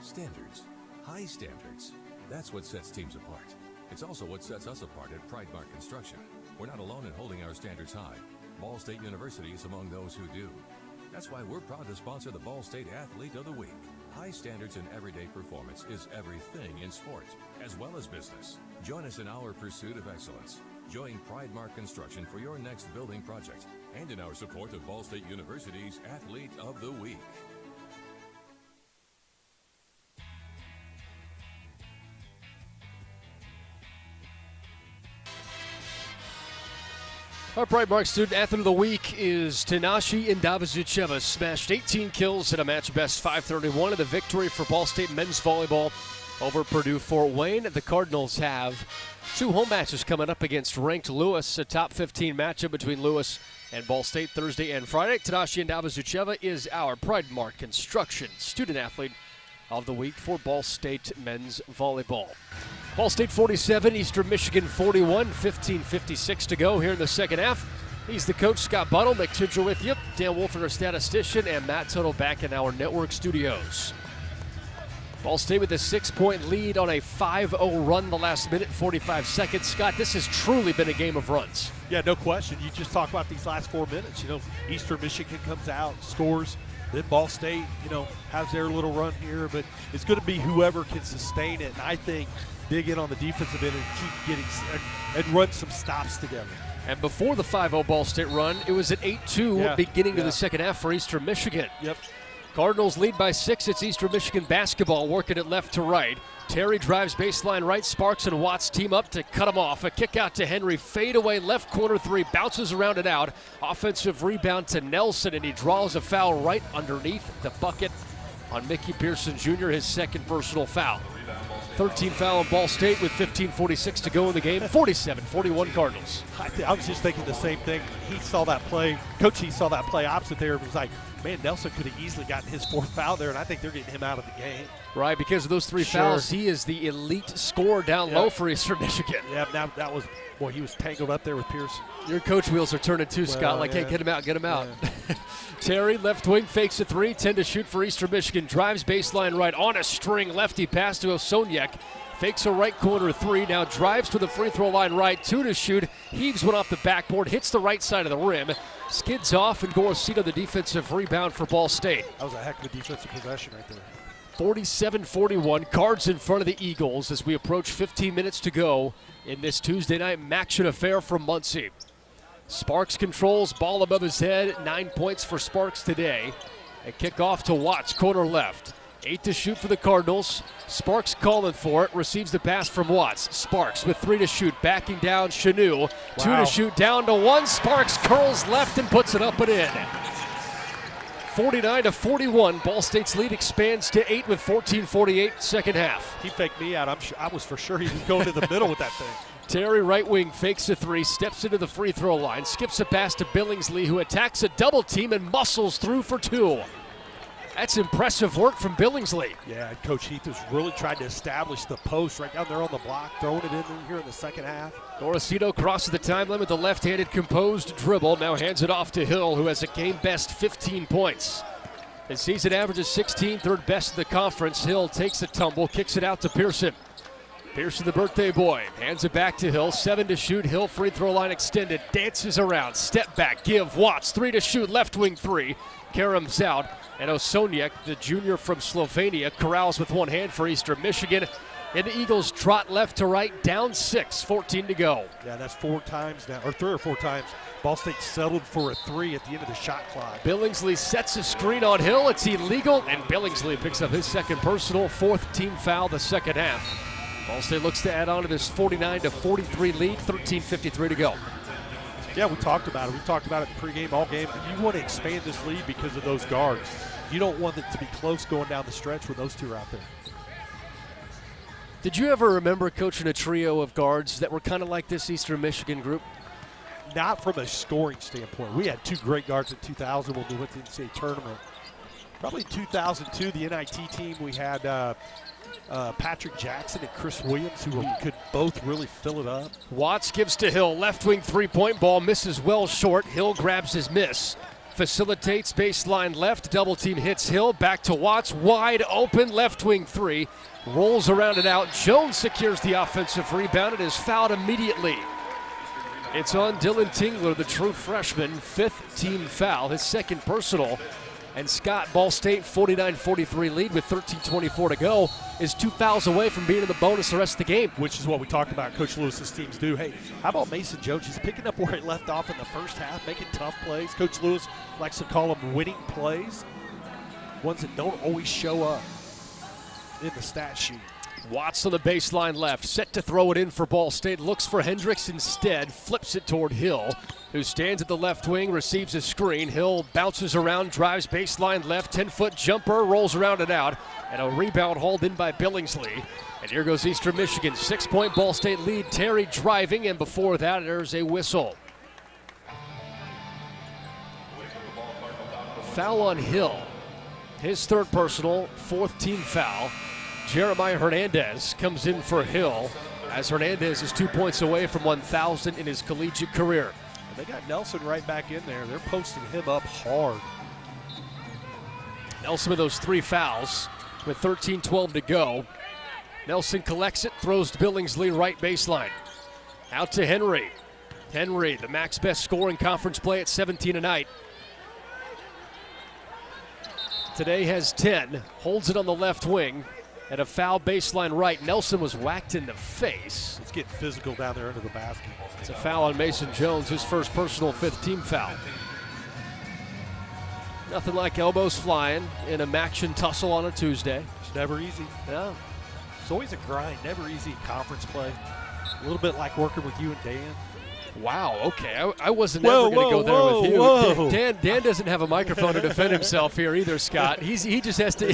Standards. High standards. That's what sets teams apart. It's also what sets us apart at Pridemark Construction. We're not alone in holding our standards high. Ball State University is among those who do. That's why we're proud to sponsor the Ball State Athlete of the Week. High standards in everyday performance is everything in sport, as well as business. Join us in our pursuit of excellence. Join Pridemark Construction for your next building project and in our support of Ball State University's Athlete of the Week. Our Pridemark Student Athlete of the Week is Tanashi Indavazucheva. Smashed 18 kills at a match best 531 in the victory for Ball State men's volleyball over Purdue Fort Wayne. The Cardinals have two home matches coming up against ranked Lewis, a top 15 matchup between Lewis and Ball State Thursday and Friday. Tanashi Indavazucheva is our Pridemark Construction Student Athlete of the Week for Ball State men's volleyball. Ball State 47, Eastern Michigan 41, 15:56 to go here in the second half. He's the coach, Scott Buttle. Mick Tidger with you. Dan Wolford, our statistician, and Matt Tuttle back in our network studios. Ball State with a 6-point lead on a 5-0 run the last minute, 45 seconds. Scott, this has truly been a game of runs. Yeah, no question. You just talk about these last 4 minutes. You know, Eastern Michigan comes out, scores. Then Ball State, has their little run here. But it's going to be whoever can sustain it. And I think dig in on the defensive end and keep getting and run some stops together. And before the 5-0 Ball State run, it was at 8-2 beginning of the second half for Eastern Michigan. Yep. Cardinals lead by 6. It's Eastern Michigan basketball working it left to right. Terry drives baseline right. Sparks and Watts team up to cut him off. A kick out to Henry. Fade away left corner three. Bounces around and out. Offensive rebound to Nelson, and he draws a foul right underneath the bucket on Mickey Pearson Jr., his second personal foul. 13 foul on Ball State with 15:46 to go in the game. 47-41 Cardinals. I was just thinking the same thing. He saw that play. Coach, he saw that play opposite there and was like, man, Nelson could have easily gotten his fourth foul there, and I think they're getting him out of the game. Right, because of those three fouls, he is the elite scorer down low for Eastern Michigan. Yeah, now that was, boy, he was tangled up there with Pearson. Your coach wheels are turning too, Scott. Hey, get him out, get him out. Terry, left wing, fakes a three, 10 to shoot for Eastern Michigan. Drives baseline right on a string, lefty pass to Osoniak. Fakes a right corner three, now drives to the free throw line right, 2 to shoot. Heaves one off the backboard, hits the right side of the rim. Skids off, and Gorosito the defensive rebound for Ball State. That was a heck of a defensive possession right there. 47-41, Cards in front of the Eagles as we approach 15 minutes to go in this Tuesday night MACtion affair from Muncie. Sparks controls, ball above his head, 9 points for Sparks today. A kickoff to Watts, corner left. 8 to shoot for the Cardinals. Sparks calling for it, receives the pass from Watts. Sparks with 3 to shoot, backing down Chanu. 2 to shoot, down to 1. Sparks curls left and puts it up and in. 49-41, Ball State's lead expands to 8 with 14:48 second half. He faked me out. I was for sure he was going to the middle with that thing. Terry, right wing, fakes a 3, steps into the free throw line, skips a pass to Billingsley, who attacks a double team and muscles through for 2. That's impressive work from Billingsley. Yeah, Coach Heath has really tried to establish the post right down there on the block, throwing it in here in the second half. Gorosito crosses the time limit, the left-handed composed dribble, now hands it off to Hill, who has a game-best 15 points. His season average is 16, third best in the conference. Hill takes a tumble, kicks it out to Pearson. Pearson, the birthday boy, hands it back to Hill. 7 to shoot. Hill free throw line extended. Dances around. Step back. Give. Watts. 3 to shoot. Left wing 3. Karam's out. And Osoniak, the junior from Slovenia, corrals with one hand for Eastern Michigan. And the Eagles trot left to right. Down 6. 14 to go. Yeah, that's 4 times now, or 3 or 4 times. Ball State settled for a 3 at the end of the shot clock. Billingsley sets a screen on Hill. It's illegal. And Billingsley picks up his second personal. 4th team foul the second half. Ball State looks to add on to this 49-43 lead, 13:53 to go. Yeah, we talked about it. We talked about it pregame, all game. You want to expand this lead because of those guards. You don't want it to be close going down the stretch when those two are out there. Did you ever remember coaching a trio of guards that were kind of like this Eastern Michigan group? Not from a scoring standpoint. We had 2 great guards in 2000 when we went to the NCAA tournament. Probably 2002, the NIT team, we had Patrick Jackson and Chris Williams, who could both really fill it up. Watts gives to Hill. Left wing 3-point ball misses well short. Hill grabs his miss. Facilitates baseline left. Double team hits Hill. Back to Watts. Wide open. Left wing 3. Rolls around and out. Jones secures the offensive rebound and is fouled immediately. It's on Dylan Tingler, the true freshman. 5th team foul. His second personal. And Scott, Ball State 49-43 lead with 13:24 to go, is 2 fouls away from being in the bonus the rest of the game. Which is what we talked about Coach Lewis's teams do. Hey, how about Mason Jones? He's picking up where he left off in the first half, making tough plays. Coach Lewis likes to call them winning plays, ones that don't always show up in the stat sheet. Watts on the baseline left, set to throw it in for Ball State, looks for Hendricks instead, flips it toward Hill, who stands at the left wing, receives a screen. Hill bounces around, drives baseline left, 10-foot jumper, rolls around and out, and a rebound hauled in by Billingsley. And here goes Eastern Michigan, 6-point Ball State lead. Terry driving, and before that, there's a whistle. Foul on Hill. His third personal, 4th team foul. Jeremiah Hernandez comes in for Hill, as Hernandez is 2 points away from 1,000 in his collegiate career. And they got Nelson right back in there. They're posting him up hard. Nelson with those 3 fouls with 13:12 to go. Nelson collects it, throws to Billingsley, right baseline. Out to Henry. Henry, the max best scorer in conference play at 17 a night. Today has 10, holds it on the left wing. At a foul baseline right, Nelson was whacked in the face. It's getting physical down there under the basket. It's a foul on Mason Jones, his first personal 5th team foul. Nothing like elbows flying in a Maction tussle on a Tuesday. It's never easy. Yeah. It's always a grind, never easy in conference play. A little bit like working with you and Dan. Wow, okay. I wasn't ever going to go there with you. Whoa. Dan doesn't have a microphone to defend himself here either, Scott. He just has to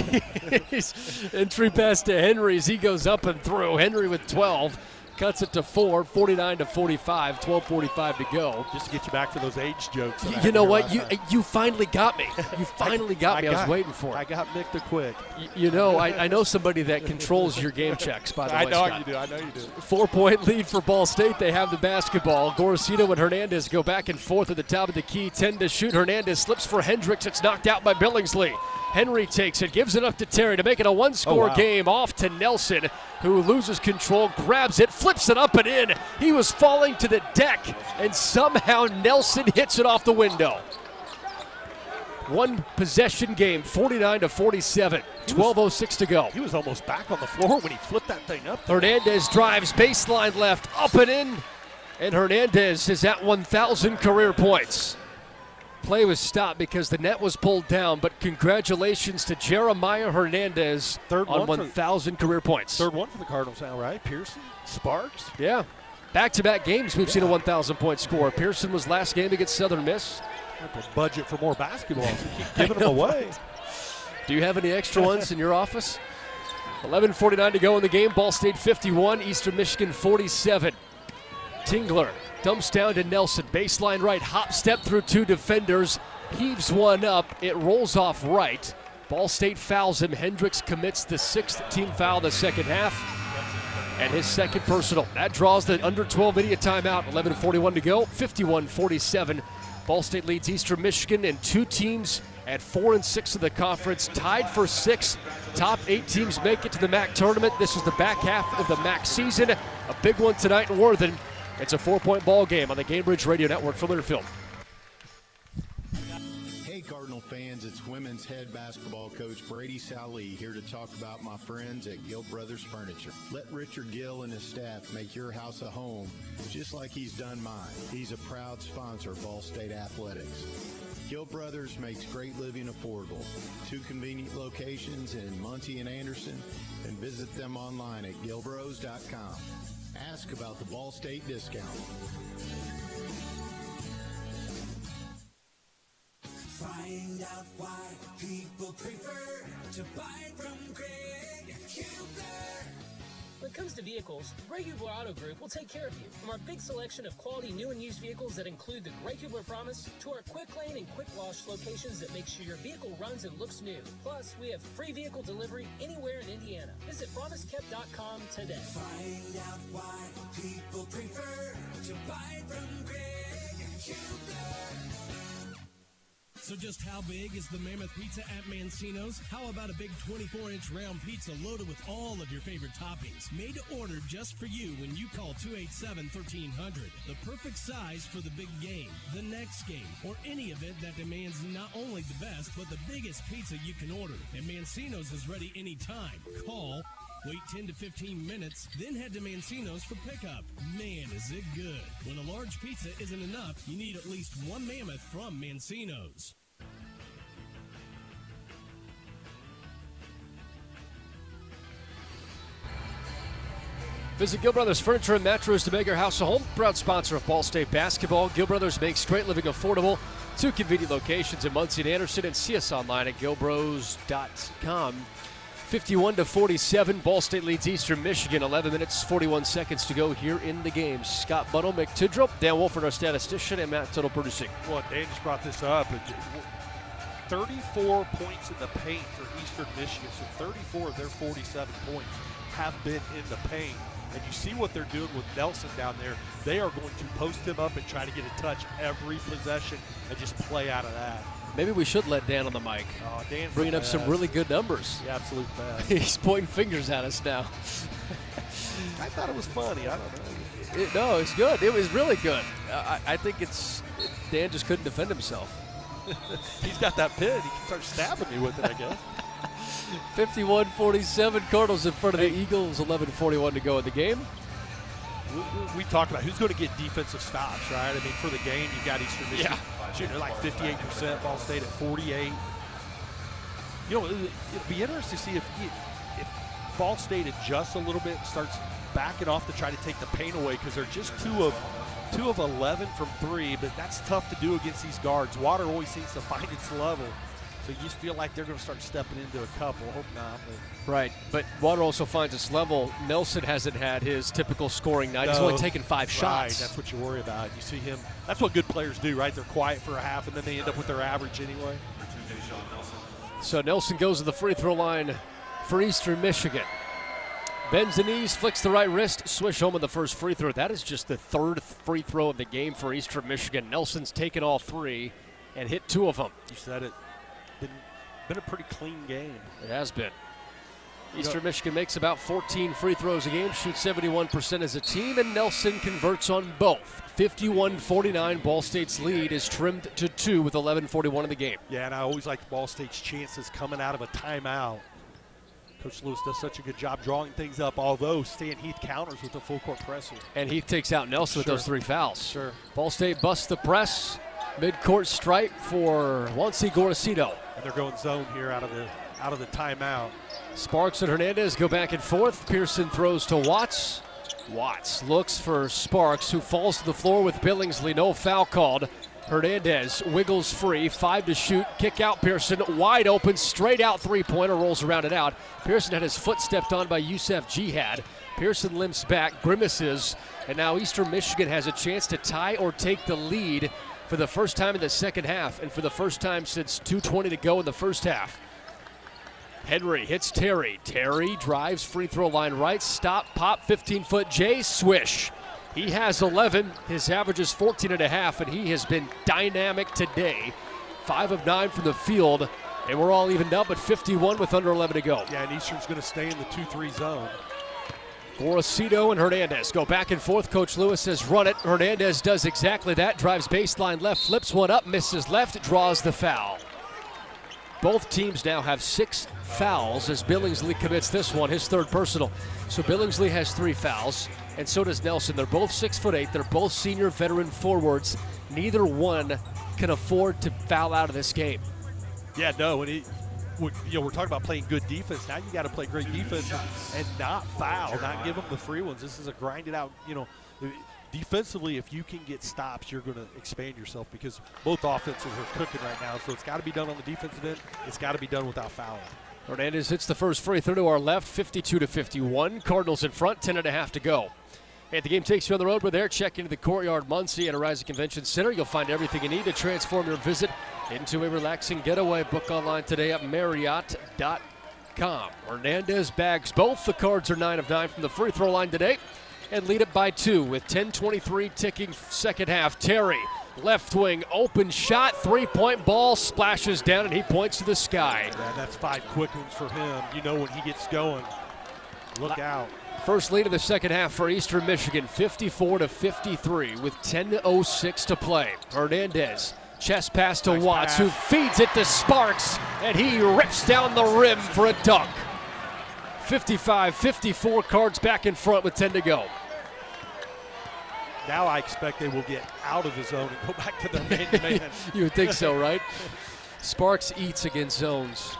he's entry pass to Henry as he goes up and through. Henry with 12. Cuts it to 4, 49-45, 12:45 to go. Just to get you back to those age jokes. You know what? You finally got me. You finally got me. I was waiting for it. I got Mick the Quick. You know, I know somebody that controls your game checks, by the way, I know Scott. you do. I know you do. 4-point lead for Ball State. They have the basketball. Gorosito and Hernandez go back and forth at the top of the key. 10 to shoot. Hernandez slips for Hendricks. It's knocked out by Billingsley. Henry takes it, gives it up to Terry to make it a 1-score game. Off to Nelson, who loses control, grabs it, flips it up and in. He was falling to the deck, and somehow Nelson hits it off the window. 1 possession game, 49-47, 12:06 to go. He was almost back on the floor when he flipped that thing up there. Hernandez drives baseline left, up and in. And Hernandez is at 1,000 career points. Play was stopped because the net was pulled down, but congratulations to Jeremiah Hernandez on 1,000 career points. Third one for the Cardinals now, right? Pearson, Sparks. Yeah. Back-to-back games we've seen a 1,000-point score. Pearson was last game against Southern Miss. Budget for more basketball. So keep giving them away. Do you have any extra ones in your office? 11:49 to go in the game. Ball State 51, Eastern Michigan 47. Tingler dumps down to Nelson. Baseline right, hop step through two defenders. Heaves one up. It rolls off right. Ball State fouls him. Hendricks commits the 6th team foul of the second half. And his second personal. That draws the under 12 immediate timeout. 11:41 to go. 51-47. Ball State leads Eastern Michigan, and two teams at 4 and 6 of the conference, tied for 6. Top 8 teams make it to the MAC tournament. This is the back half of the MAC season. A big one tonight in Worthen. It's a 4-point ball game on the Cambridge Radio Network from Learfield. Hey Cardinal fans, it's women's head basketball coach Brady Sally here to talk about my friends at Gill Brothers Furniture. Let Richard Gill and his staff make your house a home just like he's done mine. He's a proud sponsor of Ball State Athletics. Gill Brothers makes great living affordable. 2 convenient locations in Muncie and Anderson, and visit them online at gilbros.com. Ask about the Ball State discount. Find out why people prefer to buy from Greg Huber. When it comes to vehicles, Greg Huber Auto Group will take care of you. From our big selection of quality new and used vehicles that include the Greg Huber Promise to our quick lane and quick wash locations that make sure your vehicle runs and looks new. Plus, we have free vehicle delivery anywhere in Indiana. Visit promisekept.com today. Find out why people prefer to buy from Greg Huber. So just how big is the Mammoth Pizza at Mancino's? How about a big 24-inch round pizza loaded with all of your favorite toppings? Made to order just for you when you call 287-1300. The perfect size for the big game, the next game, or any event that demands not only the best, but the biggest pizza you can order. And Mancino's is ready anytime. Call, wait 10 to 15 minutes, then head to Mancino's for pickup. Man, is it good. When a large pizza isn't enough, you need at least one Mammoth from Mancino's. Visit Gill Brothers Furniture and Mattress to make your house a home. Proud sponsor of Ball State basketball. Gill Brothers makes great living affordable. 2 convenient locations in Muncie and Anderson, and see us online at gilbros.com. 51-47, Ball State leads Eastern Michigan. 11 minutes, 41 seconds to go here in the game. Scott Buttle, Mick Tidrell, Dan Wolford, our statistician, and Matt Tuttle producing. Well, Dan just brought this up. 34 points in the paint for Eastern Michigan, so 34 of their 47 points have been in the paint. And you see what they're doing with Nelson down there. They are going to post him up and try to get a touch every possession and just play out of that. Maybe we should let Dan on the mic. Oh, Dan's bringing up some really good numbers. The absolute best. He's pointing fingers at us now. I thought it was funny. I don't know. No, it's good. It was really good. I think Dan just couldn't defend himself. He's got that pin. He can start stabbing me with it, I guess. 51-47, Cardinals in front of the Eagles, 11:41 to go in the game. We talked about who's going to get defensive stops, right? I mean, for the game, you've got Eastern Michigan shooting like 58%, Ball State at 48. You know, it'd be interesting to see if Ball State adjusts a little bit and starts backing off to try to take the paint away, because they're just 2 of 11 from 3, but that's tough to do against these guards. Water always seems to find its level. So you just feel like they're going to start stepping into a couple. Hope not. Right, but Water also finds its level. Nelson hasn't had his typical scoring night. He's only taken 5 shots. Right, that's what you worry about. You see him. That's what good players do, right? They're quiet for a half, and then they end up with their average anyway. So Nelson goes to the free throw line for Eastern Michigan. Bends the knees, flicks the right wrist, swish home on the first free throw. That is just the 3rd free throw of the game for Eastern Michigan. Nelson's taken all 3 and hit 2 of them. You said it. Been a pretty clean game. It has been. Eastern Michigan makes about 14 free throws a game, shoots 71% as a team, and Nelson converts on both. 51-49, Ball State's lead is trimmed to 2 with 11:41 in the game. Yeah, and I always like Ball State's chances coming out of a timeout. Coach Lewis does such a good job drawing things up, although Stan Heath counters with a full court presser. And Heath takes out Nelson with those 3 fouls. Sure. Ball State busts the press. Mid-court stripe for Juancy Gorosito. And they're going zone here out of the timeout. Sparks and Hernandez go back and forth. Pearson throws to Watts. Watts looks for Sparks, who falls to the floor with Billingsley. No foul called. Hernandez wiggles free, 5 to shoot, kick out Pearson, wide open, straight out three-pointer, rolls around and out. Pearson had his foot stepped on by Youssef Jihad. Pearson limps back, grimaces, and now Eastern Michigan has a chance to tie or take the lead for the first time in the second half, and for the first time since 2:20 to go in the first half. Henry hits Terry. Terry drives free throw line right, stop, pop, 15-foot J, swish. He has 11. His average is 14.5, and he has been dynamic today. 5 of 9 from the field, and we're all evened up at 51 with under 11 to go. Yeah, and Eastern's going to stay in the 2-3 zone. Gorosito and Hernandez go back and forth. Coach Lewis says run it. Hernandez does exactly that. Drives baseline left, flips one up, misses left, draws the foul. Both teams now have 6 fouls as Billingsley commits this one, his 3rd personal. So Billingsley has 3 fouls, and so does Nelson. They're both 6'8". They're both senior veteran forwards. Neither one can afford to foul out of this game. Yeah, no, and we're talking about playing good defense. Now you got to play great defense and not foul, not give them the free ones. This is a grinded out, defensively, if you can get stops, you're going to expand yourself because both offenses are cooking right now. So it's got to be done on the defensive end. It's got to be done without fouling. Hernandez hits the first free throw to our left, 52-51. Cardinals in front, 10.5 to go. Hey, the game takes you on the road. We're there. Check into the Courtyard Muncie at Horizon Convention Center. You'll find everything you need to transform your visit into a relaxing getaway. Book online today at Marriott.com. Hernandez bags both. The Cards are 9 of 9 from the free throw line today and lead it by 2 with 10:23 ticking second half. Terry, left wing, open shot, 3-point ball, splashes down, and he points to the sky. Yeah, that's 5 quick ones for him. When he gets going, look out. First lead of the second half for Eastern Michigan, 54-53 with 10:06 to play. Hernandez, chest pass to Watts, who feeds it to Sparks, and he rips down the rim for a dunk. 55-54, Cards back in front with 10 to go. Now I expect they will get out of the zone and go back to their man-to-man. You would think so, right? Sparks eats against zones.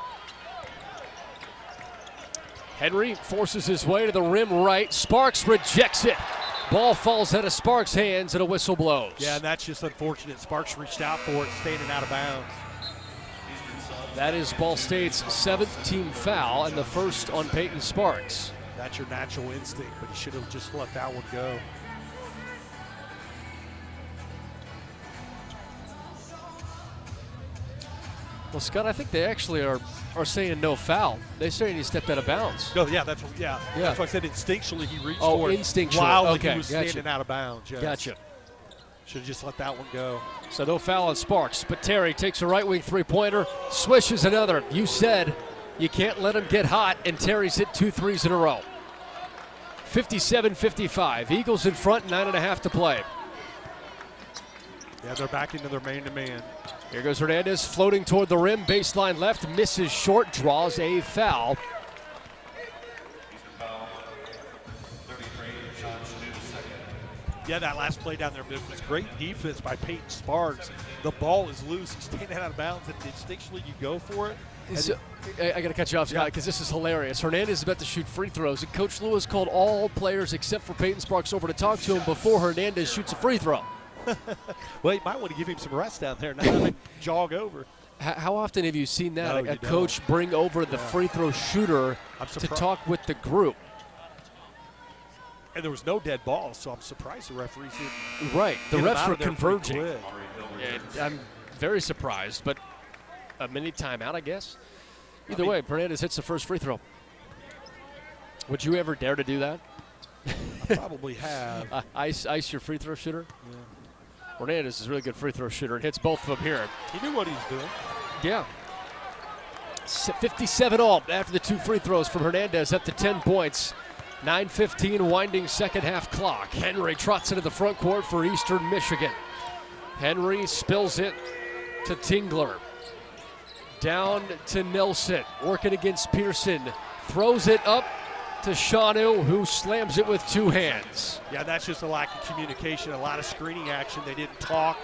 Henry forces his way to the rim right. Sparks rejects it. Ball falls out of Sparks' hands and a whistle blows. Yeah, and that's just unfortunate. Sparks reached out for it, standing out of bounds. That is Ball State's 7th team foul and the first on Peyton Sparks. That's your natural instinct, but you should have just let that one go. Well, Scott, I think they actually are saying no foul. They're saying he stepped out of bounds. No, yeah, that's why I said instinctually he reached for it instinctually. while Okay, he was standing out of bounds. Yes. Gotcha. Should have just let that one go. So no foul on Sparks, but Terry takes a right wing 3-pointer, swishes another. You said you can't let him get hot, and Terry's hit 2 threes in a row. 57-55. Eagles in front, 9.5 to play. Yeah, they're back into their man-to-man. Here goes Hernandez floating toward the rim, baseline left, misses short, draws a foul. Yeah, that last play down there was great defense by Peyton Sparks. The ball is loose, it's standing out of bounds, and instinctually you go for it. So, I got to cut you off, Scott, because this is hilarious. Hernandez is about to shoot free throws, and Coach Lewis called all players except for Peyton Sparks over to talk to him before Hernandez shoots a free throw. Well, you might want to give him some rest down there, not jog over. How often have you seen that? No, a coach bring over the free throw shooter to talk with the group? And there was no dead ball, so I'm surprised the referees didn't. Right, the get him refs out were of there converging. pretty quick. I'm very surprised, but a mini timeout, I guess. Either way, Hernandez hits the first free throw. Would you ever dare to do that? I probably have. Ice your free throw shooter? Yeah. Hernandez is a really good free throw shooter and hits both of them here. He knew what he was doing. Yeah. 57 all after the 2 free throws from Hernandez, up to 10 points. 9:15 winding second half clock. Henry trots into the front court for Eastern Michigan. Henry spills it to Tingler. Down to Nelson, working against Pearson. throws it up to Shanu, who slams it with two hands. Yeah, that's just a lack of communication, a lot of screening action. They didn't talk.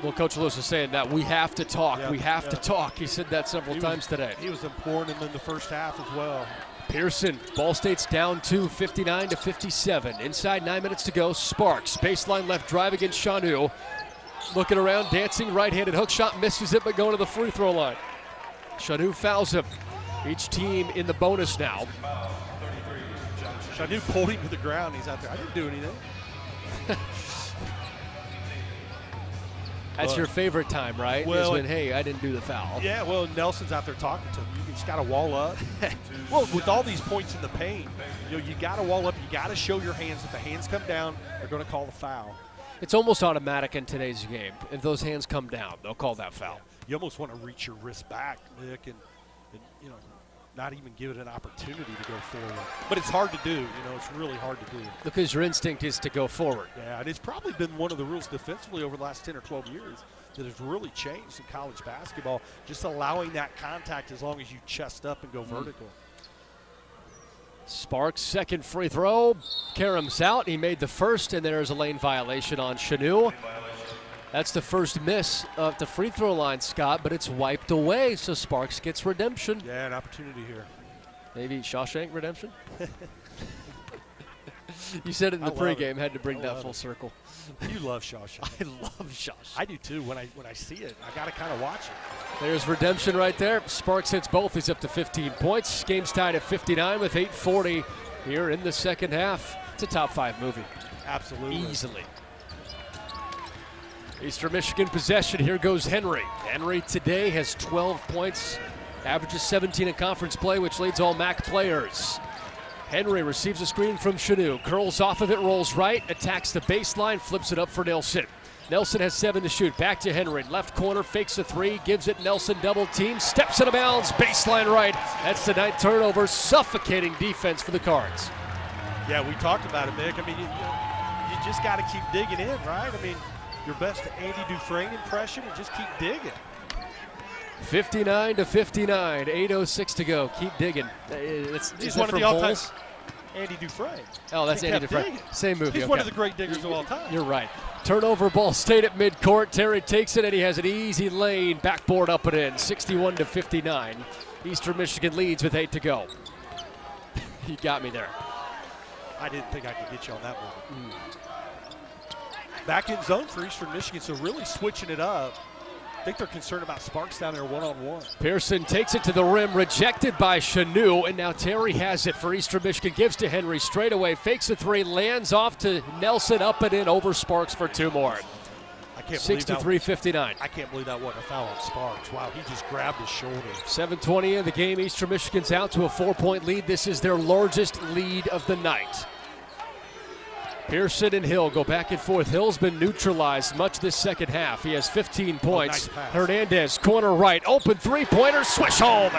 Well, Coach Lewis is saying that we have to talk. Yeah, we have to talk. He said that several times today. He was imploring them in the first half as well. Pearson, Ball State's down 2, 59-57. Inside 9 minutes to go. Sparks, baseline left drive against Shanu. Looking around, dancing, right-handed hook shot, misses it, but going to the free throw line. Shanu fouls him. Each team in the bonus now. Shanu pulled him to the ground. He's out there. I didn't do anything. That's your favorite time, right? Well, is when, hey, I didn't do the foul. Yeah, well, Nelson's out there talking to him. You just got to wall up. Well, with all these points in the paint, you got to wall up. You got to show your hands. If the hands come down, they're going to call the foul. It's almost automatic in today's game. If those hands come down, they'll call that foul. You almost want to reach your wrist back, Nick, and not even give it an opportunity to go forward. But it's hard to do. It's really hard to do. Because your instinct is to go forward. Yeah, and it's probably been one of the rules defensively over the last 10 or 12 years that has really changed in college basketball, just allowing that contact as long as you chest up and go vertical. Sparks, second free throw. Karam's out. He made the first, and there's a lane violation on Shanu. That's the first miss of the free throw line, Scott, but it's wiped away, so Sparks gets redemption. Yeah, an opportunity here. Maybe Shawshank redemption? You said it in the pregame, had to bring that full circle. You love Shawshank. I love Shawshank. I do too. When I see it, I got to kind of watch it. There's redemption right there. Sparks hits both. He's up to 15 points. Game's tied at 59 with 8:40 here in the second half. It's a top 5 movie. Absolutely. Easily. Eastern Michigan possession. Here goes Henry. Henry today has 12 points, averages 17 in conference play, which leads all MAC players. Henry receives a screen from Shanu, curls off of it, rolls right, attacks the baseline, flips it up for Nelson. Nelson has 7 to shoot. Back to Henry. Left corner, fakes a 3, gives it Nelson, double team, steps out of bounds, baseline right. That's the 9th turnover, suffocating defense for the Cards. Yeah, we talked about it, Nick. I mean, you just got to keep digging in, right? I mean, your best Andy Dufresne impression and just keep digging. 59-59, 8:06 to go. Keep digging. He's one of the all-time Andy Dufresne. Oh, that's Andy Dufresne. Digging. Same movie. He's one of the great diggers of all time. You're right. Turnover, Ball State at midcourt. Terry takes it, and he has an easy lane. Backboard up and in, 61-59. Eastern Michigan leads with 8 to go. He got me there. I didn't think I could get you on that one. Back in zone for Eastern Michigan, so really switching it up. I think they're concerned about Sparks down there one-on-one. Pearson takes it to the rim, rejected by Shanu, and now Terry has it for Eastern Michigan. Gives to Henry straight away, fakes a 3, lands off to Nelson, up and in, over Sparks for 2 more. I can't 63-59. I can't believe that wasn't a foul on Sparks. Wow, he just grabbed his shoulder. 7:20 in the game. Eastern Michigan's out to a 4-point lead. This is their largest lead of the night. Pearson and Hill go back and forth. Hill's been neutralized much this second half. He has 15 points. Nice pass. Hernandez, corner right, open three-pointer, swish home.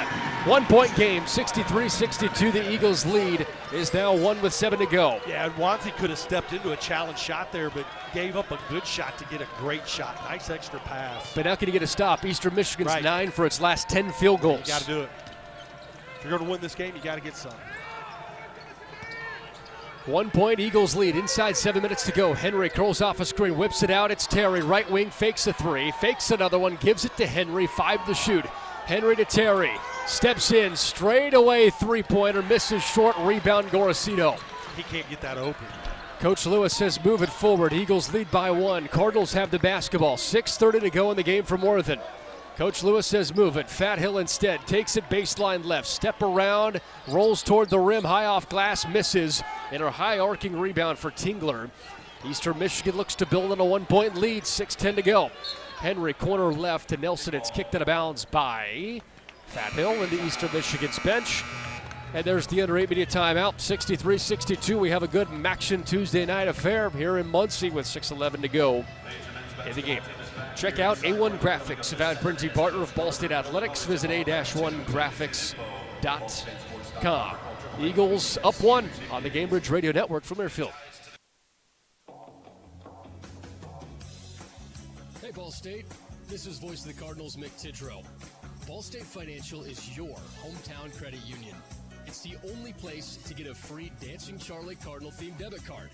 1-point game, 63-62. The Eagles' lead is now 1 with 7 to go. Yeah, and Wanzi could have stepped into a challenge shot there, but gave up a good shot to get a great shot. Nice extra pass. But now can he get a stop? Eastern Michigan's Right. 9 for its last 10 field goals. You got to do it. If you're going to win this game, you got to get some. 1-point Eagles lead. Inside 7 minutes to go. Henry curls off a screen, whips it out. It's Terry. Right wing fakes a 3, fakes another one, gives it to Henry. 5 to shoot. Henry to Terry. Steps in, straight away three-pointer, misses short. Rebound Gorosito. He can't get that open. Coach Lewis says move it forward. Eagles lead by 1. Cardinals have the basketball. 6:30 to go in the game for Worthen. Coach Lewis says move it. Fat Hill instead takes it baseline left. Step around, rolls toward the rim, high off glass, misses. And a high arcing rebound for Tingler. Eastern Michigan looks to build on a 1-point lead. 6:10 to go. Henry corner left to Nelson. It's kicked out of bounds by Fat Hill into Eastern Michigan's bench. And there's the under 8 media timeout. 63-62. We have a good Maction Tuesday night affair here in Muncie with 6:11 to go in the game. Check out A1 Graphics, a valid printing partner of Ball State Athletics. Visit a-1graphics.com. Eagles up 1 on the Gamebridge Radio Network from Airfield. Hey, Ball State. This is voice of the Cardinals, Mick Tidrow. Ball State Financial is your hometown credit union. It's the only place to get a free Dancing Charlie Cardinal themed debit card.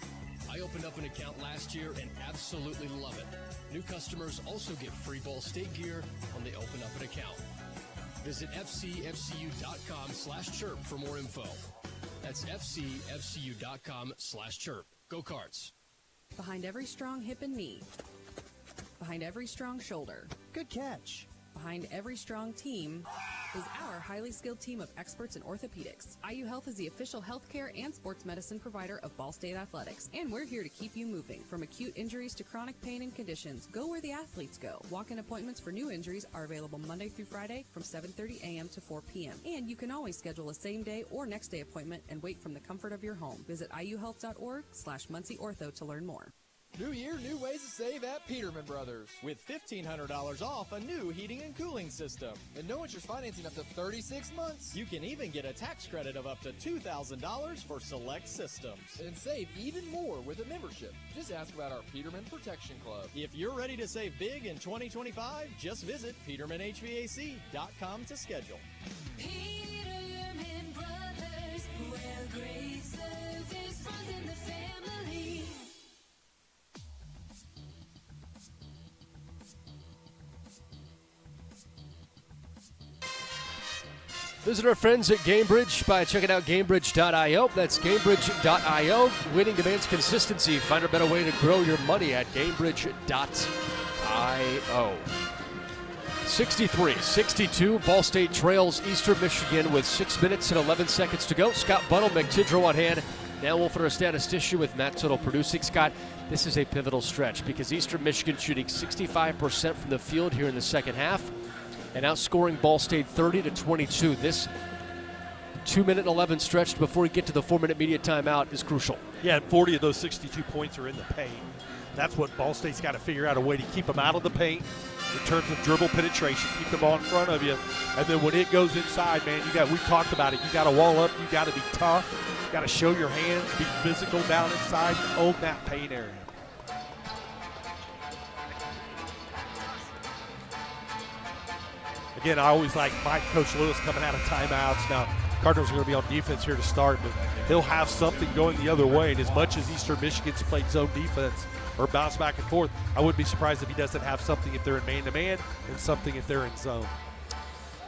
I opened up an account last year and absolutely love it. New customers also get free Ball State gear when they open up an account. Visit fcfcu.com/chirp for more info. That's fcfcu.com/chirp. Go Cards. Behind every strong hip and knee. Behind every strong shoulder. Good catch. Behind every strong team is our highly skilled team of experts in orthopedics. IU Health is the official healthcare and sports medicine provider of Ball State Athletics, and we're here to keep you moving. From acute injuries to chronic pain and conditions, go where the athletes go. Walk-in appointments for new injuries are available Monday through Friday from 7:30 a.m. to 4 p.m. And you can always schedule a same-day or next-day appointment and wait from the comfort of your home. Visit iuhealth.org/MuncieOrtho to learn more. New year, new ways to save at Peterman Brothers. With $1,500 off a new heating and cooling system. And no interest financing up to 36 months. You can even get a tax credit of up to $2,000 for select systems. And save even more with a membership. Just ask about our Peterman Protection Club. If you're ready to save big in 2025, just visit PetermanHVAC.com to schedule. Peterman Brothers, where great service runs in the family. Visit our friends at GameBridge by checking out GameBridge.io. That's GameBridge.io. Winning demands consistency. Find a better way to grow your money at GameBridge.io. 63-62. Ball State trails Eastern Michigan with 6 minutes and 11 seconds to go. Scott Bunnell, McTidrow on hand. Now Wolf and our statistician with Matt Tuttle producing. Scott, this is a pivotal stretch because Eastern Michigan shooting 65% from the field here in the second half and outscoring Ball State 30-22. This 2 minute and 11 stretch before we get to the 4 minute media timeout is crucial. Yeah, and 40 of those 62 points are in the paint. That's what Ball State's got to figure out a way to keep them out of the paint in terms of dribble penetration, keep the ball in front of you. And then when it goes inside, man, we talked about it. You got to wall up. You got to be tough. You got to show your hands, be physical down inside, own that paint area. Again, I always like Coach Lewis coming out of timeouts. Now, Cardinals are going to be on defense here to start, but he'll have something going the other way. And as much as Eastern Michigan's played zone defense or bounce back and forth, I wouldn't be surprised if he doesn't have something if they're in man-to-man and something if they're in zone.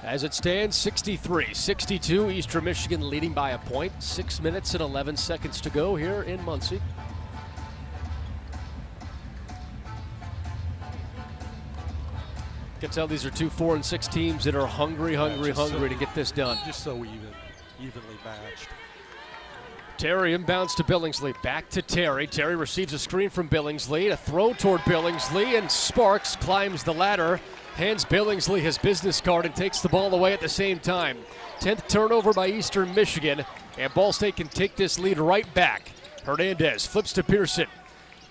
As it stands, 63-62, Eastern Michigan leading by a point. 6 minutes and 11 seconds to go here in Muncie. You can tell these are two 4-6 teams that are hungry to get this done. Just so evenly matched. Terry inbounds to Billingsley. Back to Terry. Terry receives a screen from Billingsley. A throw toward Billingsley, and Sparks climbs the ladder, hands Billingsley his business card, and takes the ball away at the same time. 10th turnover by Eastern Michigan, and Ball State can take this lead right back. Hernandez flips to Pearson.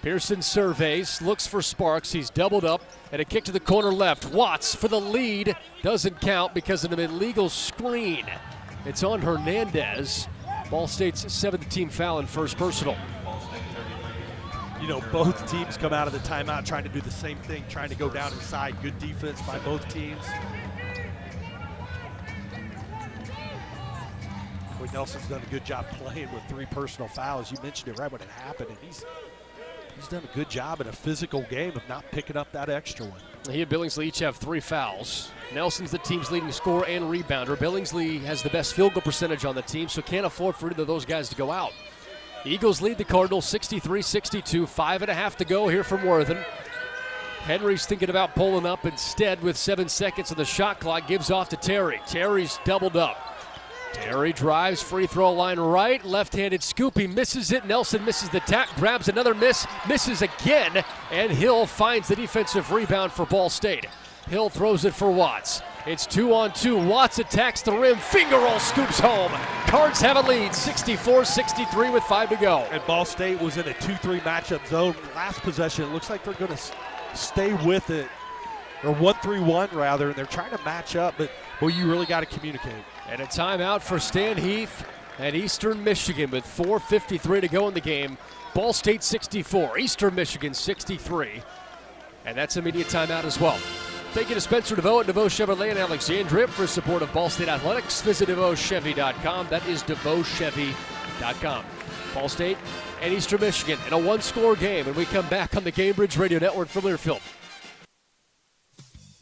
Pearson surveys, looks for Sparks. He's doubled up, and a kick to the corner left. Watts for the lead. Doesn't count because of an illegal screen. It's on Hernandez. Ball State's 7th team foul and first personal. You know, both teams come out of the timeout trying to do the same thing, trying to go down inside. Good defense by both teams. Boy, Nelson's done a good job playing with 3 personal fouls. You mentioned it right when it happened, and he's done a good job in a physical game of not picking up that extra one. He and Billingsley each have 3 fouls. Nelson's the team's leading scorer and rebounder. Billingsley has the best field goal percentage on the team, so can't afford for either of those guys to go out. Eagles lead the Cardinals 63-62, 5.5 to go here from Worthen. Henry's thinking about pulling up instead with 7 seconds on the shot clock, gives off to Terry. Terry's doubled up. Terry drives, free throw line right, left-handed scoop, he misses it. Nelson misses the tap, grabs another miss, misses again, and Hill finds the defensive rebound for Ball State. Hill throws it for Watts. It's 2-on-2. Watts attacks the rim, finger roll, scoops home. Cards have a lead, 64-63 with 5 to go. And Ball State was in a 2-3 matchup zone. Last possession, it looks like they're going to stay with it, or 1-3-1 rather, and they're trying to match up, but boy, you really got to communicate. And a timeout for Stan Heath at Eastern Michigan with 4:53 to go in the game. Ball State 64, Eastern Michigan 63. And that's immediate timeout as well. Thank you to Spencer DeVoe at DeVoe Chevrolet in Alexandria for support of Ball State Athletics. Visit DeVoeChevy.com. That is DeVoeChevy.com. Ball State and Eastern Michigan in a one-score game, and we come back on the Cambridge Radio Network from Learfield.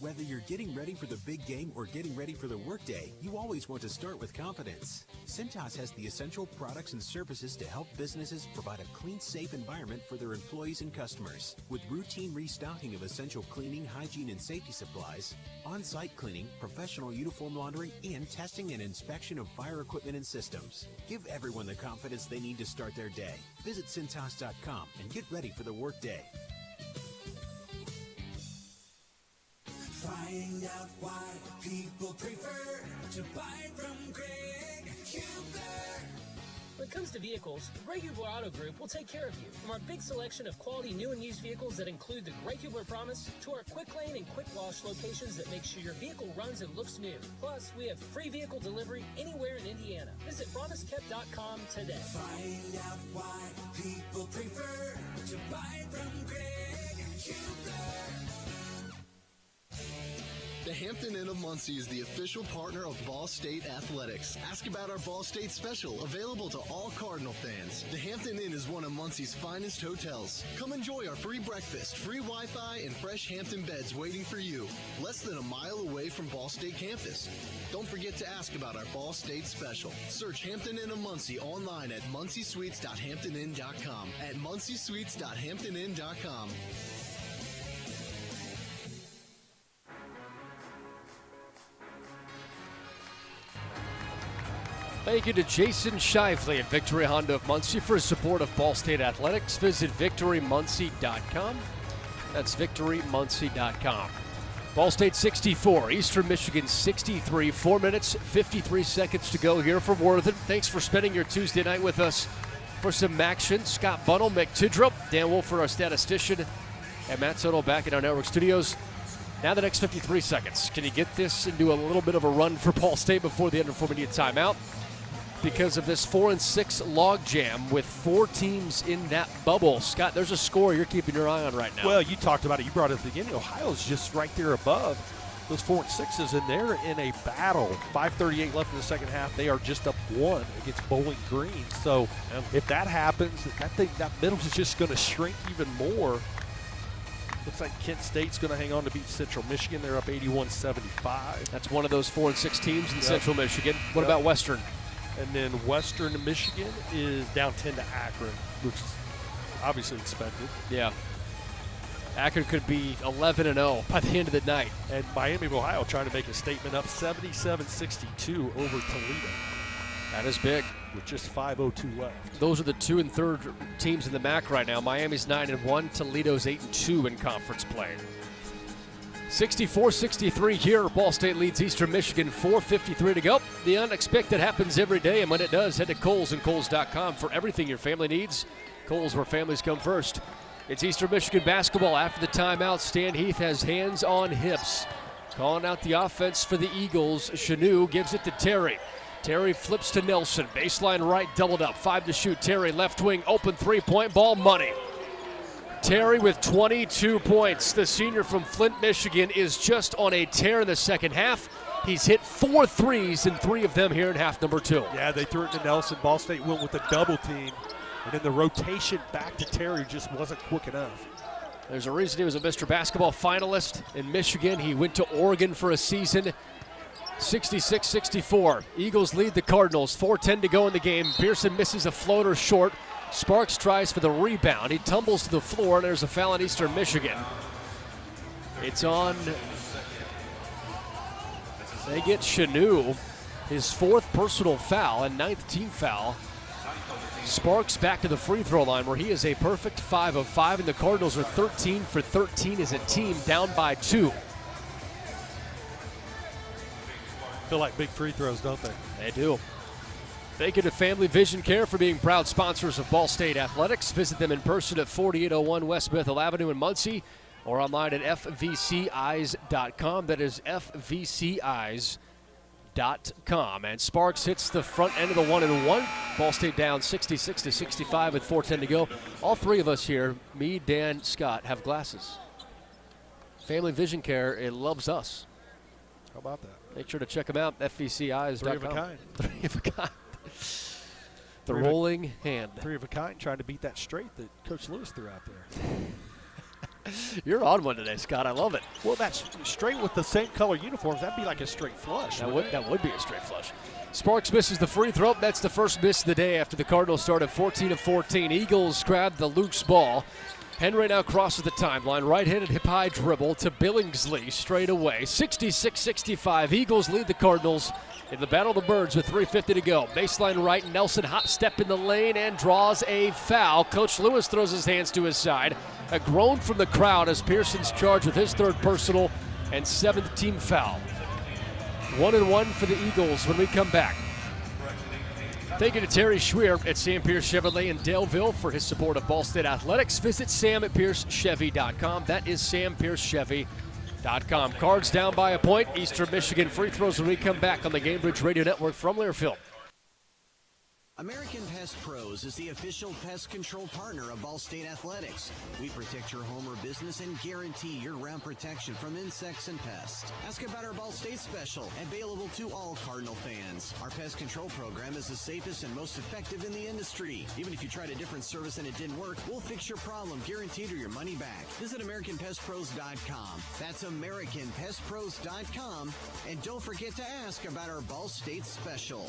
Whether you're getting ready for the big game or getting ready for the workday, you always want to start with confidence. Cintas has the essential products and services to help businesses provide a clean, safe environment for their employees and customers. With routine restocking of essential cleaning, hygiene, and safety supplies, on-site cleaning, professional uniform laundering, and testing and inspection of fire equipment and systems. Give everyone the confidence they need to start their day. Visit Cintas.com and get ready for the workday. Find out why people prefer to buy from Greg Huber. When it comes to vehicles, Greg Huber Auto Group will take care of you. From our big selection of quality new and used vehicles that include the Greg Huber Promise to our quick lane and quick wash locations that make sure your vehicle runs and looks new. Plus, we have free vehicle delivery anywhere in Indiana. Visit promisekept.com today. Find out why people prefer to buy from Greg Huber. The Hampton Inn of Muncie is the official partner of Ball State Athletics. Ask about our Ball State special, available to all Cardinal fans. The Hampton Inn is one of Muncie's finest hotels. Come enjoy our free breakfast, free Wi-Fi, and fresh Hampton beds waiting for you. Less than a mile away from Ball State campus. Don't forget to ask about our Ball State special. Search Hampton Inn of Muncie online at munciesweets.hamptoninn.com. At munciesweets.hamptoninn.com. Thank you to Jason Shively at Victory Honda of Muncie for his support of Ball State Athletics. Visit victorymuncie.com. That's victorymuncie.com. Ball State 64, Eastern Michigan 63. 4 minutes, 53 seconds to go here from Worthen. Thanks for spending your Tuesday night with us for some action. Scott Bunnell, Mick Tidrup, Dan Wolfer, our statistician, and Matt Soto back in our network studios. Now the next 53 seconds. Can you get this and do a little bit of a run for Ball State before the end of immediate timeout? Because of this 4-6 log jam with 4 teams in that bubble. Scott, there's a score you're keeping your eye on right now. Well, you talked about it. You brought it at the beginning. Ohio's just right there above those 4 and 6s, and they're in a battle. 5:38 left in the second half. They are just up 1 against Bowling Green. So if that happens, that middle is just going to shrink even more. Looks like Kent State's going to hang on to beat Central Michigan. They're up 81-75. That's one of those 4 and 6 teams in Central Michigan. What about Western? And then Western Michigan is down 10 to Akron, which is obviously expected. Yeah. Akron could be 11-0 by the end of the night. And Miami of Ohio trying to make a statement up 77-62 over Toledo. That is big. With just 5:02 left. Those are the 2 and 3rd teams in the MAC right now. Miami's 9-1, Toledo's 8-2 in conference play. 64-63 here. Ball State leads Eastern Michigan, 4:53 to go. The unexpected happens every day, and when it does, head to Kohl's and Kohl's.com for everything your family needs. Kohl's, where families come first. It's Eastern Michigan basketball. After the timeout, Stan Heath has hands on hips. Calling out the offense for the Eagles. Chanu gives it to Terry. Terry flips to Nelson. Baseline right, doubled up. 5 to shoot. Terry left wing, open three-point ball, money. Terry with 22 points. The senior from Flint, Michigan is just on a tear in the second half. He's hit 4 threes and 3 of them here in half number 2. Yeah, they threw it to Nelson. Ball State went with a double team. And then the rotation back to Terry just wasn't quick enough. There's a reason he was a Mr. Basketball finalist in Michigan. He went to Oregon for a season. 66-64. Eagles lead the Cardinals. 4:10 to go in the game. Pearson misses a floater short. Sparks tries for the rebound. He tumbles to the floor, and there's a foul on Eastern Michigan. It's on. They get Chanu, his 4th personal foul and 9th team foul. Sparks back to the free throw line where he is a perfect 5 of 5, and the Cardinals are 13 for 13 as a team, down by 2. Feel like big free throws, don't they? They do. Thank you to Family Vision Care for being proud sponsors of Ball State Athletics. Visit them in person at 4801 West Bethel Avenue in Muncie or online at fvceyes.com. That is fvceyes.com. And Sparks hits the front end of the 1-and-1. Ball State down 66-65 with 4:10 to go. All 3 of us here, me, Dan, Scott, have glasses. Family Vision Care, it loves us. How about that? Make sure to check them out, FVCeyes.com. 3 of a kind. 3 of a kind. The rolling hand. 3 of a kind, trying to beat that straight that Coach Lewis threw out there. You're on one today, Scott. I love it. Well, that's straight with the same color uniforms. That'd be like a straight flush. That would be a straight flush. Sparks misses the free throw. That's the first miss of the day after the Cardinals started 14 of 14. Eagles grab the loose ball. Henry now crosses the timeline. Right-handed hip-high dribble to Billingsley straight away. 66-65. Eagles lead the Cardinals in the Battle of the Birds with 3:50 to go. Baseline right. Nelson hop step in the lane and draws a foul. Coach Lewis throws his hands to his side. A groan from the crowd as Pearson's charged with his 3rd personal and 7th team foul. 1-1 for the Eagles when we come back. Thank you to Terry Schweer at Sam Pierce Chevrolet in Daleville for his support of Ball State Athletics. Visit Sam at PierceChevy.com. That is SamPierceChevy.com. Cards down by a point. Eastern Michigan free throws when we come back on the Gamebridge Radio Network from Learfield. American Pest Pros is the official pest control partner of Ball State Athletics. We protect your home or business and guarantee year-round protection from insects and pests. Ask about our Ball State special, available to all Cardinal fans. Our pest control program is the safest and most effective in the industry. Even if you tried a different service and it didn't work, we'll fix your problem, guaranteed, or your money back. Visit AmericanPestPros.com. That's AmericanPestPros.com. And don't forget to ask about our Ball State special.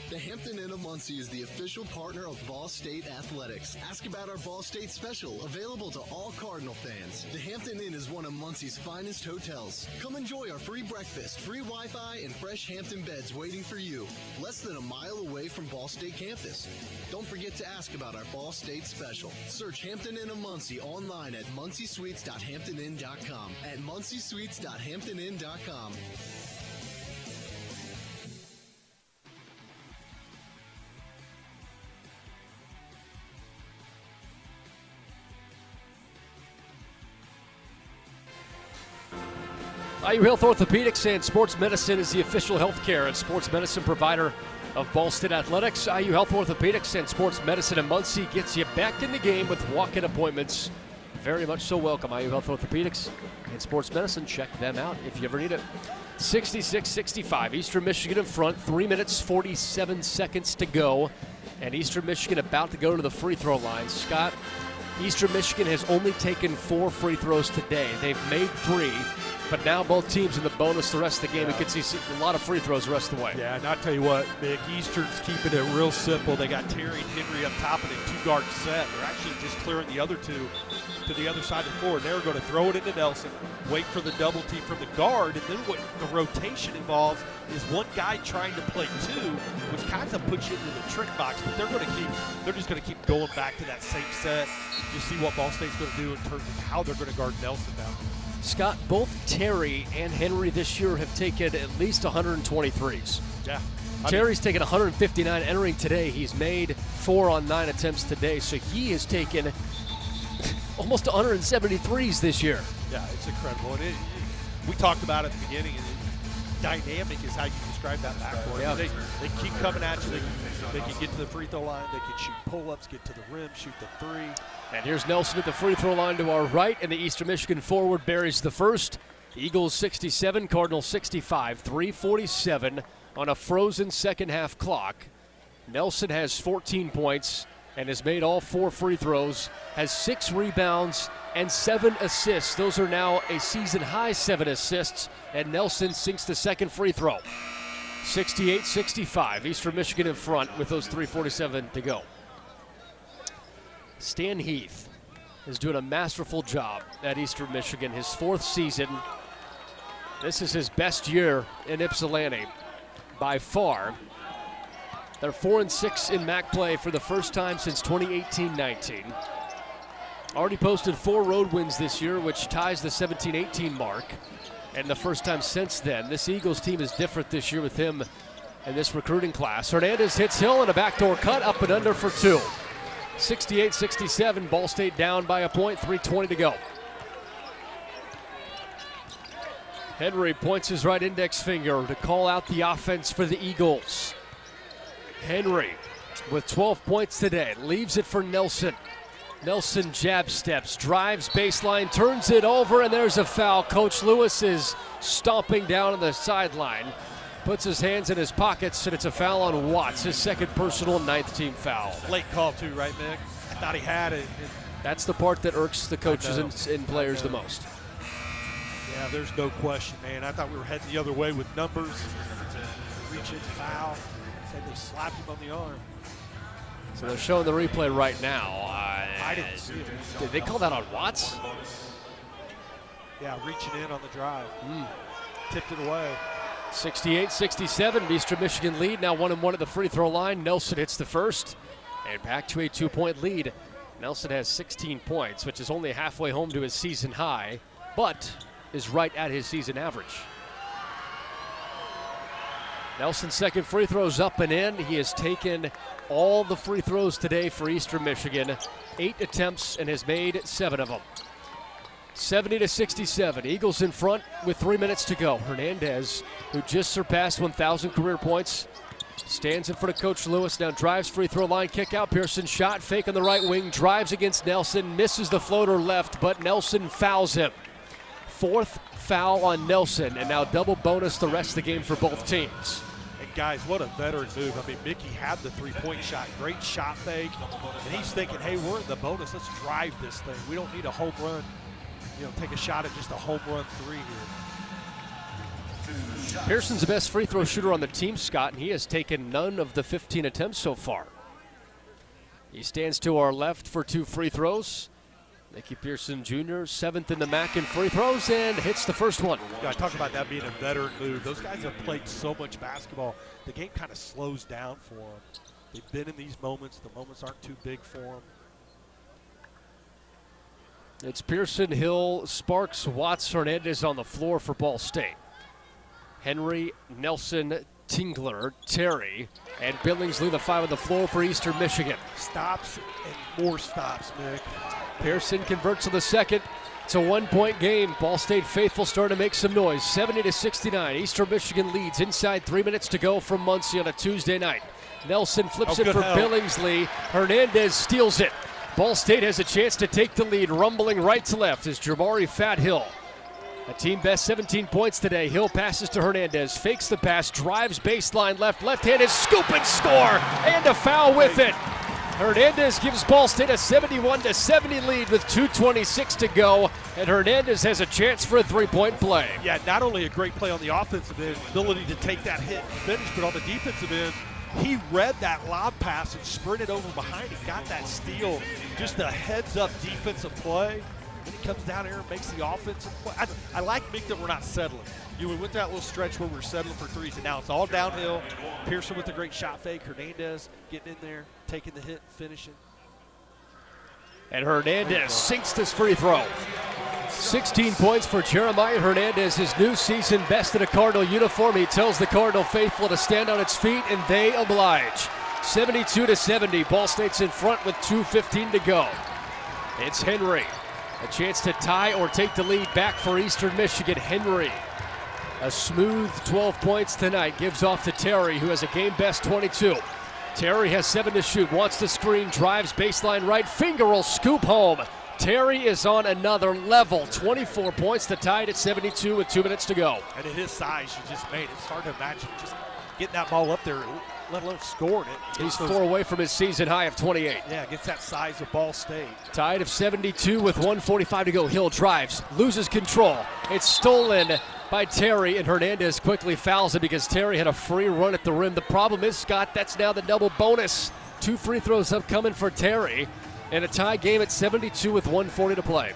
The Hampton Inn of Muncie is the official partner of Ball State Athletics. Ask about our Ball State special, available to all Cardinal fans. The Hampton Inn is one of Muncie's finest hotels. Come enjoy our free breakfast, free Wi-Fi, and fresh Hampton beds waiting for you. Less than a mile away from Ball State campus. Don't forget to ask about our Ball State special. Search Hampton Inn of Muncie online at munciesweets.hamptoninn.com. At munciesweets.hamptoninn.com. IU Health Orthopedics and Sports Medicine is the official healthcare and sports medicine provider of Ball State Athletics. IU Health Orthopedics and Sports Medicine in Muncie gets you back in the game with walk-in appointments. Very much so welcome. IU Health Orthopedics and Sports Medicine. Check them out if you ever need it. 66-65. Eastern Michigan in front. 3 minutes, 47 seconds to go. And Eastern Michigan about to go to the free throw line. Scott, Eastern Michigan has only taken 4 free throws today. They've made 3. But now both teams in the bonus the rest of the game. We could see a lot of free throws the rest of the way. Yeah, and I'll tell you what, Mick, Eastern's keeping it real simple. They got Terry and Henry up top in a 2-guard set. They're actually just clearing the other 2 to the other side of the floor. And they're going to throw it into Nelson, wait for the double team from the guard, and then what the rotation involves is one guy trying to play 2, which kind of puts you into the trick box. But they're just going to keep going back to that same set. You see what Ball State's going to do in terms of how they're going to guard Nelson now. Scott, both Terry and Henry this year have taken at least 123s. Yeah. Terry's taken 159 entering today. He's made 4 on 9 attempts today, so he has taken almost 173s this year. Yeah, it's incredible. And we talked about it at the beginning, and dynamic is how you describe that backcourt. Yeah. They keep coming at you. They can get to the free throw line. They can shoot pull-ups, get to the rim, shoot the 3. And here's Nelson at the free throw line to our right, and the Eastern Michigan forward buries the first. Eagles 67, Cardinals 65, 3:47 on a frozen second half clock. Nelson has 14 points and has made all 4 free throws, has 6 rebounds and 7 assists. Those are now a season-high 7 assists, and Nelson sinks the second free throw. 68-65, Eastern Michigan in front with those 3:47 to go. Stan Heath is doing a masterful job at Eastern Michigan. His 4th season. This is his best year in Ypsilanti by far. They're 4-6 in MAC play for the first time since 2018-19. Already posted 4 road wins this year, which ties the 17-18 mark. And the first time since then. This Eagles team is different this year with him in this recruiting class. Hernandez hits Hill and a backdoor cut up and under for 2. 68-67, Ball State down by a point, 3:20 to go. Henry points his right index finger to call out the offense for the Eagles. Henry with 12 points today, leaves it for Nelson. Nelson jab steps, drives baseline, turns it over, and there's a foul. Coach Lewis is stomping down on the sideline, puts his hands in his pockets, and it's a foul on Watts, his second personal, 9th team foul. Late call too, right, Mick? I thought he had it. That's the part that irks the coaches and players the most. Yeah, there's no question, man. I thought we were heading the other way with numbers. Reach in, foul. Said they slapped him on the arm. So they're showing the replay right now. I didn't see it. Did they call that on Watts? Yeah, reaching in on the drive. Tipped it away. 68-67, Eastern Michigan lead. Now 1-1 at the free throw line. Nelson hits the first. And back to a 2-point lead. Nelson has 16 points, which is only halfway home to his season high, but is right at his season average. Nelson's second free throw's up and in. He has taken all the free throws today for Eastern Michigan. 8 attempts and has made 7 of them. 70-67. Eagles in front with 3 minutes to go. Hernandez, who just surpassed 1,000 career points, stands in front of Coach Lewis. Now drives free throw line, kick out. Pearson shot, fake on the right wing, drives against Nelson, misses the floater left, but Nelson fouls him. 4th foul on Nelson, and now double bonus the rest of the game for both teams. And guys, what a veteran move. I mean, Mickey had the three-point shot, great shot fake, and he's thinking, hey, we're in the bonus, let's drive this thing. We don't need a home run, take a shot at just a home run three here. Pearson's the best free throw shooter on the team, Scott, and he has taken none of the 15 attempts so far. He stands to our left for 2 free throws. Nicky Pearson Jr., 7th in the MAC in free throws, and hits the first one. Yeah, I talk about that being a veteran move. Those guys have played so much basketball. The game kind of slows down for them. They've been in these moments. The moments aren't too big for them. It's Pearson, Hill, Sparks, Watts, Hernandez on the floor for Ball State. Henry, Nelson, Tingler, Terry, and Billingsley, the 5 on the floor for Eastern Michigan. Stops and more stops, Nick. Pearson converts to the second. It's a 1-point game. Ball State faithful starting to make some noise. 70-69. Eastern Michigan leads inside 3 minutes to go from Muncie on a Tuesday night. Nelson flips it for Billingsley. Hernandez steals it. Ball State has a chance to take the lead, rumbling right to left as Jamari Fat Hill. A team best 17 points today. Hill passes to Hernandez, fakes the pass, drives baseline left-handed scoop and score, and a foul with it. Hernandez gives Ball State a 71-70 lead with 2:26 to go, and Hernandez has a chance for a 3-point play. Yeah, not only a great play on the offensive end, ability to take that hit and finish, but on the defensive end, he read that lob pass and sprinted over behind it, got that steal, just a heads-up defensive play. And he comes down here and makes the offensive play. I like, Mick, that we're not settling. We went that little stretch where we were settling for threes, and now it's all downhill. Pearson with a great shot fake. Hernandez getting in there, taking the hit, finishing. And Hernandez sinks this free throw. 16 points for Jeremiah Hernandez, his new season best in a Cardinal uniform. He tells the Cardinal faithful to stand on its feet, and they oblige. 72-70. Ball State's in front with 2:15 to go. It's Henry. A chance to tie or take the lead back for Eastern Michigan. Henry, a smooth 12 points tonight, gives off to Terry, who has a game-best 22. Terry has 7 to shoot, wants the screen, drives baseline right, finger will scoop home. Terry is on another level. 24 points to tie it at 72 with 2 minutes to go. And at his size, you just made it. It's hard to imagine just getting that ball up there, let alone scoring it. He's 4 away from his season high of 28. Yeah, gets that size of Ball State. Tied of 72 with 1:45 to go. Hill drives, loses control. It's stolen by Terry, and Hernandez quickly fouls it because Terry had a free run at the rim. The problem is, Scott, that's now the double bonus. 2 free throws upcoming for Terry, and a tie game at 72 with 1:40 to play.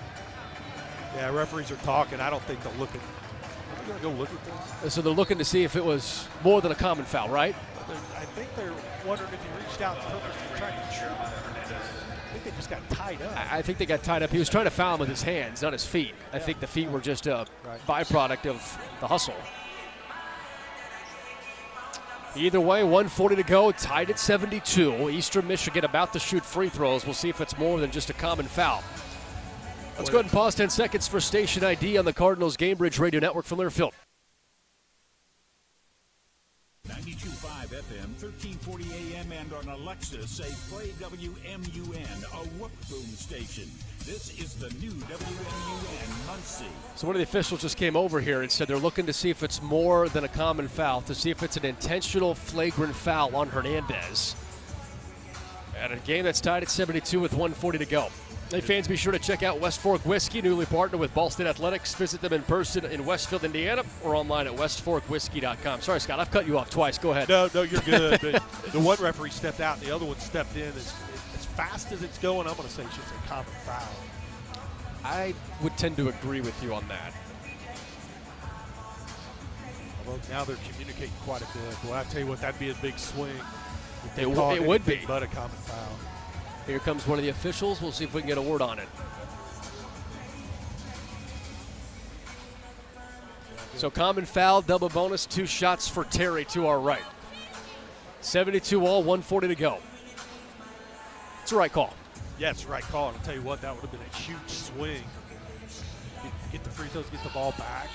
Yeah, referees are talking. I don't think they'll look at. Are they going to go look at this? So they're looking to see if it was more than a common foul, right? I think they're wondering if he reached out purposely to try to shoot. I think they just got tied up. I think they got tied up. He was trying to foul him with his hands, not his feet. I think the feet were just a byproduct of the hustle. Either way, 1:40 to go, tied at 72. Eastern Michigan about to shoot free throws. We'll see if it's more than just a common foul. Let's go ahead and pause 10 seconds for station ID on the Cardinals Gamebridge Radio Network from Learfield. 92.5 FM, 1340 1340 AM and on Alexa, say play WMUN, a whoop boom station. This is the new WMUN Muncie. So one of the officials just came over here and said they're looking to see if it's more than a common foul, to see if it's an intentional flagrant foul on Hernandez. At a game that's tied at 72 with 1:40 to go. Hey, fans, be sure to check out West Fork Whiskey, newly partnered with Ball State Athletics. Visit them in person in Westfield, Indiana, or online at westforkwhiskey.com. Sorry, Scott, I've cut you off twice. Go ahead. No, you're good. The one referee stepped out, and the other one stepped in. As fast as it's going, I'm going to say it's just a common foul. I would tend to agree with you on that. Although now they're communicating quite a bit. Well, I tell you what, that'd be a big swing. It would be. But a common foul. Here comes one of the officials. We'll see if we can get a word on it. So common foul, double bonus, 2 shots for Terry to our right. 72 all, 1:40 to go. It's a right call. Yeah, it's the right call. And I'll tell you what, that would have been a huge swing. Get the free throws, get the ball back.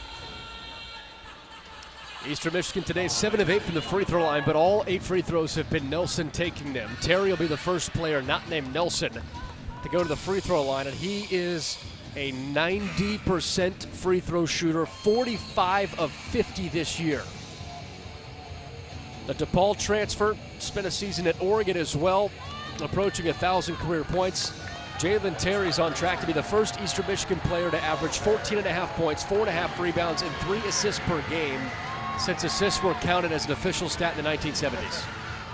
Eastern Michigan today 7 of 8 from the free throw line, but all 8 free throws have been Nelson taking them. Terry will be the first player not named Nelson to go to the free throw line, and he is a 90% free throw shooter, 45 of 50 this year. The DePaul transfer spent a season at Oregon as well, approaching 1,000 career points. Jalen Terry's on track to be the first Eastern Michigan player to average 14.5 points, 4.5 rebounds, and 3 assists per game since assists were counted as an official stat in the 1970s.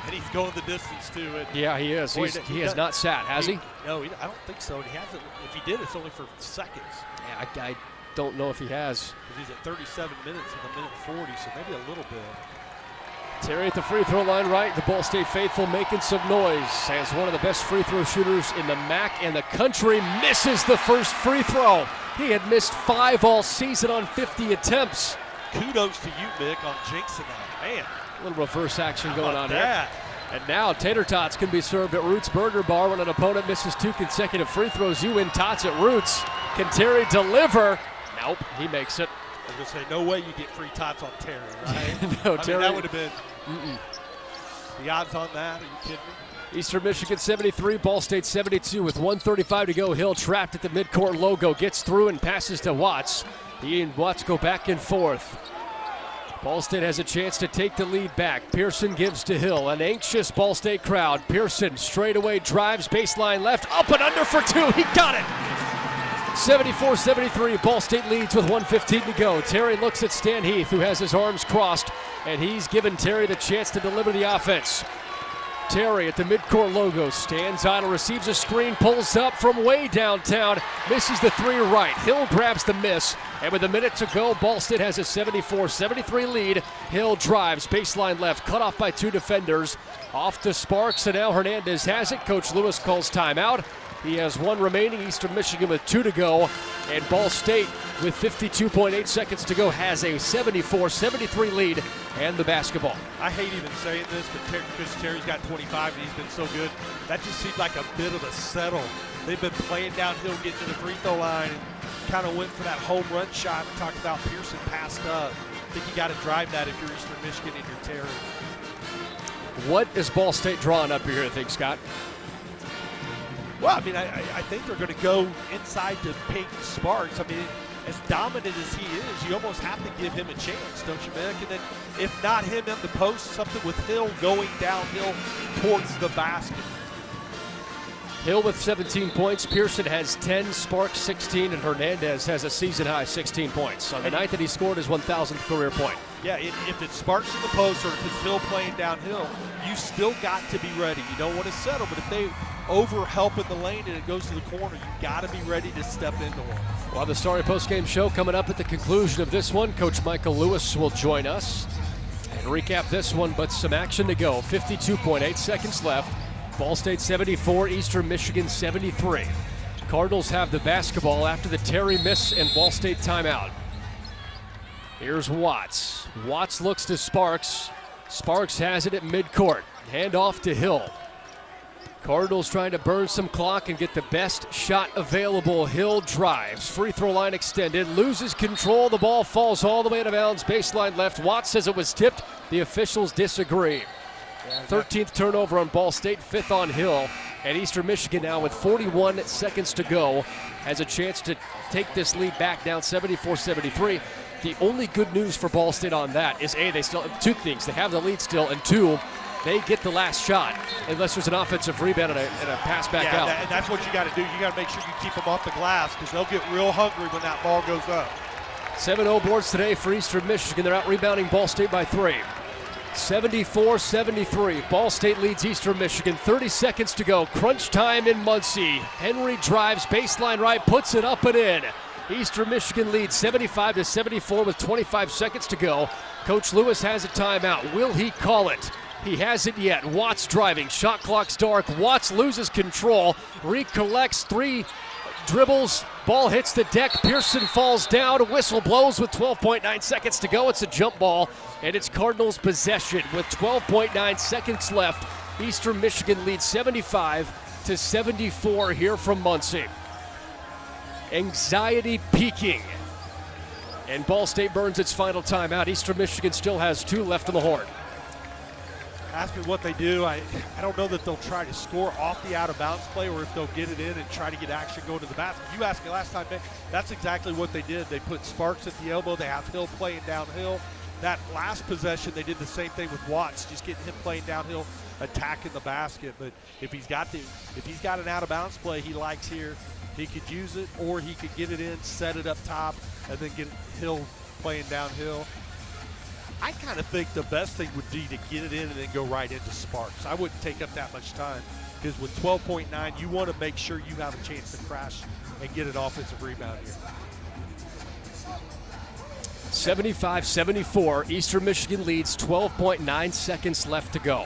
And he's going the distance, too. Yeah, he is. Boy, he has not sat, has he? No, I don't think so. And he hasn't. If he did, it's only for seconds. Yeah, I don't know if he has. He's at 37 minutes in the minute 40, so maybe a little bit. Terry at the free throw line right. The Ball State faithful making some noise as one of the best free throw shooters in the MAC and the country misses the first free throw. He had missed 5 all season on 50 attempts. Kudos to you, Mick, on jinxing that. Man. A little reverse action going on that? here. And now tater tots can be served at Roots Burger Bar when an opponent misses 2 consecutive free throws. You win tots at Roots. Can Terry deliver? Nope, he makes it. I was going to say, no way you get free tots on Terry, right? No, Terry. That would have been the odds on that. Are you kidding me? Eastern Michigan 73, Ball State 72 with 1:35 to go. Hill trapped at the midcourt logo, gets through and passes to Watts. He and Watts go back and forth. Ball State has a chance to take the lead back. Pearson gives to Hill. An anxious Ball State crowd. Pearson straight away drives, baseline left, up and under for 2. He got it. 74-73, Ball State leads with 1:15 to go. Terry looks at Stan Heath, who has his arms crossed, and he's given Terry the chance to deliver the offense. Terry at the midcourt logo, stands idle, receives a screen, pulls up from way downtown, misses the 3 right. Hill grabs the miss, and with a minute to go, Ball State has a 74-73 lead. Hill drives, baseline left, cut off by 2 defenders. Off to Sparks, and now Hernandez has it. Coach Lewis calls timeout. He has 1 remaining. Eastern Michigan with 2 to go. And Ball State, with 52.8 seconds to go, has a 74-73 lead and the basketball. I hate even saying this, but because Terry's got 25 and he's been so good, that just seemed like a bit of a settle. They've been playing downhill, getting to the free throw line, and kind of went for that home run shot. We talked about Pearson passed up. I think you got to drive that if you're Eastern Michigan and you're Terry. What is Ball State drawing up here, I think, Scott? Well, I mean, I think they're going to go inside to Peyton Sparks. I mean, as dominant as he is, you almost have to give him a chance, don't you, Mick? And then if not him in the post, something with Hill going downhill towards the basket. Hill with 17 points. Pearson has 10, Sparks 16, and Hernandez has a season-high 16 points. On the night that he scored his 1,000th career point. Yeah, if it's Sparks in the post or if it's Hill playing downhill, you still got to be ready. You don't want to settle, but if they over-help in the lane and it goes to the corner, you got to be ready to step into it. Well, the Starry postgame show coming up at the conclusion of this one. Coach Michael Lewis will join us and recap this one, but some action to go. 52.8 seconds left. Ball State 74, Eastern Michigan 73. Cardinals have the basketball after the Terry miss and Ball State timeout. Here's Watts. Watts looks to Sparks. Sparks has it at midcourt. Hand off to Hill. Cardinals trying to burn some clock and get the best shot available. Hill drives. Free throw line extended. Loses control. The ball falls all the way out of bounds. Baseline left. Watts says it was tipped. The officials disagree. 13th turnover on Ball State, 5th on Hill. And Eastern Michigan now with 41 seconds to go has a chance to take this lead back down 74-73. The only good news for Ball State on that is, A, they still have 2 things. They have the lead still, and 2, they get the last shot unless there's an offensive rebound and a pass back out. And that's what you got to do. You got to make sure you keep them off the glass because they'll get real hungry when that ball goes up. 7-0 boards today for Eastern Michigan. They're out rebounding Ball State by 3. 74-73. Ball State leads Eastern Michigan. 30 seconds to go. Crunch time in Muncie. Henry drives baseline right, puts it up and in. Eastern Michigan leads 75-74 with 25 seconds to go. Coach Lewis has a timeout. Will he call it? He hasn't yet. Watts driving. Shot clock's dark. Watts loses control. Recollects 3 dribbles. Ball hits the deck. Pearson falls down. Whistle blows with 12.9 seconds to go. It's a jump ball, and it's Cardinals possession with 12.9 seconds left. Eastern Michigan leads 75-74 here from Muncie. Anxiety peaking. And Ball State burns its final timeout. Eastern Michigan still has 2 left on the horn. Ask me what they do. I don't know that they'll try to score off the out-of-bounds play or if they'll get it in and try to get action going to the basket. You asked me last time, man, that's exactly what they did. They put Sparks at the elbow. They have Hill playing downhill. That last possession, they did the same thing with Watts, just getting him playing downhill, attacking the basket. But if he's got an out-of-bounds play he likes here, he could use it, or he could get it in, set it up top, and then get Hill playing downhill. I kind of think the best thing would be to get it in and then go right into Sparks. I wouldn't take up that much time because with 12.9, you want to make sure you have a chance to crash and get an offensive rebound here. 75-74. Eastern Michigan leads, 12.9 seconds left to go.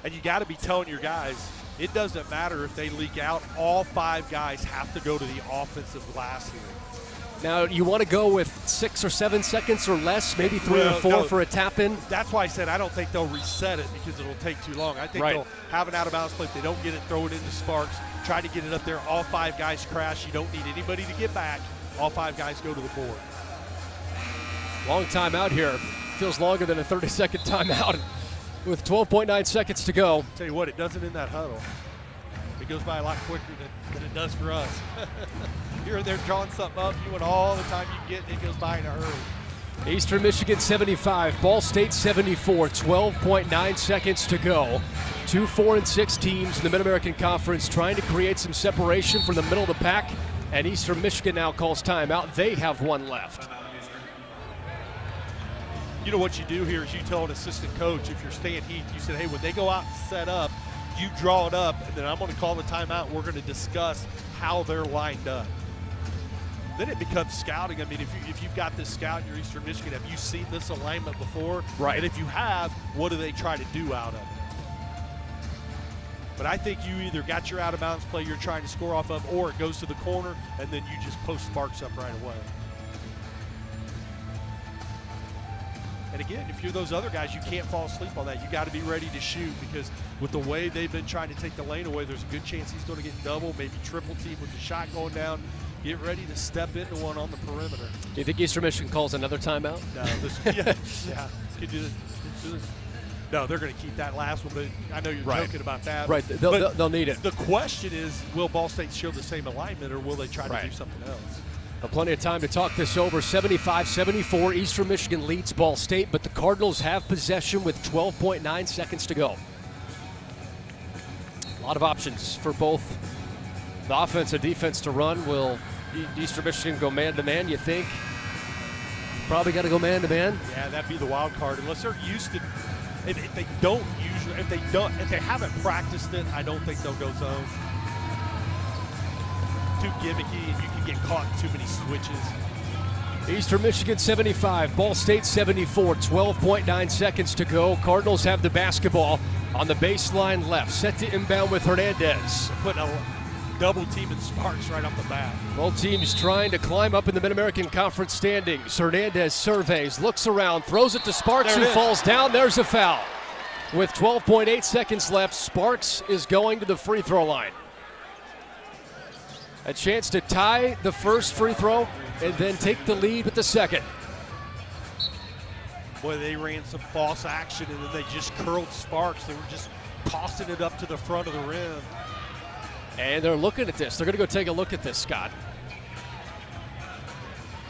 And you got to be telling your guys, it doesn't matter if they leak out. All 5 guys have to go to the offensive glass here. Now, you want to go with 6 or 7 seconds or less, maybe 3 or 4 for a tap-in? That's why I said I don't think they'll reset it because it'll take too long. I think they'll have an out-of-bounds play. If they don't get it, throw it into Sparks. Try to get it up there. All 5 guys crash. You don't need anybody to get back. All 5 guys go to the board. Long timeout here. Feels longer than a 30-second timeout with 12.9 seconds to go. Tell you what, it doesn't in that huddle. It goes by a lot quicker than it does for us. You're in there drawing something up. You want all the time you get, and it goes by in a hurry. Eastern Michigan 75, Ball State 74, 12.9 seconds to go. 2 4-6 teams in the Mid-American Conference trying to create some separation from the middle of the pack, and Eastern Michigan now calls timeout. They have 1 left. You know what you do here is you tell an assistant coach, if you're Stan Heath, you said, hey, when they go out and set up, you draw it up, and then I'm going to call the timeout. We're going to discuss how they're lined up. Then it becomes scouting. I mean, if you've got this scout in your Eastern Michigan, have you seen this alignment before? Right. And if you have, what do they try to do out of it? But I think you either got your out-of-bounds play you're trying to score off of, or it goes to the corner, and then you just post Sparks up right away. And again, if you're those other guys, you can't fall asleep on that. You got to be ready to shoot because with the way they've been trying to take the lane away, there's a good chance he's going to get double, maybe triple team with the shot going down. Get ready to step into one on the perimeter. Do you think Eastern Michigan calls another timeout? No, Could do this. No, they're going to keep that last one, but I know you're joking about that. Right, they'll need it. The question is, will Ball State show the same alignment, or will they try to do something else? Plenty of time to talk this over. 75-74, Eastern Michigan leads Ball State, but the Cardinals have possession with 12.9 seconds to go. A lot of options for both the offense and defense to run. Will Eastern Michigan go man-to-man, you think? Probably got to go man-to-man. Yeah, that'd be the wild card, unless they're used to. If they haven't practiced it, I don't think they'll go zone. Too gimmicky, and you can get caught in too many switches. Eastern Michigan 75, Ball State 74, 12.9 seconds to go. Cardinals have the basketball on the baseline left, set to inbound with Hernandez. Putting a double team in Sparks right off the bat. Both teams trying to climb up in the Mid-American Conference standings. Hernandez surveys, looks around, throws it to Sparks, who falls down. There's a foul. With 12.8 seconds left, Sparks is going to the free throw line. A chance to tie the first free throw and then take the lead with the second. Boy, they ran some false action, and then they just curled Sparks. They were just tossing it up to the front of the rim. And they're looking at this. They're going to go take a look at this, Scott,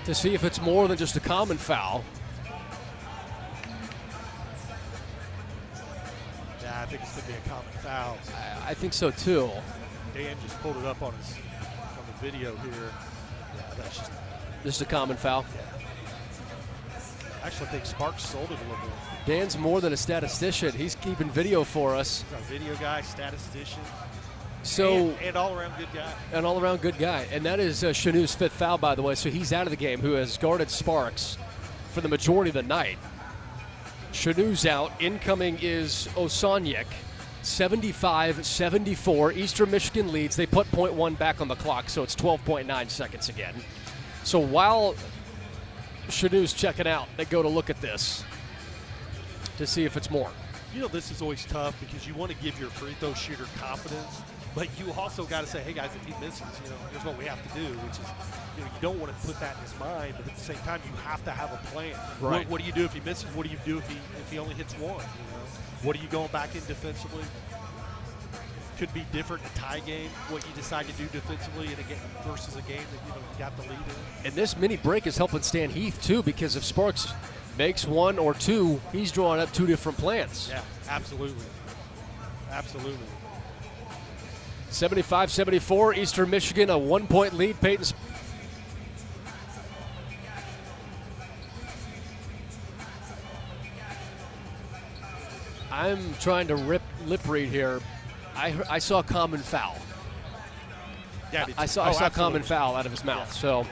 to see if it's more than just a common foul. Yeah, I think it's going to be a common foul. I think so, too. Dan just pulled it up on the video here. Yeah, that's just a common foul. Yeah. Actually, I think Sparks sold it a little bit. Dan's more than a statistician. He's keeping video for us. He's our video guy, statistician. So and all-around good guy. An all-around good guy. And that is Chanu's 5th foul, by the way. So he's out of the game, who has guarded Sparks for the majority of the night. Chanu's out. Incoming is Osanyek. 75-74. Eastern Michigan leads. They put .1 back on the clock, so it's 12.9 seconds again. So while Chanu's checking out, they go to look at this to see if it's more. You know, this is always tough because you want to give your free throw shooter confidence, but you also got to say, hey, guys, if he misses, here's what we have to do, which is, you don't want to put that in his mind, but at the same time, you have to have a plan. Right. What do you do if he misses? What do you do if he only hits one? What are you going back in defensively? Could be different in a tie game, what you decide to do defensively in a game versus a game that you got the lead in. And this mini break is helping Stan Heath, too, because if Sparks makes one or two, he's drawing up two different plans. Yeah, absolutely. Absolutely. 75-74, Eastern Michigan, a 1-point lead. Peyton. I'm trying to lip read here. I saw a common foul. Yeah, I saw a common foul out of his mouth. Yeah. So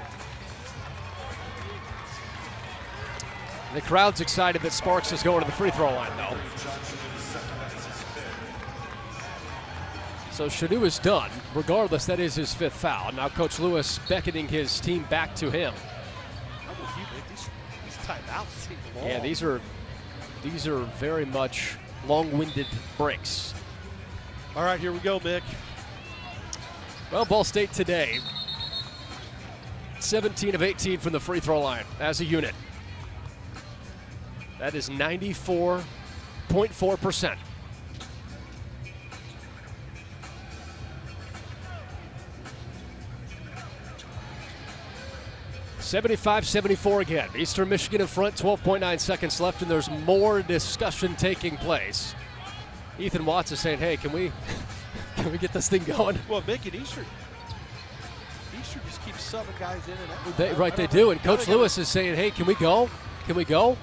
the crowd's excited that Sparks is going to the free throw line, though. So Chanu is done. Regardless, that is his 5th foul. Now Coach Lewis beckoning his team back to him. How would you make these timeouts seem long? Yeah, these are very much long-winded breaks. All right, here we go, Mick. Well, Ball State today, 17 of 18 from the free throw line as a unit. That is 94.4%. (75-74) again. Eastern Michigan in front, 12.9 seconds left, and there's more discussion taking place. Ethan Watts is saying, hey, can we get this thing going? Well, Mick and Eastern just keeps subbing guys in and out. They do. And Coach Lewis is saying, hey, can we go? Can we go?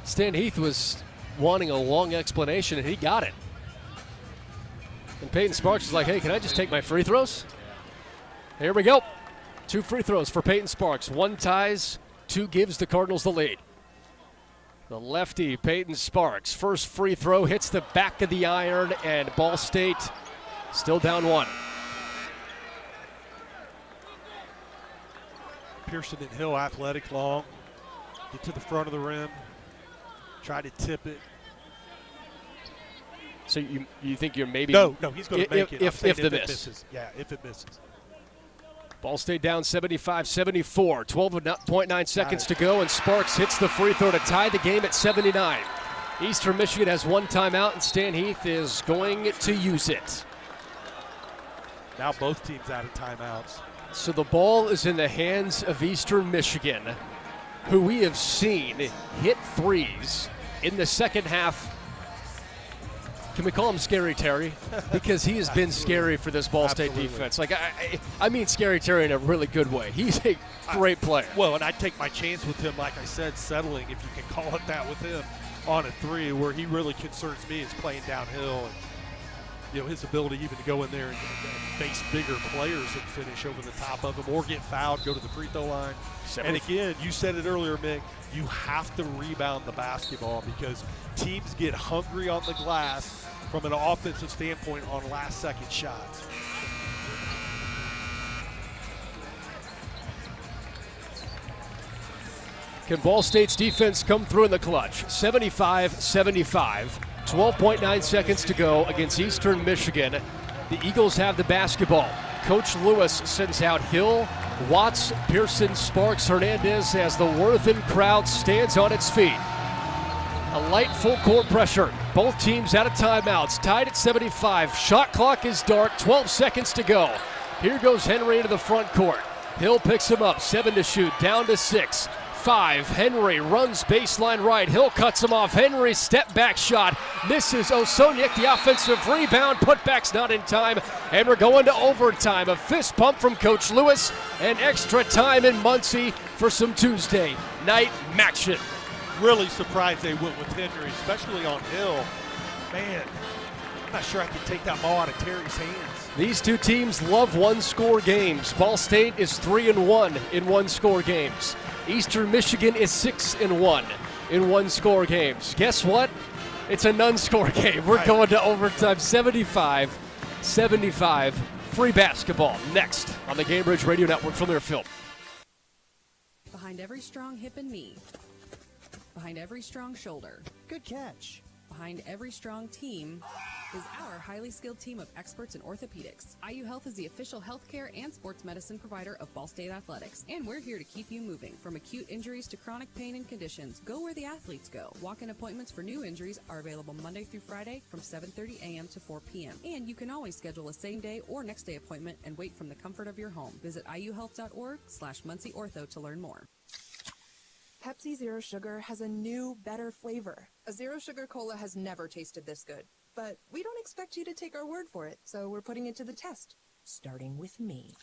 Stan Heath was wanting a long explanation, and he got it. And Peyton Sparks is like, hey, can I just take my free throws? Here we go. 2 free throws for Peyton Sparks. 1 ties, 2 gives the Cardinals the lead. The lefty, Peyton Sparks, first free throw hits the back of the iron, and Ball State still down 1. Pearson and Hill, athletic, long, get to the front of the rim, try to tip it. So you think you're maybe no, he's going to make it. If it misses. Yeah, if it misses. Ball State down 75-74, 12.9 seconds to go, and Sparks hits the free throw to tie the game at 79. Eastern Michigan has 1 timeout, and Stan Heath is going to use it. Now both teams out of timeouts. So the ball is in the hands of Eastern Michigan, who we have seen hit threes in the second half. Can we call him Scary Terry? Because he has been scary for this Ball State defense. Like I mean Scary Terry in a really good way. He's a great player. Well, and I'd take my chance with him, like I said, settling, if you can call it that, with him on a 3. Where he really concerns me is playing downhill, and his ability even to go in there and face bigger players and finish over the top of them, or get fouled, go to the free throw line. And again, you said it earlier, Mick, you have to rebound the basketball because teams get hungry on the glass from an offensive standpoint on last-second shots. Can Ball State's defense come through in the clutch? 75-75, 12.9 seconds to go against Eastern Michigan. The Eagles have the basketball. Coach Lewis sends out Hill, Watts, Pearson, Sparks, Hernandez as the Worthen crowd stands on its feet. A light full court pressure. Both teams out of timeouts, tied at 75. Shot clock is dark, 12 seconds to go. Here goes Henry into the front court. Hill picks him up, 7 to shoot, down to 6. 5, Henry runs baseline right. Hill cuts him off. Henry step back shot. Misses Osoniak, the offensive rebound. Putback's not in time, and we're going to overtime. A fist pump from Coach Lewis, and extra time in Muncie for some Tuesday night action. Really surprised they went with Henry, especially on Hill. Man, I'm not sure I can take that ball out of Terry's hands. These two teams love one-score games. Ball State is 3-1 in one-score games. Eastern Michigan is 6-1 in one-score games. Guess what? It's a none-score game. We're going to overtime, 75-75. Free basketball next on the Cambridge Radio Network from Learfield. Behind every strong hip and knee. Behind every strong shoulder. Good catch. Behind every strong team is our highly skilled team of experts in orthopedics. IU Health is the official healthcare and sports medicine provider of Ball State Athletics, and we're here to keep you moving. From acute injuries to chronic pain and conditions, go where the athletes go. Walk-in appointments for new injuries are available Monday through Friday from 7:30 a.m. to 4 p.m. And you can always schedule a same-day or next-day appointment and wait from the comfort of your home. Visit iuhealth.org/MuncieOrtho to learn more. Pepsi Zero Sugar has a new, better flavor. A Zero Sugar Cola has never tasted this good. But we don't expect you to take our word for it, so we're putting it to the test. Starting with me.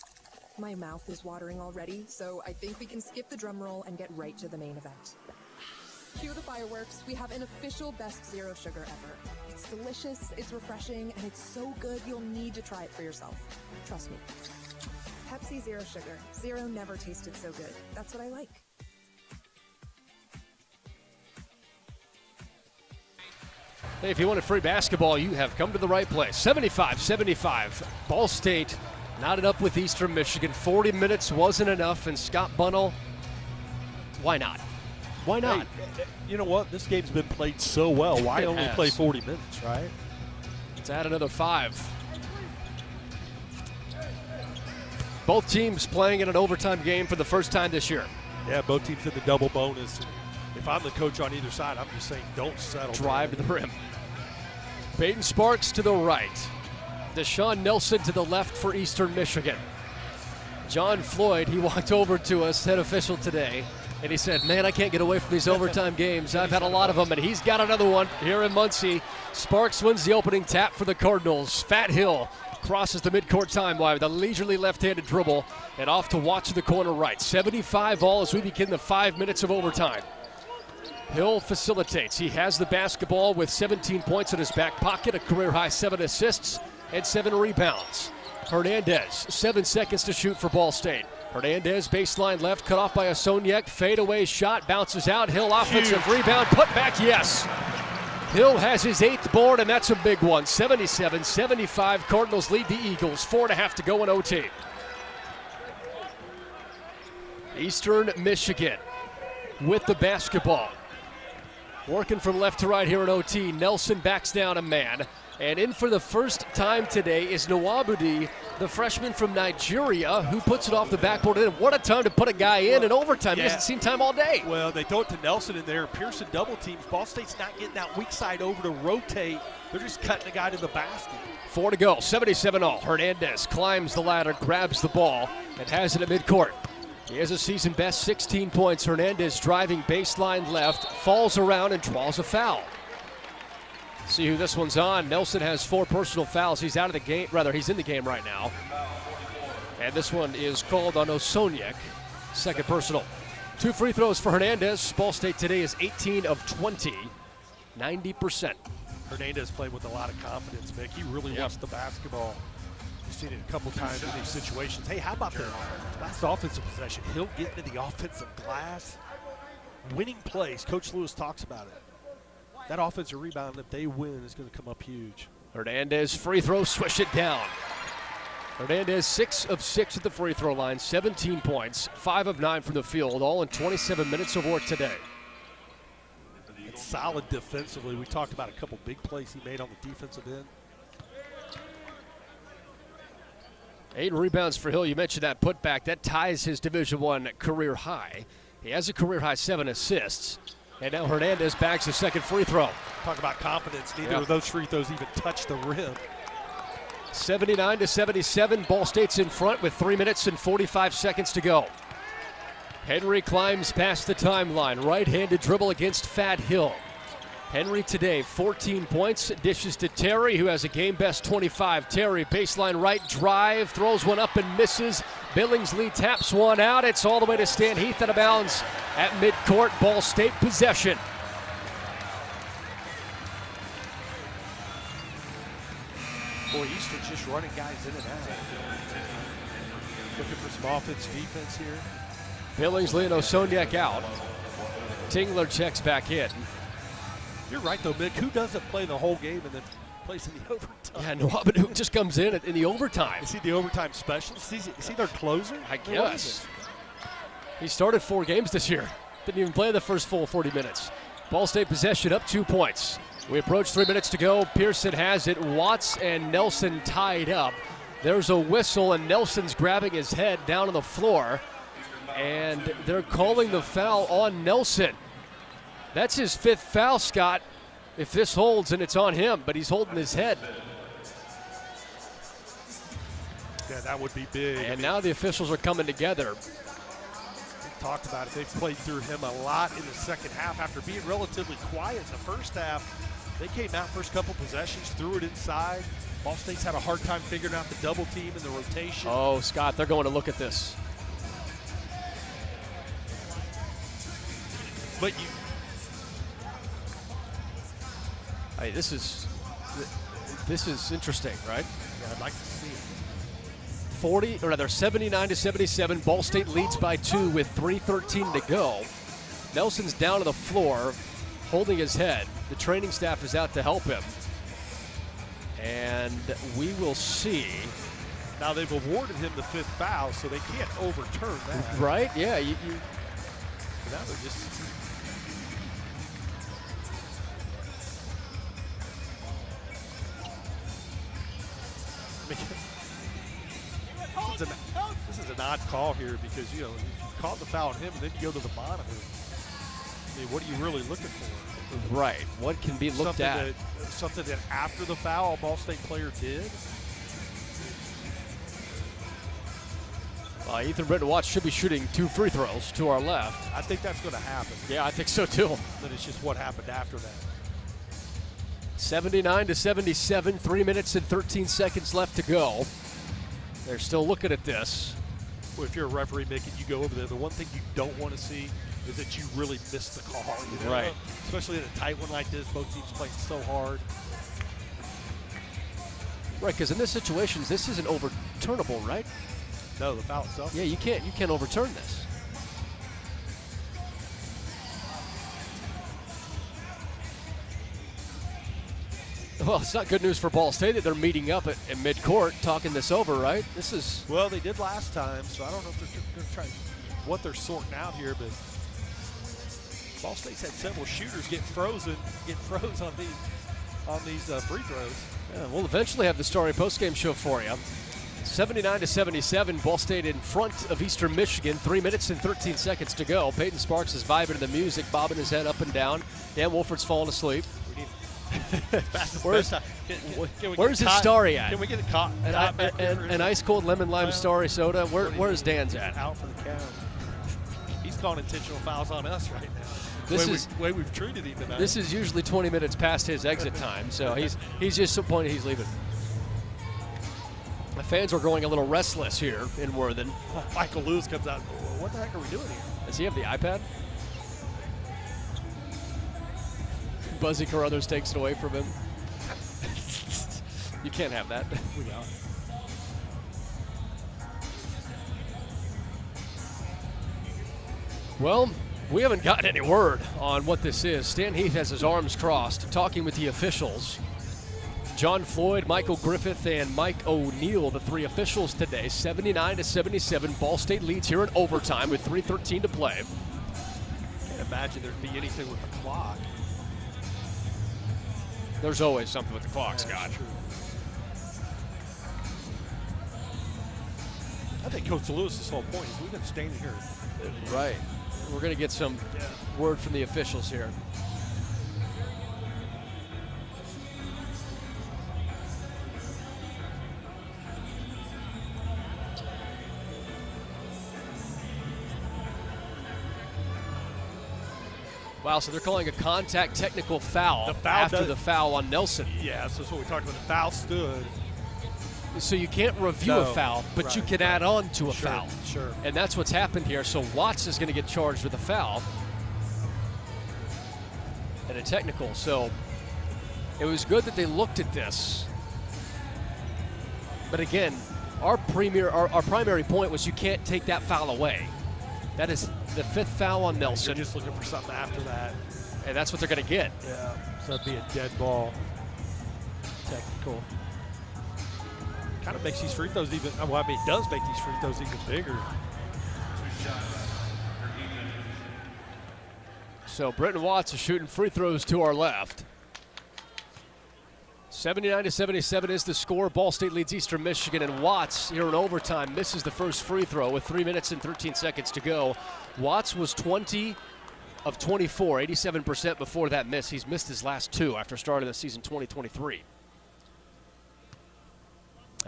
My mouth is watering already, so I think we can skip the drum roll and get right to the main event. Cue the fireworks. We have an official best Zero Sugar ever. It's delicious, it's refreshing, and it's so good you'll need to try it for yourself. Trust me. Pepsi Zero Sugar. Zero never tasted so good. That's what I like. Hey, if you wanted free basketball, you have come to the right place. 75-75. Ball State knotted up with Eastern Michigan. 40 minutes wasn't enough, and Scott Bunnell, why not? Why not? Hey, you know what? This game's been played so well. Why only play 40 minutes, right? Let's add another 5. Both teams playing in an overtime game for the first time this year. Yeah, both teams hit the double bonus. If I'm the coach on either side, I'm just saying don't settle. Drive to the rim. Peyton Sparks to the right. Deshaun Nelson to the left for Eastern Michigan. John Floyd, he walked over to us, head official today, and he said, man, I can't get away from these overtime games. I've had a lot of them, and he's got another one here in Muncie. Sparks wins the opening tap for the Cardinals. Fat Hill crosses the midcourt time line with a leisurely left-handed dribble and off to Watts to the corner right. 75 all as we begin the 5 minutes of overtime. Hill facilitates. He has the basketball with 17 points in his back pocket, a career-high 7 assists and 7 rebounds. Hernandez, 7 seconds to shoot for Ball State. Hernandez, baseline left, cut off by Osoniak. Fadeaway shot, bounces out. Hill, offensive rebound, put back, yes. Hill has his 8th board, and that's a big one. 77-75, Cardinals lead the Eagles. 4.5 to go in OT. Eastern Michigan with the basketball. Working from left to right here in OT. Nelson backs down a man. And in for the first time today is Nwabudi, the freshman from Nigeria, who puts it off the backboard. And what a time to put a guy in overtime. He hasn't seen time all day. Well, they throw it to Nelson in there. Pearson double teams. Ball State's not getting that weak side over to rotate. They're just cutting the guy to the basket. 4 to go, 77 all. Hernandez climbs the ladder, grabs the ball, and has it at midcourt. He has a season best 16 points. Hernandez driving baseline left, falls around and draws a foul. See who this one's on. Nelson has 4 personal fouls. He's out of the game, he's in the game right now. And this one is called on Osoniak. Second personal. 2 free throws for Hernandez. Ball State today is 18 of 20, 90%. Hernandez played with a lot of confidence, Mick. He really wants the basketball. We've seen it a couple times in these situations. Hey, how about the last offensive possession? He'll get into the offensive glass. Winning plays. Coach Lewis talks about it. That offensive rebound, if they win, is going to come up huge. Hernandez free throw, swish it down. Hernandez 6 of 6 at the free throw line, 17 points, 5 of 9 from the field, all in 27 minutes of work today. It's solid defensively. We talked about a couple big plays he made on the defensive end. 8 rebounds for Hill. You mentioned that putback. That ties his Division I career high. He has a career high 7 assists. And now Hernandez bags the second free throw. Talk about confidence. Neither of those free throws even touched the rim. 79-77. Ball State's in front with 3 minutes and 45 seconds to go. Henry climbs past the timeline. Right-handed dribble against Fat Hill. Henry today, 14 points. Dishes to Terry, who has a game-best 25. Terry, baseline right drive, throws one up and misses. Billingsley taps one out. It's all the way to Stan Heath out of bounds at midcourt. Ball State possession. Boy, Eastern's just running guys in and out. Looking for some offense, defense here. Billingsley and Osoniak out. Tingler checks back in. You're right, though, Mick. Who doesn't play the whole game and then plays in the overtime? Yeah, Nwabanu just comes in the overtime. Is he the overtime specialist? Is he their closer? I guess. He started 4 games this year. Didn't even play the first full 40 minutes. Ball State possession up 2 points. We approach 3 minutes to go. Pearson has it. Watts and Nelson tied up. There's a whistle, and Nelson's grabbing his head down on the floor. And they're calling the foul on Nelson. That's his 5th foul, Scott. If this holds, and it's on him, but he's holding his head. Yeah, that would be big. And now the officials are coming together. We've talked about it. They've played through him a lot in the second half. After being relatively quiet in the first half, they came out first couple possessions, threw it inside. Ball State's had a hard time figuring out the double team and the rotation. Oh, Scott, they're going to look at this. But hey, this is interesting, right? Yeah, I'd like to see it. 79-77. Ball State leads by 2 with 3:13 to go. Nelson's down on the floor, holding his head. The training staff is out to help him. And we will see. Now they've awarded him the 5th foul, so they can't overturn that. Right? Yeah. So that would just. This is an odd call here because, if you called the foul on him and then you go to the monitor, I mean, what are you really looking for? Right. What can be looked at? Something that after the foul, a Ball State player did? Ethan Britton Watts should be shooting 2 free throws to our left. I think that's going to happen. Yeah, I think so too. But it's just what happened after that. 79-77, 3 minutes and 13 seconds left to go. They're still looking at this. Well, if you're a referee, Mick, and you go over there, the one thing you don't want to see is that you really miss the call. Right. Especially in a tight one like this, both teams playing so hard. Right, because in this situation, this isn't overturnable, right? No, the foul itself. Yeah, you can't overturn this. Well, it's not good news for Ball State that they're meeting up at midcourt, talking this over, right? This is. Well, they did last time, so I don't know if they're trying what they're sorting out here, but Ball State's had several shooters get froze on these free throws. Yeah, we'll eventually have the Starry postgame show for you. 79-77, Ball State in front of Eastern Michigan. 3 minutes and 13 seconds to go. Peyton Sparks is vibing to the music, bobbing his head up and down. Dan Wolford's falling asleep. Where's his Starry at? Can we get an ice cold lemon lime Starry soda? Where's Dan's at? Out for the count. He's calling intentional fouls on us right now. The way we've treated him tonight. This is usually 20 minutes past his exit time, so he's just disappointed he's leaving. The fans are growing a little restless here in Worthen. Michael Lewis comes out. What the heck are we doing here? Does he have the iPad? Buzzy Carruthers takes it away from him. You can't have that. We got it. Well, we haven't gotten any word on what this is. Stan Heath has his arms crossed, talking with the officials. John Floyd, Michael Griffith, and Mike O'Neill, the 3 officials today. 79-77, Ball State leads here in overtime with 3:13 to play. Can't imagine there'd be anything with the clock. There's always something with the clock, Scott. I think Coach Lewis's whole point is we're going to stand in here. Right. We're going to get some word from the officials here. Wow, so they're calling a contact technical foul, after the foul on Nelson. Yeah, so that's what we talked about. The foul stood. So you can't review a foul, but you can add on to a foul. Sure. And that's what's happened here. So Watts is going to get charged with a foul and a technical. So it was good that they looked at this. But again, our primary point was you can't take that foul away. That is the 5th foul on Nelson. You're just looking for something after that. And that's what they're going to get. Yeah, so that'd be a dead ball. Technical. Kind of makes these free throws even, well, I mean, it does make these free throws even bigger. So Brenton Watts is shooting free throws to our left. 79-77 is the score. Ball State leads Eastern Michigan, and Watts here in overtime misses the first free throw with 3 minutes and 13 seconds to go. Watts was 20 of 24, 87% before that miss. He's missed his last 2 after starting the season 2023.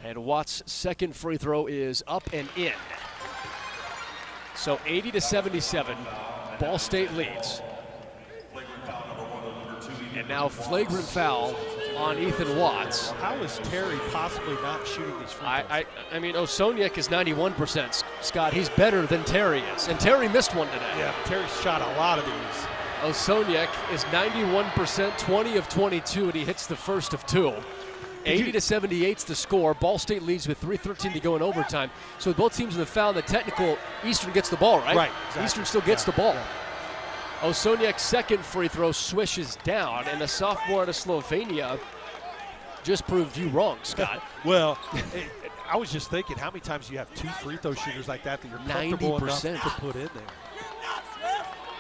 And Watts' second free throw is up and in. So 80-77, Ball State leads. And now flagrant foul on Ethan Watts. How is Terry possibly not shooting these free throws? I mean, Osoniak is 91%, Scott. He's better than Terry is. And Terry missed one today. Yeah, Terry's shot a lot of these. Osoniak is 91%, 20 of 22, and he hits the first of 2. 80-78 is the score. Ball State leads with 3:13 to go in overtime. So both teams in the foul, the technical, Eastern gets the ball, right? Right, exactly. Eastern still gets the ball. Osoniak's second free throw swishes down, and the sophomore out of Slovenia just proved you wrong, Scott. Well, I was just thinking, how many times do you have 2 free throw shooters like that you're comfortable 90%. enough to put in there?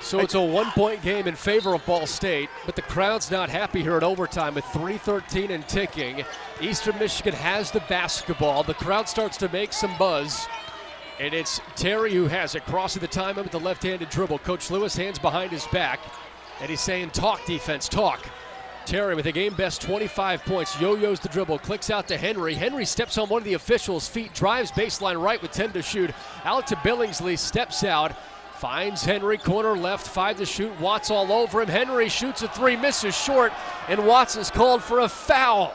So it's a 1-point game in favor of Ball State, but the crowd's not happy here in overtime with 3:13 and ticking. Eastern Michigan has the basketball. The crowd starts to make some buzz, and it's Terry who has it, crossing the timeline with the left-handed dribble. Coach Lewis hands behind his back, and he's saying, talk defense, talk. Terry with a game-best 25 points, yo-yos the dribble, clicks out to Henry. Henry steps on one of the officials' feet, drives baseline right with 10 to shoot. Out to Billingsley, steps out. Finds Henry, corner left, 5 to shoot. Watts all over him. Henry shoots a 3, misses short, and Watts is called for a foul.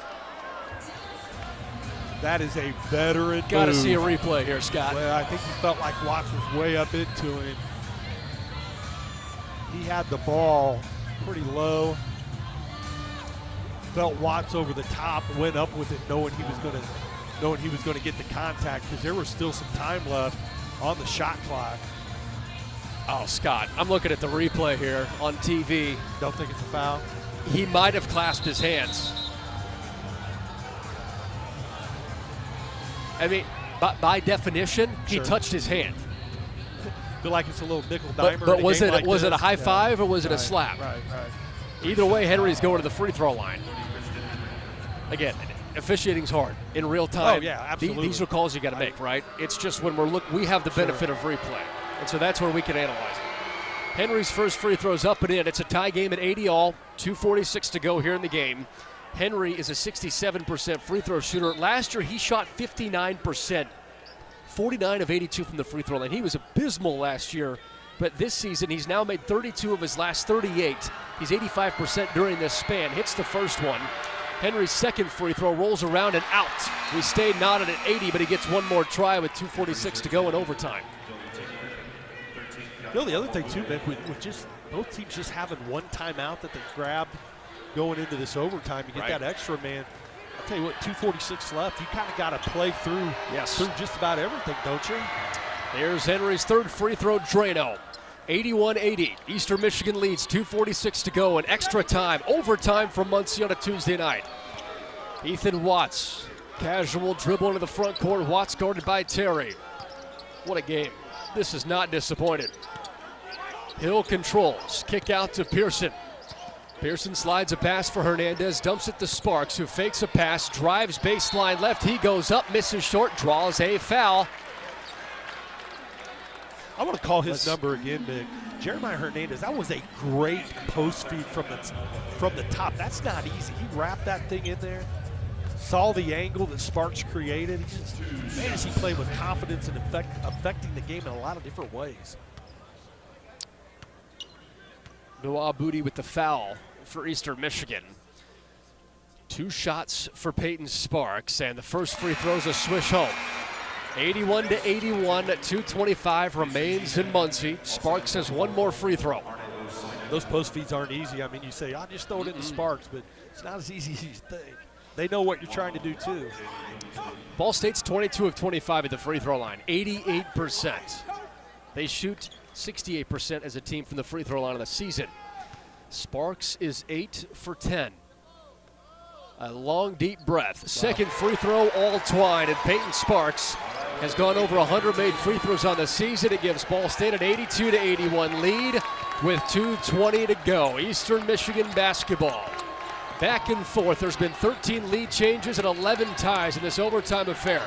That is a veteran move. Got to see a replay here, Scott. Well, I think he felt like Watts was way up into him. He had the ball pretty low. Felt Watts over the top, went up with it, knowing he was going to get the contact because there was still some time left on the shot clock. Oh, Scott, I'm looking at the replay here on TV. Don't think it's a foul? He might have clasped his hands. I mean, by definition, he touched his hand. Feel like it's a little nickel dimer. But was it like it a high five or was it a slap? Right. Either way, Henry's going to the free throw line. Again, officiating's hard in real time. Oh yeah, absolutely. These are calls you got to make, right? It's just when we have the benefit of replay, and so that's where we can analyze it. Henry's first free throw's up and in. It's a tie game at 80-all. 2:46 to go here in the game. Henry is a 67% free throw shooter. Last year he shot 59%, 49 of 82 from the free throw line. He was abysmal last year, but this season he's now made 32 of his last 38. He's 85% during this span. Hits the first one. Henry's second free throw rolls around and out. We stayed knotted at 80, but he gets one more try with 2:46 to go in overtime. You know, the other thing too, Mick, with just both teams just having one timeout that they grabbed going into this overtime, you get that extra man. I'll tell you what, 2:46 left. You kind of got to play through just about everything, don't you? Here's Henry's third free throw, Drano. 81-80. Eastern Michigan leads, 2:46 to go, and extra time, overtime from Muncie on a Tuesday night. Ethan Watts, casual dribble into the front court. Watts guarded by Terry. What a game. This is not disappointed. Hill controls, kick out to Pearson. Pearson slides a pass for Hernandez, dumps it to Sparks, who fakes a pass, drives baseline left. He goes up, misses short, draws a foul. I want to call his number again, Mick. Jeremiah Hernandez, that was a great post feed from the top. That's not easy. He wrapped that thing in there, saw the angle that Sparks created. Man, is he playing with confidence and affecting the game in a lot of different ways. Noah Booty with the foul for Eastern Michigan. 2 shots for Peyton Sparks, and the first free throw's a swish home. 81-81, 2:25 remains in Muncie. Sparks has one more free throw. Those post feeds aren't easy. I mean, you say, I'll just throw it in the Sparks, but it's not as easy as you think. They know what you're trying to do, too. Ball State's 22 of 25 at the free throw line, 88%. They shoot 68% as a team from the free throw line of the season. Sparks is 8 for 10. A long, deep breath. Second free throw, all twine, and Peyton Sparks has gone over 100 made free throws on the season. It gives Ball State an 82-81 lead with 2:20 to go. Eastern Michigan basketball. Back and forth. There's been 13 lead changes and 11 ties in this overtime affair.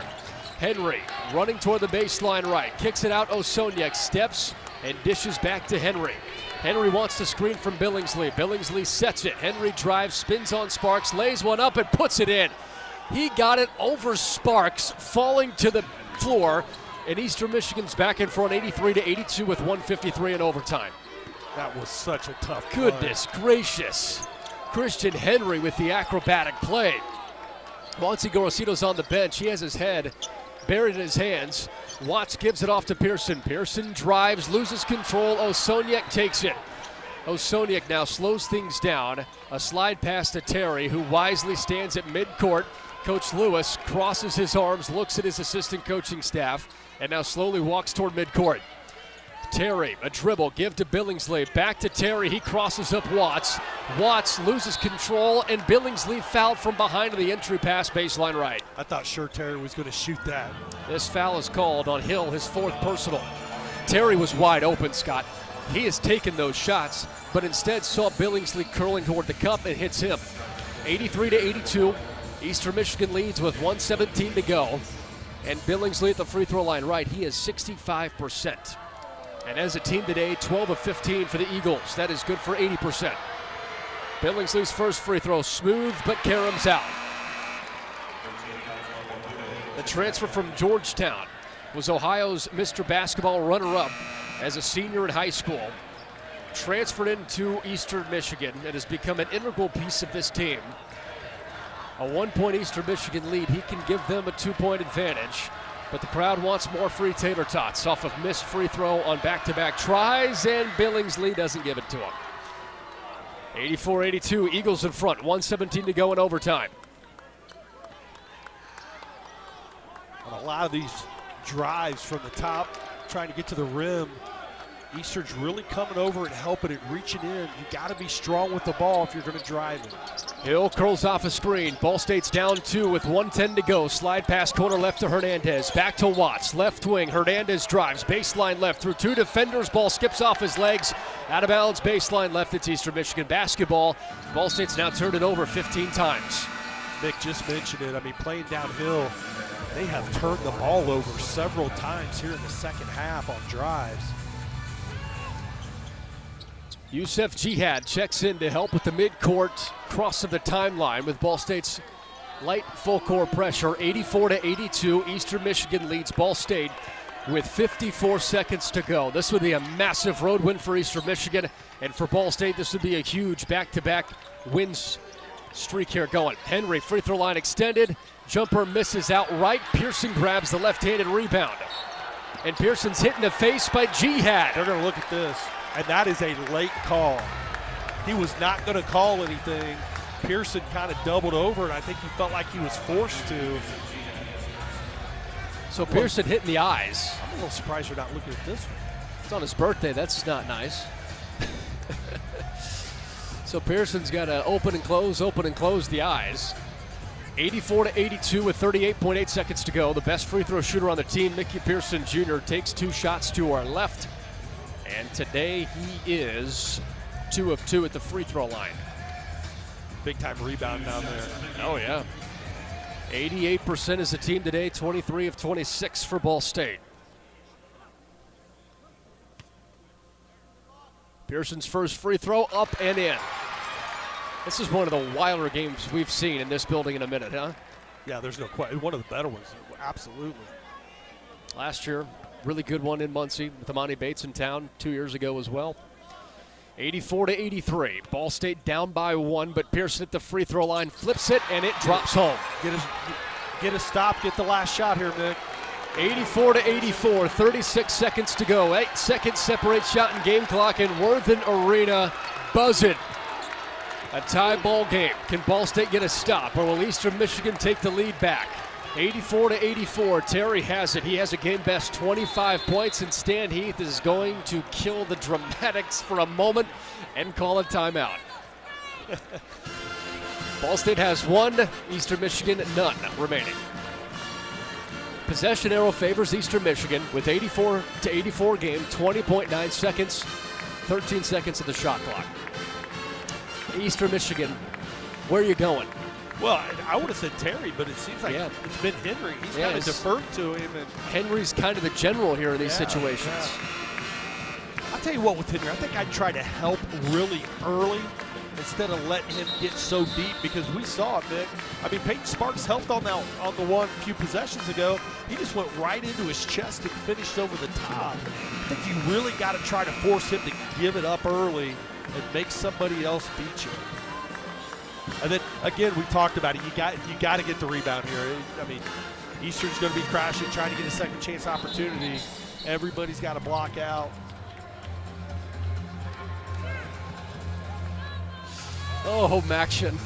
Henry running toward the baseline right. Kicks it out. Osoniak steps and dishes back to Henry. Henry wants the screen from Billingsley. Billingsley sets it. Henry drives, spins on Sparks, lays one up and puts it in. He got it over Sparks, falling to the floor, and Eastern Michigan's back in front 83-82 with 1:53 in overtime. That was such a tough play. Goodness gracious. Christian Henry with the acrobatic play. Monty Gorosito's on the bench. He has his head buried in his hands. Watts gives it off to Pearson. Pearson drives, loses control. Osoniak takes it. Osoniak now slows things down. A slide pass to Terry, who wisely stands at midcourt. Coach Lewis crosses his arms, looks at his assistant coaching staff, and now slowly walks toward midcourt. Terry, a dribble, give to Billingsley. Back to Terry, he crosses up Watts. Watts loses control, and Billingsley fouled from behind on the entry pass, baseline right. I thought sure Terry was going to shoot that. This foul is called on Hill, his 4th personal. Terry was wide open, Scott. He has taken those shots, but instead saw Billingsley curling toward the cup and hits him. 83-82, Eastern Michigan leads with 1:17 to go, and Billingsley at the free throw line right, he is 65%. And as a team today, 12 of 15 for the Eagles. That is good for 80%. Billingsley's first free throw, smooth, but Karam's out. The transfer from Georgetown was Ohio's Mr. Basketball runner-up as a senior in high school. Transferred into Eastern Michigan and has become an integral piece of this team. A 1-point Eastern Michigan lead, he can give them a 2-point advantage. But the crowd wants more free tater tots off of missed free throw on back-to-back tries, and Billingsley doesn't give it to him. 84-82, Eagles in front, 1:17 to go in overtime. On a lot of these drives from the top, trying to get to the rim, Eastern's really coming over and helping it, reaching in. You got to be strong with the ball if you're going to drive it. Hill curls off a screen. Ball State's down 2 with 1:10 to go. Slide pass corner left to Hernandez. Back to Watts. Left wing. Hernandez drives. Baseline left through 2 defenders. Ball skips off his legs. Out of bounds. Baseline left. It's Eastern Michigan basketball. Ball State's now turned it over 15 times. Nick just mentioned it. I mean, playing downhill, they have turned the ball over several times here in the second half on drives. Youssef Jihad checks in to help with the midcourt cross of the timeline with Ball State's light full court pressure. 84-82, Eastern Michigan leads Ball State with 54 seconds to go. This would be a massive road win for Eastern Michigan, and for Ball State, this would be a huge back-to-back wins streak here going. Henry, free throw line extended. Jumper misses outright. Pearson grabs the left-handed rebound. And Pearson's hit in the face by Jihad. They're going to look at this. And that is a late call. He was not going to call anything. Pearson kind of doubled over, and I think he felt like he was forced to. So Pearson hit in the eyes. I'm a little surprised you're not looking at this one. It's on his birthday. That's not nice. So Pearson's got to open and close the eyes. 84-82 with 38.8 seconds to go. The best free throw shooter on the team, Mickey Pearson Jr., takes 2 shots to our left. And today he is 2 of 2 at the free throw line. Big time rebound down there. Oh, yeah. 88% as a team today, 23 of 26 for Ball State. Pearson's first free throw up and in. This is one of the wilder games we've seen in this building in a minute, huh? Yeah, there's no question. One of the better ones, absolutely. Last year, really good one in Muncie with Amani Bates in town 2 years ago as well. 84-83. Ball State down by 1, but Pearson at the free throw line flips it, and it drops home. Get a stop, get the last shot here, Nick. 84-84, 36 seconds to go. 8 seconds separate shot and game clock in Worthen Arena. Buzzing. A tie ball game. Can Ball State get a stop, or will Eastern Michigan take the lead back? 84-84, Terry has it. He has a game best 25 points, and Stan Heath is going to kill the dramatics for a moment and call a timeout. Ball State has 1, Eastern Michigan none remaining. Possession arrow favors Eastern Michigan with 84-84 game, 20.9 seconds, 13 seconds of the shot clock. Eastern Michigan, where are you going? Well, I would have said Terry, but it seems like it's been Henry. He's kind of deferred to him. And Henry's kind of the general here in these situations. Yeah. I'll tell you what with Henry, I think I'd try to help really early instead of letting him get so deep, because we saw it, Nick. I mean, Peyton Sparks helped on the one few possessions ago. He just went right into his chest and finished over the top. I think you really got to try to force him to give it up early and make somebody else beat you. And then, again, we talked about it. You got to get the rebound here. I mean, Eastern's going to be crashing, trying to get a second chance opportunity. Everybody's got to block out. Oh, home action.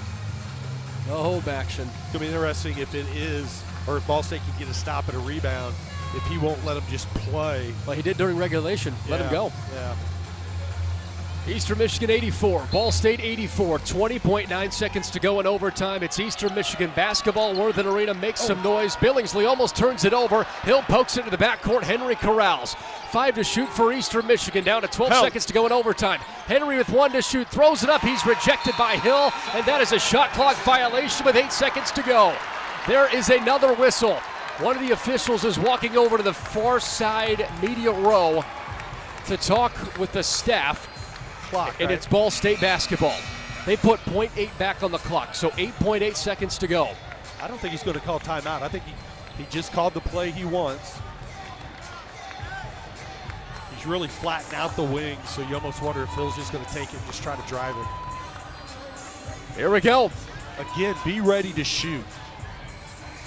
Oh, home action. It's going to be interesting if it is, or if Ball State can get a stop at a rebound, if he won't let him just play. Well, he did during regulation. Let him go. Yeah. Eastern Michigan 84, Ball State 84, 20.9 seconds to go in overtime. It's Eastern Michigan basketball. Worthen Arena makes some noise. Billingsley almost turns it over. Hill pokes it into the backcourt. Henry corrals. 5 to shoot for Eastern Michigan, down to 12 seconds to go in overtime. Henry with 1 to shoot, throws it up. He's rejected by Hill, and that is a shot clock violation with 8 seconds to go. There is another whistle. One of the officials is walking over to the far side media row to talk with the staff. And it's Ball State basketball. They put .8 back on the clock, so 8.8 seconds to go. I don't think he's going to call timeout. I think he just called the play he wants. He's really flattened out the wings, so you almost wonder if Hill's just going to take it and just try to drive it. Here we go. Again, be ready to shoot.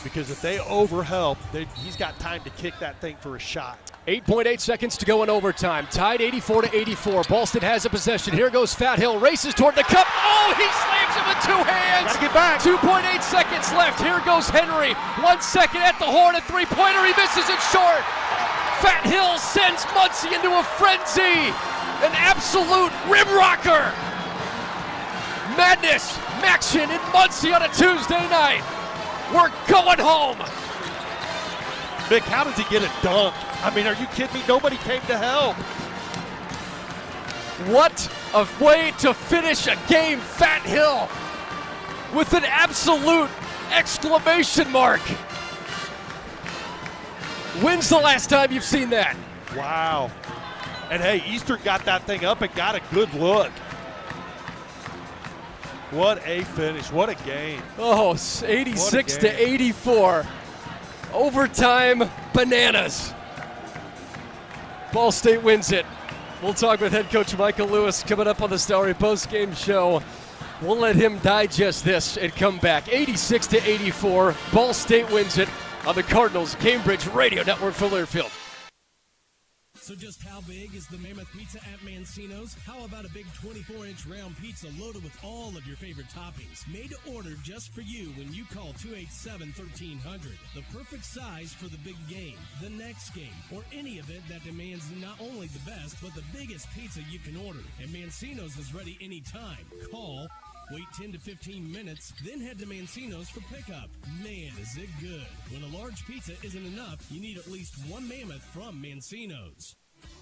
Because if they overhelp, he's got time to kick that thing for a shot. 8.8 seconds to go in overtime. Tied 84-84. Ball State has a possession. Here goes Fat Hill. Races toward the cup. Oh, he slams it with 2 hands. Gotta get back. 2.8 seconds left. Here goes Henry. 1 second at the horn. A three-pointer. He misses it short. Fat Hill sends Muncie into a frenzy. An absolute rim rocker. Madness. Action in Muncie on a Tuesday night. We're going home. Vic, how does he get a dunk? I mean, are you kidding me? Nobody came to help. What a way to finish a game, Fat Hill, with an absolute exclamation mark. When's the last time you've seen that? Wow. And hey, Eastern got that thing up and got a good look. What a finish. What a game. Oh, 86-84. Overtime bananas. Ball State wins it. We'll talk with head coach Michael Lewis coming up on the Story postgame show. We'll let him digest this and come back. 86-84. Ball State wins it on the Cardinals Cambridge Radio Network for Learfield. So just how big is the Mammoth Pizza at Mancino's? How about a big 24-inch round pizza loaded with all of your favorite toppings? Made to order just for you when you call 287-1300. The perfect size for the big game, the next game, or any event that demands not only the best, but the biggest pizza you can order. And Mancino's is ready anytime. Call, wait 10 to 15 minutes, then head to Mancino's for pickup. Man, is it good. When a large pizza isn't enough, you need at least one Mammoth from Mancino's.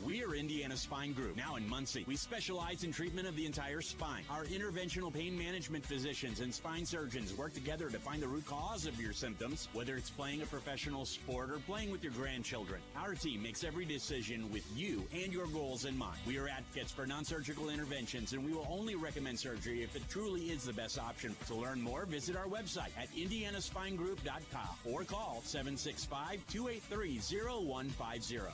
We are Indiana Spine Group, now in Muncie. We specialize in treatment of the entire spine. Our interventional pain management physicians and spine surgeons work together to find the root cause of your symptoms, whether it's playing a professional sport or playing with your grandchildren. Our team makes every decision with you and your goals in mind. We are advocates for non-surgical interventions, and we will only recommend surgery if it truly is the best option. To learn more, visit our website at indianaspinegroup.com or call 765-283-0150.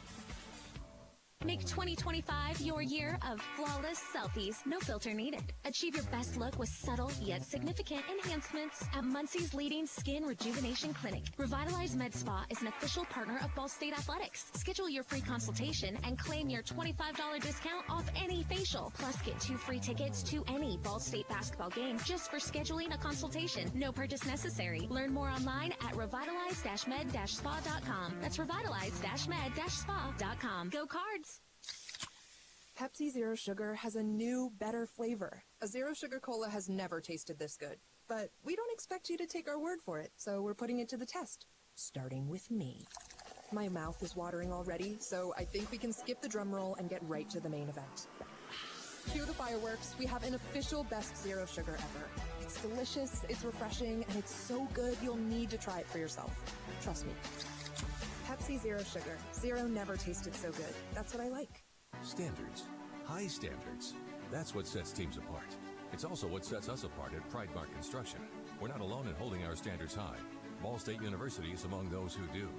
Make 2025 your year of flawless selfies, no filter needed. Achieve your best look with subtle yet significant enhancements at Muncie's leading skin rejuvenation clinic. Revitalize Med Spa is an official partner of Ball State Athletics. Schedule your free consultation and claim your $25 discount off any facial. Plus, get 2 free tickets to any Ball State basketball game just for scheduling a consultation. No purchase necessary. Learn more online at revitalize-med-spa.com. That's revitalize-med-spa.com. Go Cards! Pepsi Zero Sugar has a new, better flavor. A Zero Sugar Cola has never tasted this good. But we don't expect you to take our word for it, so we're putting it to the test. Starting with me. My mouth is watering already, so I think we can skip the drum roll and get right to the main event. Cue the fireworks. We have an official best Zero Sugar ever. It's delicious, it's refreshing, and it's so good you'll need to try it for yourself. Trust me. Pepsi Zero Sugar. Zero never tasted so good. That's what I like. Standards. High standards. That's what sets teams apart. It's also what sets us apart at Pridemark Construction. We're not alone in holding our standards high. Ball State University is among those who do.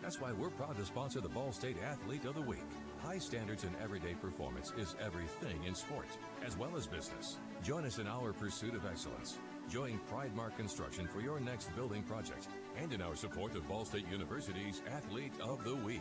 That's why we're proud to sponsor the Ball State Athlete of the Week. High standards in everyday performance is everything in sport, as well as business. Join us in our pursuit of excellence. Join Pridemark Construction for your next building project and in our support of Ball State University's Athlete of the Week.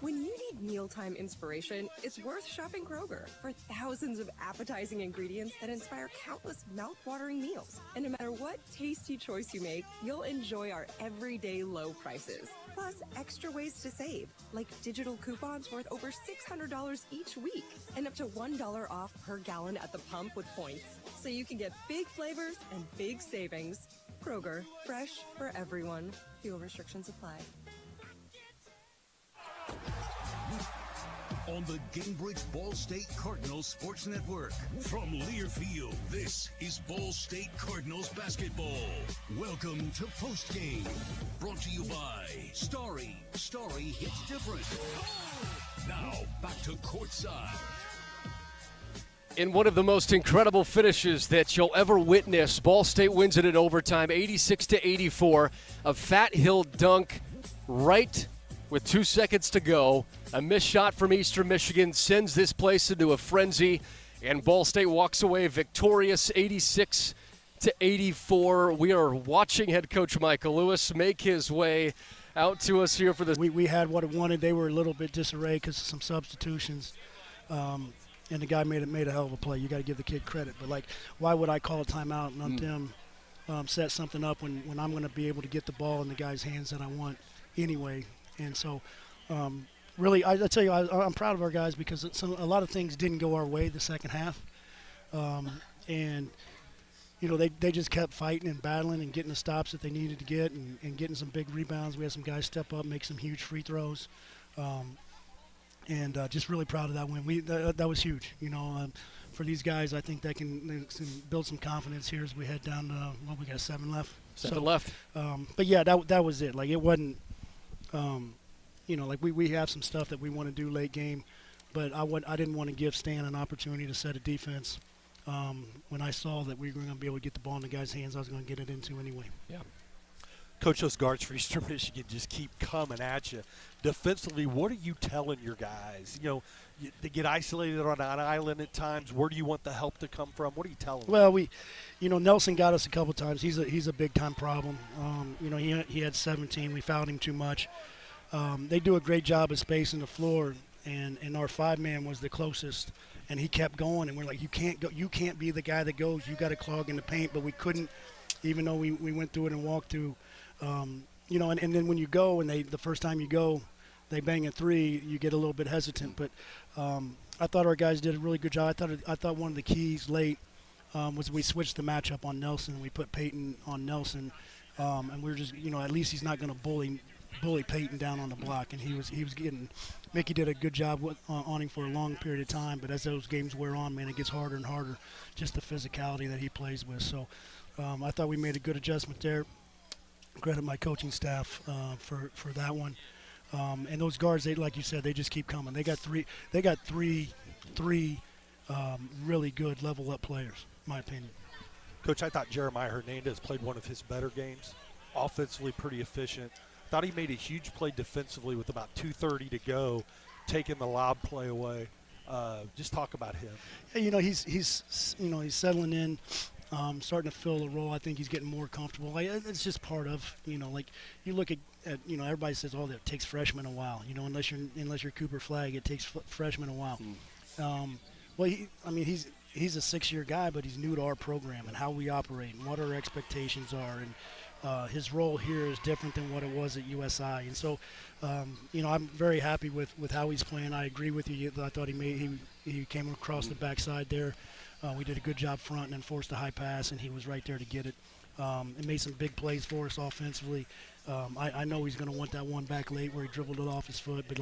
When you need mealtime inspiration, it's worth shopping Kroger for thousands of appetizing ingredients that inspire countless mouth-watering meals. And no matter what tasty choice you make, you'll enjoy our everyday low prices. Plus, extra ways to save, like digital coupons worth over $600 each week and up to $1 off per gallon at the pump with points. So you can get big flavors and big savings. Kroger, fresh for everyone. Fuel restrictions apply. On the Gainbridge Ball State Cardinals Sports Network. From Learfield, this is Ball State Cardinals basketball. Welcome to Postgame. Brought to you by Starry. Starry hits different. Now, back to courtside. In one of the most incredible finishes that you'll ever witness, Ball State wins it in overtime, 86-84. A Fat Hill dunk right with 2 seconds to go. A missed shot from Eastern Michigan sends this place into a frenzy, and Ball State walks away victorious 86-84. We are watching head coach Michael Lewis make his way out to us here for this. We had what it wanted. They were a little bit disarray because of some substitutions. And the guy made a hell of a play. You got to give the kid credit. But, like, why would I call a timeout and let them set something up when I'm going to be able to get the ball in the guy's hands that I want anyway? And so, really, I tell you, I'm proud of our guys because a lot of things didn't go our way the second half. And, you know, they just kept fighting and battling and getting the stops that they needed to get and getting some big rebounds. We had some guys step up, make some huge free throws. And just really proud of that win. That was huge, you know. For these guys, I think they can build some confidence here as we head down to, we got 7 left. Seven left. But, yeah, that was it. Like, it wasn't – you know, like we have some stuff that we want to do late game, but I didn't want to give Stan an opportunity to set a defense. When I saw that we were going to be able to get the ball in the guy's hands, I was going to get it into anyway. Yeah. Coach, those guards for Eastern Michigan just keep coming at you. Defensively, what are you telling your guys? You know, they get isolated on an island at times. Where do you want the help to come from? What are you telling them? Well, Nelson got us a couple times. He's a big-time problem. You know, he had 17. We fouled him too much. They do a great job of spacing the floor, and our 5-man was the closest, and he kept going. And we're like, you can't be the guy that goes. You got to clog in the paint, but we couldn't, even though we went through it and walked through. You know, and then when you go and the first time you go, they bang a 3, you get a little bit hesitant. But I thought our guys did a really good job. I thought one of the keys late was we switched the matchup on Nelson. We put Peyton on Nelson, and we were just, you know, at least he's not going to bully bully Peyton down on the block, and he was getting. Mickey did a good job on him for a long period of time, but as those games wear on, man, it gets harder and harder. Just the physicality that he plays with. So I thought we made a good adjustment there. Credit my coaching staff for that one. And those guards, they, like you said, they just keep coming. They got three really good level up players, in my opinion. Coach, I thought Jeremiah Hernandez played one of his better games. Offensively pretty efficient. Thought he made a huge play defensively with about 2:30 to go, taking the lob play away. Just talk about him. Yeah, he's settling in, starting to fill the role. I think he's getting more comfortable. It's just part of, like you look at everybody says, oh, it takes freshmen a while. Unless you're Cooper Flagg, it takes freshmen a while. Well, he's a 6-year guy, but he's new to our program and how we operate and what our expectations are. And his role here is different than what it was at USI. And so, I'm very happy with how he's playing. I agree with you. I thought he came across the backside there. We did a good job front and then forced a high pass, and he was right there to get it. And made some big plays for us offensively. I know he's going to want that one back late where he dribbled it off his foot, but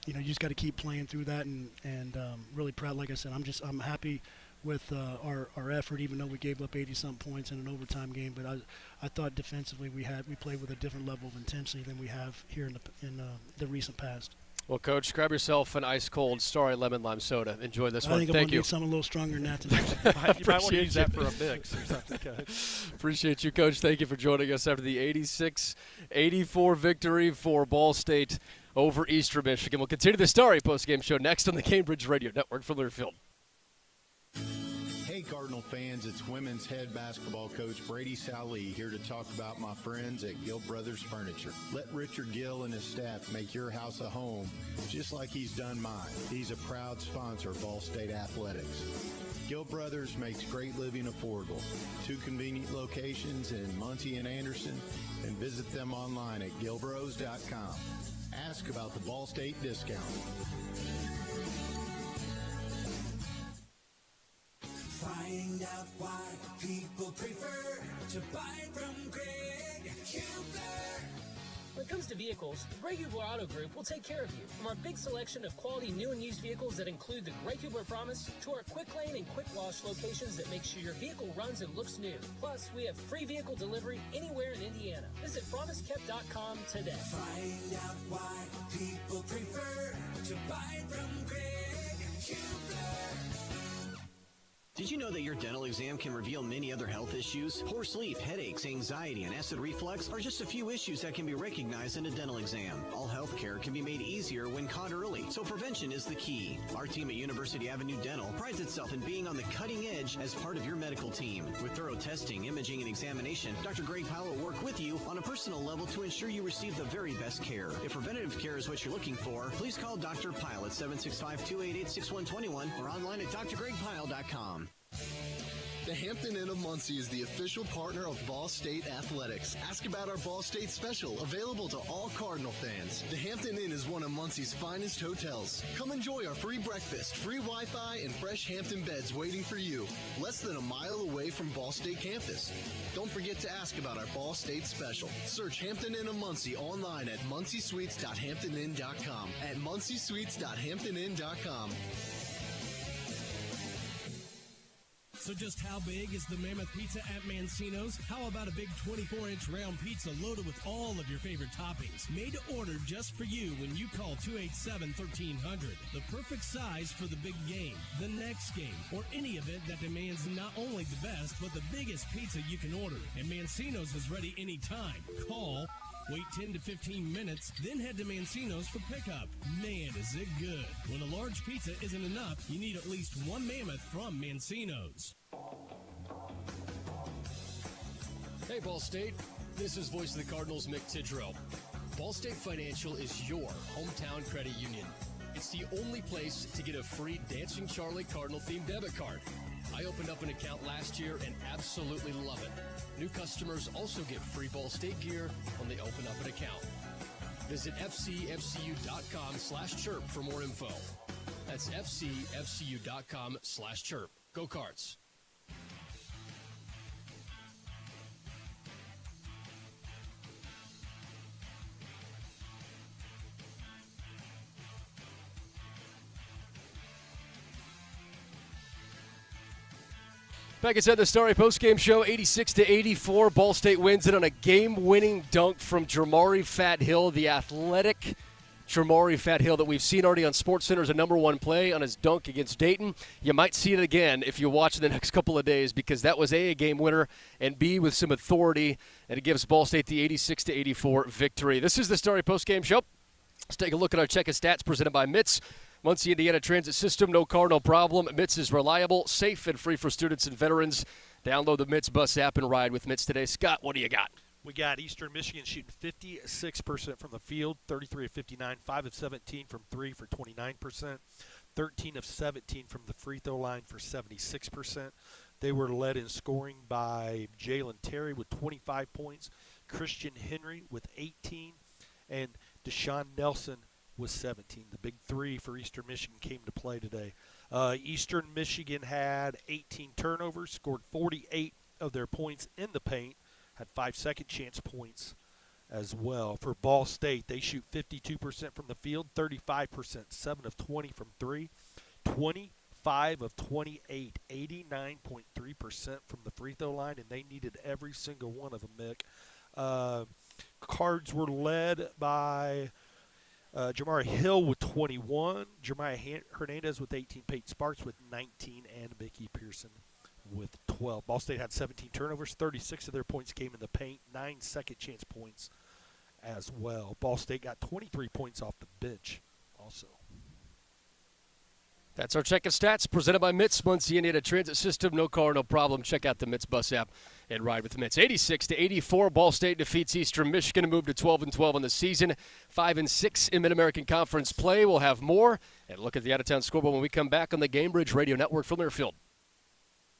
you just got to keep playing through that and really proud. Like I said, I'm happy with our effort, even though we gave up 80-something points in an overtime game. But I thought defensively we played with a different level of intensity than we have here in the recent past. Well, Coach, grab yourself an ice-cold Starry Lemon Lime Soda. Enjoy this one. Thank you. I think I'm going to need something a little stronger than that today. You might want to use that for a mix or something, Coach. Appreciate you, Coach. Thank you for joining us after the 86-84 victory for Ball State over Eastern Michigan. We'll continue the Starry postgame show next on the Cambridge Radio Network from Learfield. Hey Cardinal fans, it's women's head basketball coach Brady Sally here to talk about my friends at Gill Brothers Furniture. Let Richard Gill and his staff make your house a home just like he's done mine. He's a proud sponsor of Ball State Athletics. Gill Brothers makes great living affordable. 2 convenient locations in Muncie and Anderson, and visit them online at gillbros.com. Ask about the Ball State discount. Find out why people prefer to buy from Greg Huber. When it comes to vehicles, Greg Huber Auto Group will take care of you. From our big selection of quality new and used vehicles that include the Greg Huber Promise to our quick lane and quick wash locations that make sure your vehicle runs and looks new. Plus, we have free vehicle delivery anywhere in Indiana. Visit promisekept.com today. Find out why people prefer to buy from Greg Huber. Did you know that your dental exam can reveal many other health issues? Poor sleep, headaches, anxiety, and acid reflux are just a few issues that can be recognized in a dental exam. All health care can be made easier when caught early, so prevention is the key. Our team at University Avenue Dental prides itself in being on the cutting edge as part of your medical team. With thorough testing, imaging, and examination, Dr. Greg Powell will work with you on a personal level to ensure you receive the very best care. If preventative care is what you're looking for, please call Dr. Pyle at 765-288-6121 or online at drgregpyle.com. The Hampton Inn of Muncie is the official partner of Ball State Athletics. Ask about our Ball State special, available to all Cardinal fans. The Hampton Inn is one of Muncie's finest hotels. Come enjoy our free breakfast, free Wi-Fi, and fresh Hampton beds waiting for you. Less than a mile away from Ball State campus. Don't forget to ask about our Ball State special. Search Hampton Inn of Muncie online at munciesuites.hamptoninn.com. At munciesuites.hamptoninn.com. So just how big is the Mammoth Pizza at Mancino's? How about a big 24-inch round pizza loaded with all of your favorite toppings? Made to order just for you when you call 287-1300. The perfect size for the big game, the next game, or any event that demands not only the best, but the biggest pizza you can order. And Mancino's is ready anytime. Call, wait 10 to 15 minutes, then head to Mancino's for pickup. Man, is it good. When a large pizza isn't enough, you need at least one Mammoth from Mancino's. Hey, Ball State. This is Voice of the Cardinals, Mick Tidrow. Ball State Financial is your hometown credit union. It's the only place to get a free Dancing Charlie Cardinal-themed debit card. I opened up an account last year and absolutely love it. New customers also get free Ball State gear when they open up an account. Visit fcfcu.com/chirp for more info. That's fcfcu.com/chirp. Go Cards. Back inside the Starry postgame show, 86-84. Ball State wins it on a game-winning dunk from Jamari Fat Hill, the athletic Jamari Fat Hill that we've seen already on SportsCenter as a number one play on his dunk against Dayton. You might see it again if you watch the next couple of days because that was A game winner, and B, with some authority, and it gives Ball State the 86-84 victory. This is the Starry postgame show. Let's take a look at our check of stats presented by MITS. Muncie, Indiana Transit System, no car, no problem. MITS is reliable, safe, and free for students and veterans. Download the MITS bus app and ride with MITS today. Scott, what do you got? We got Eastern Michigan shooting 56% from the field, 33 of 59, 5 of 17 from 3 for 29%, 13 of 17 from the free throw line for 76%. They were led in scoring by Jalen Terry with 25 points, Christian Henry with 18, and Deshaun Nelson with 17. The big three for Eastern Michigan came to play today. Eastern Michigan had 18 turnovers, scored 48 of their points in the paint, had 5 second chance points as well. For Ball State, they shoot 52% from the field, 35%, 7 of 20 from 3, 25 of 28, 89.3% from the free throw line, and they needed every single one of them, Mick. Cards were led by Jamari Hill with 21, Jeremiah Hernandez with 18, Peyton Sparks with 19, and Mickey Pearson with 12. Ball State had 17 turnovers, 36 of their points came in the paint, 9 second chance points as well. Ball State got 23 points off the bench also. That's our check of stats presented by MITS, Muncie, Indiana Transit System. No car, no problem. Check out the MITS bus app and ride with MITS. 86-84. Ball State defeats Eastern Michigan to move to 12-12 on the season. 5-6 in Mid-American Conference play. We'll have more and look at the out-of-town scoreboard when we come back on the Gamebridge Radio Network from Learfield.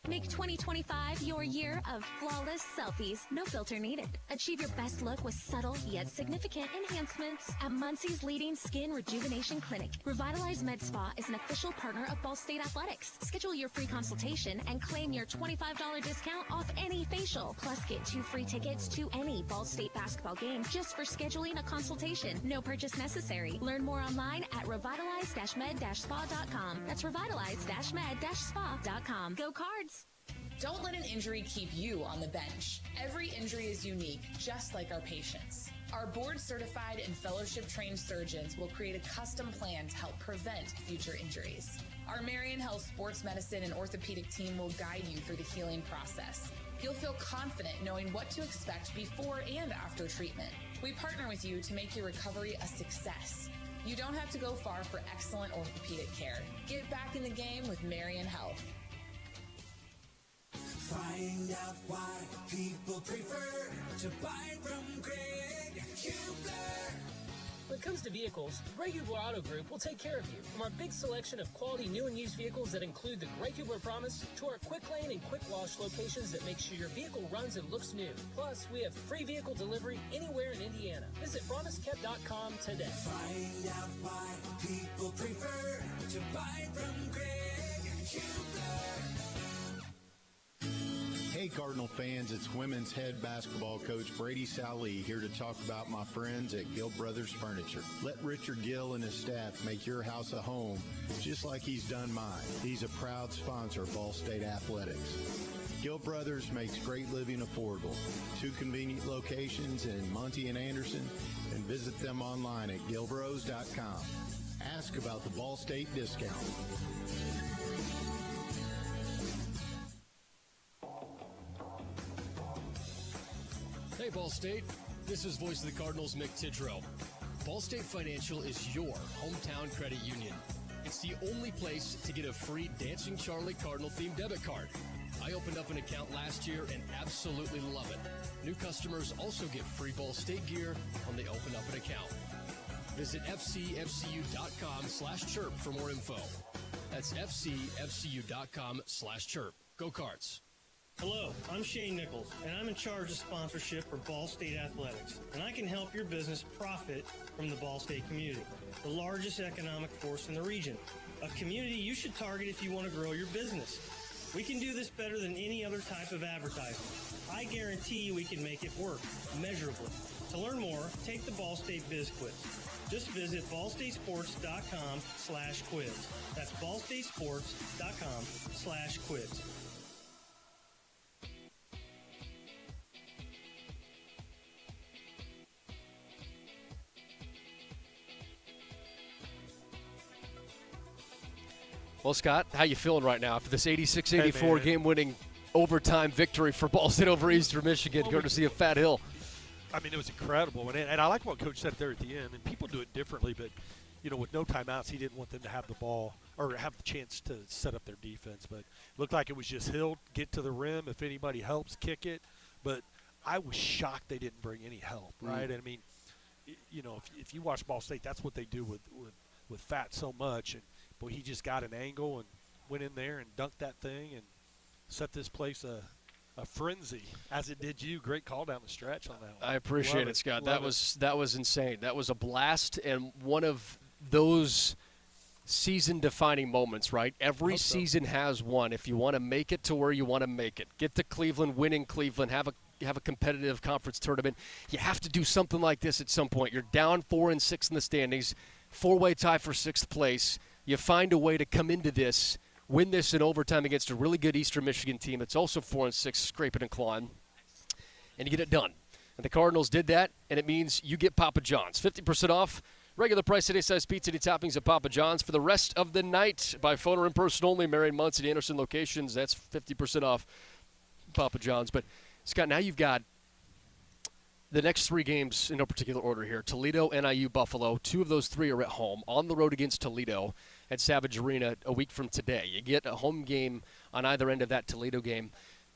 Make 2025 your year of flawless selfies, no filter needed. Achieve your best look with subtle yet significant enhancements at Muncie's leading skin rejuvenation clinic. Revitalize Med Spa is an official partner of Ball State Athletics. Schedule your free consultation and claim your $25 discount off any facial. Plus, get 2 free tickets to any Ball State basketball game just for scheduling a consultation. No purchase necessary. Learn more online at revitalize-med-spa.com. That's revitalize-med-spa.com. Go Cards! Don't let an injury keep you on the bench. Every injury is unique, just like our patients. Our board-certified and fellowship-trained surgeons will create a custom plan to help prevent future injuries. Our Marion Health Sports Medicine and Orthopedic team will guide you through the healing process. You'll feel confident knowing what to expect before and after treatment. We partner with you to make your recovery a success. You don't have to go far for excellent orthopedic care. Get back in the game with Marion Health. Find out why people prefer to buy from Greg Hubler. When it comes to vehicles, Greg Hubler Auto Group will take care of you. From our big selection of quality new and used vehicles that include the Greg Hubler Promise to our quick lane and quick wash locations that make sure your vehicle runs and looks new. Plus, we have free vehicle delivery anywhere in Indiana. Visit promisekept.com today. Find out why people prefer to buy from Greg Hubler. Hey Cardinal fans, it's women's head basketball coach Brady Sally here to talk about my friends at Gill Brothers Furniture. Let Richard Gill and his staff make your house a home just like he's done mine. He's a proud sponsor of Ball State Athletics. Gill Brothers makes great living affordable. 2 convenient locations in Monty and Anderson, and visit them online at gillbros.com. Ask about the Ball State discount. Hey, Ball State. This is Voice of the Cardinals, Mick Tidrow. Ball State Financial is your hometown credit union. It's the only place to get a free Dancing Charlie Cardinal-themed debit card. I opened up an account last year and absolutely love it. New customers also get free Ball State gear when they open up an account. Visit fcfcu.com/chirp for more info. That's fcfcu.com/chirp. Go Cards. Hello, I'm Shane Nichols, and I'm in charge of sponsorship for Ball State Athletics, and I can help your business profit from the Ball State community, the largest economic force in the region, a community you should target if you want to grow your business. We can do this better than any other type of advertising. I guarantee we can make it work, measurably. To learn more, take the Ball State Biz Quiz. Just visit ballstatesports.com/quiz. That's ballstatesports.com/quiz. Well, Scott, how you feeling right now after this 86-84 Hey, game-winning overtime victory for Ball State over Eastern Michigan, courtesy of Fat Hill? I mean, it was incredible. And I like what Coach said there at the end. And people do it differently, but, with no timeouts, he didn't want them to have the ball or have the chance to set up their defense. But it looked like it was just Hill, get to the rim. If anybody helps, kick it. But I was shocked they didn't bring any help, right? I mean, if you watch Ball State, that's what they do with Fat so much. And boy, he just got an angle and went in there and dunked that thing and set this place a frenzy, as it did you. Great call down the stretch on that one. I appreciate it, Scott. That was insane. That was a blast and one of those season-defining moments, right? Every season has one. If you want to make it to where you want to make it, get to Cleveland, win in Cleveland, have a competitive conference tournament, you have to do something like this at some point. You're down 4-6 in the standings, four-way tie for 6th place. You find a way to come into this, win this in overtime against a really good Eastern Michigan team that's also 4-6, scraping and clawing, and you get it done. And the Cardinals did that, and it means you get Papa John's. 50% off, regular price, any-size pizza, any toppings at Papa John's for the rest of the night. By phone or in person only, Marion, Muncie, and Anderson locations. That's 50% off Papa John's. But, Scott, now you've got the next 3 games in no particular order here. Toledo, NIU, Buffalo. 2 of those 3 are at home. On the road against Toledo at Savage Arena a week from today. You get a home game on either end of that Toledo game.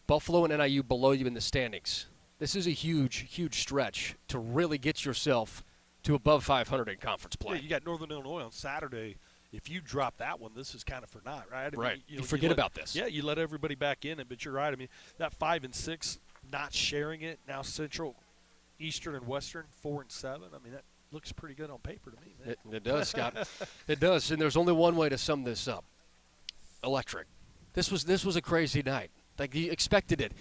Buffalo and NIU below you in the standings. This is a huge, huge stretch to really get yourself to above 500 in conference play. Yeah, you got Northern Illinois on Saturday. If you drop that one, this is kind of for naught, right? I Right. mean, You forget about this. Yeah, you let everybody back in it, but you're right. I mean, that 5-6, not sharing it, now Central, Eastern, and Western, 4-7. I mean, that looks pretty good on paper to me, man. It does, Scott. It does, and there's only one way to sum this up. Electric. This was a crazy night. Like, you expected it.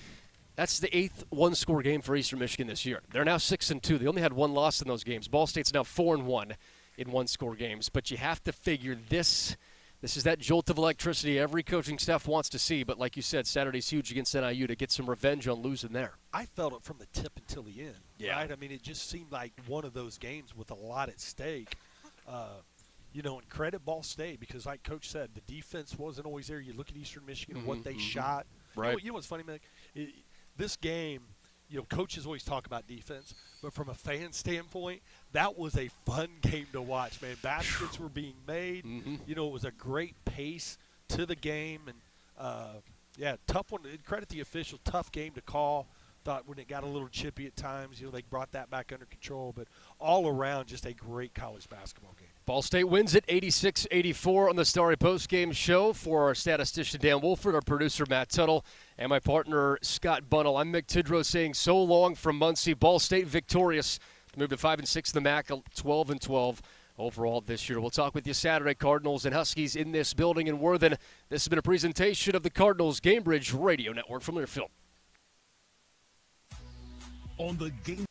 That's the 8th one-score game for Eastern Michigan this year. They're now 6-2. They only had 1 loss in those games. Ball State's now 4-1 in one-score games. But you have to figure this is that jolt of electricity every coaching staff wants to see. But like you said, Saturday's huge against NIU to get some revenge on losing there. I felt it from the tip until the end, right? I mean, it just seemed like one of those games with a lot at stake. And credit Ball State because, like Coach said, the defense wasn't always there. You look at Eastern Michigan, what they shot. Right. You know what's funny, Mick? This game, coaches always talk about defense, but from a fan standpoint, that was a fun game to watch, man. Baskets were being made. It was a great pace to the game. And, tough one. Credit the official. Tough game to call. Thought when it got a little chippy at times, they brought that back under control. But all around, just a great college basketball game. Ball State wins it 86-84 on the Starry Postgame Show. For our statistician Dan Wolford, our producer Matt Tuttle, and my partner Scott Bunnell. I'm Mick Tidrow saying so long from Muncie. Ball State victorious to move to 5-6 in the MAC, 12-12 overall this year. We'll talk with you Saturday. Cardinals and Huskies in this building in Worthen. This has been a presentation of the Cardinals Gamebridge Radio Network from Learfield. On the game.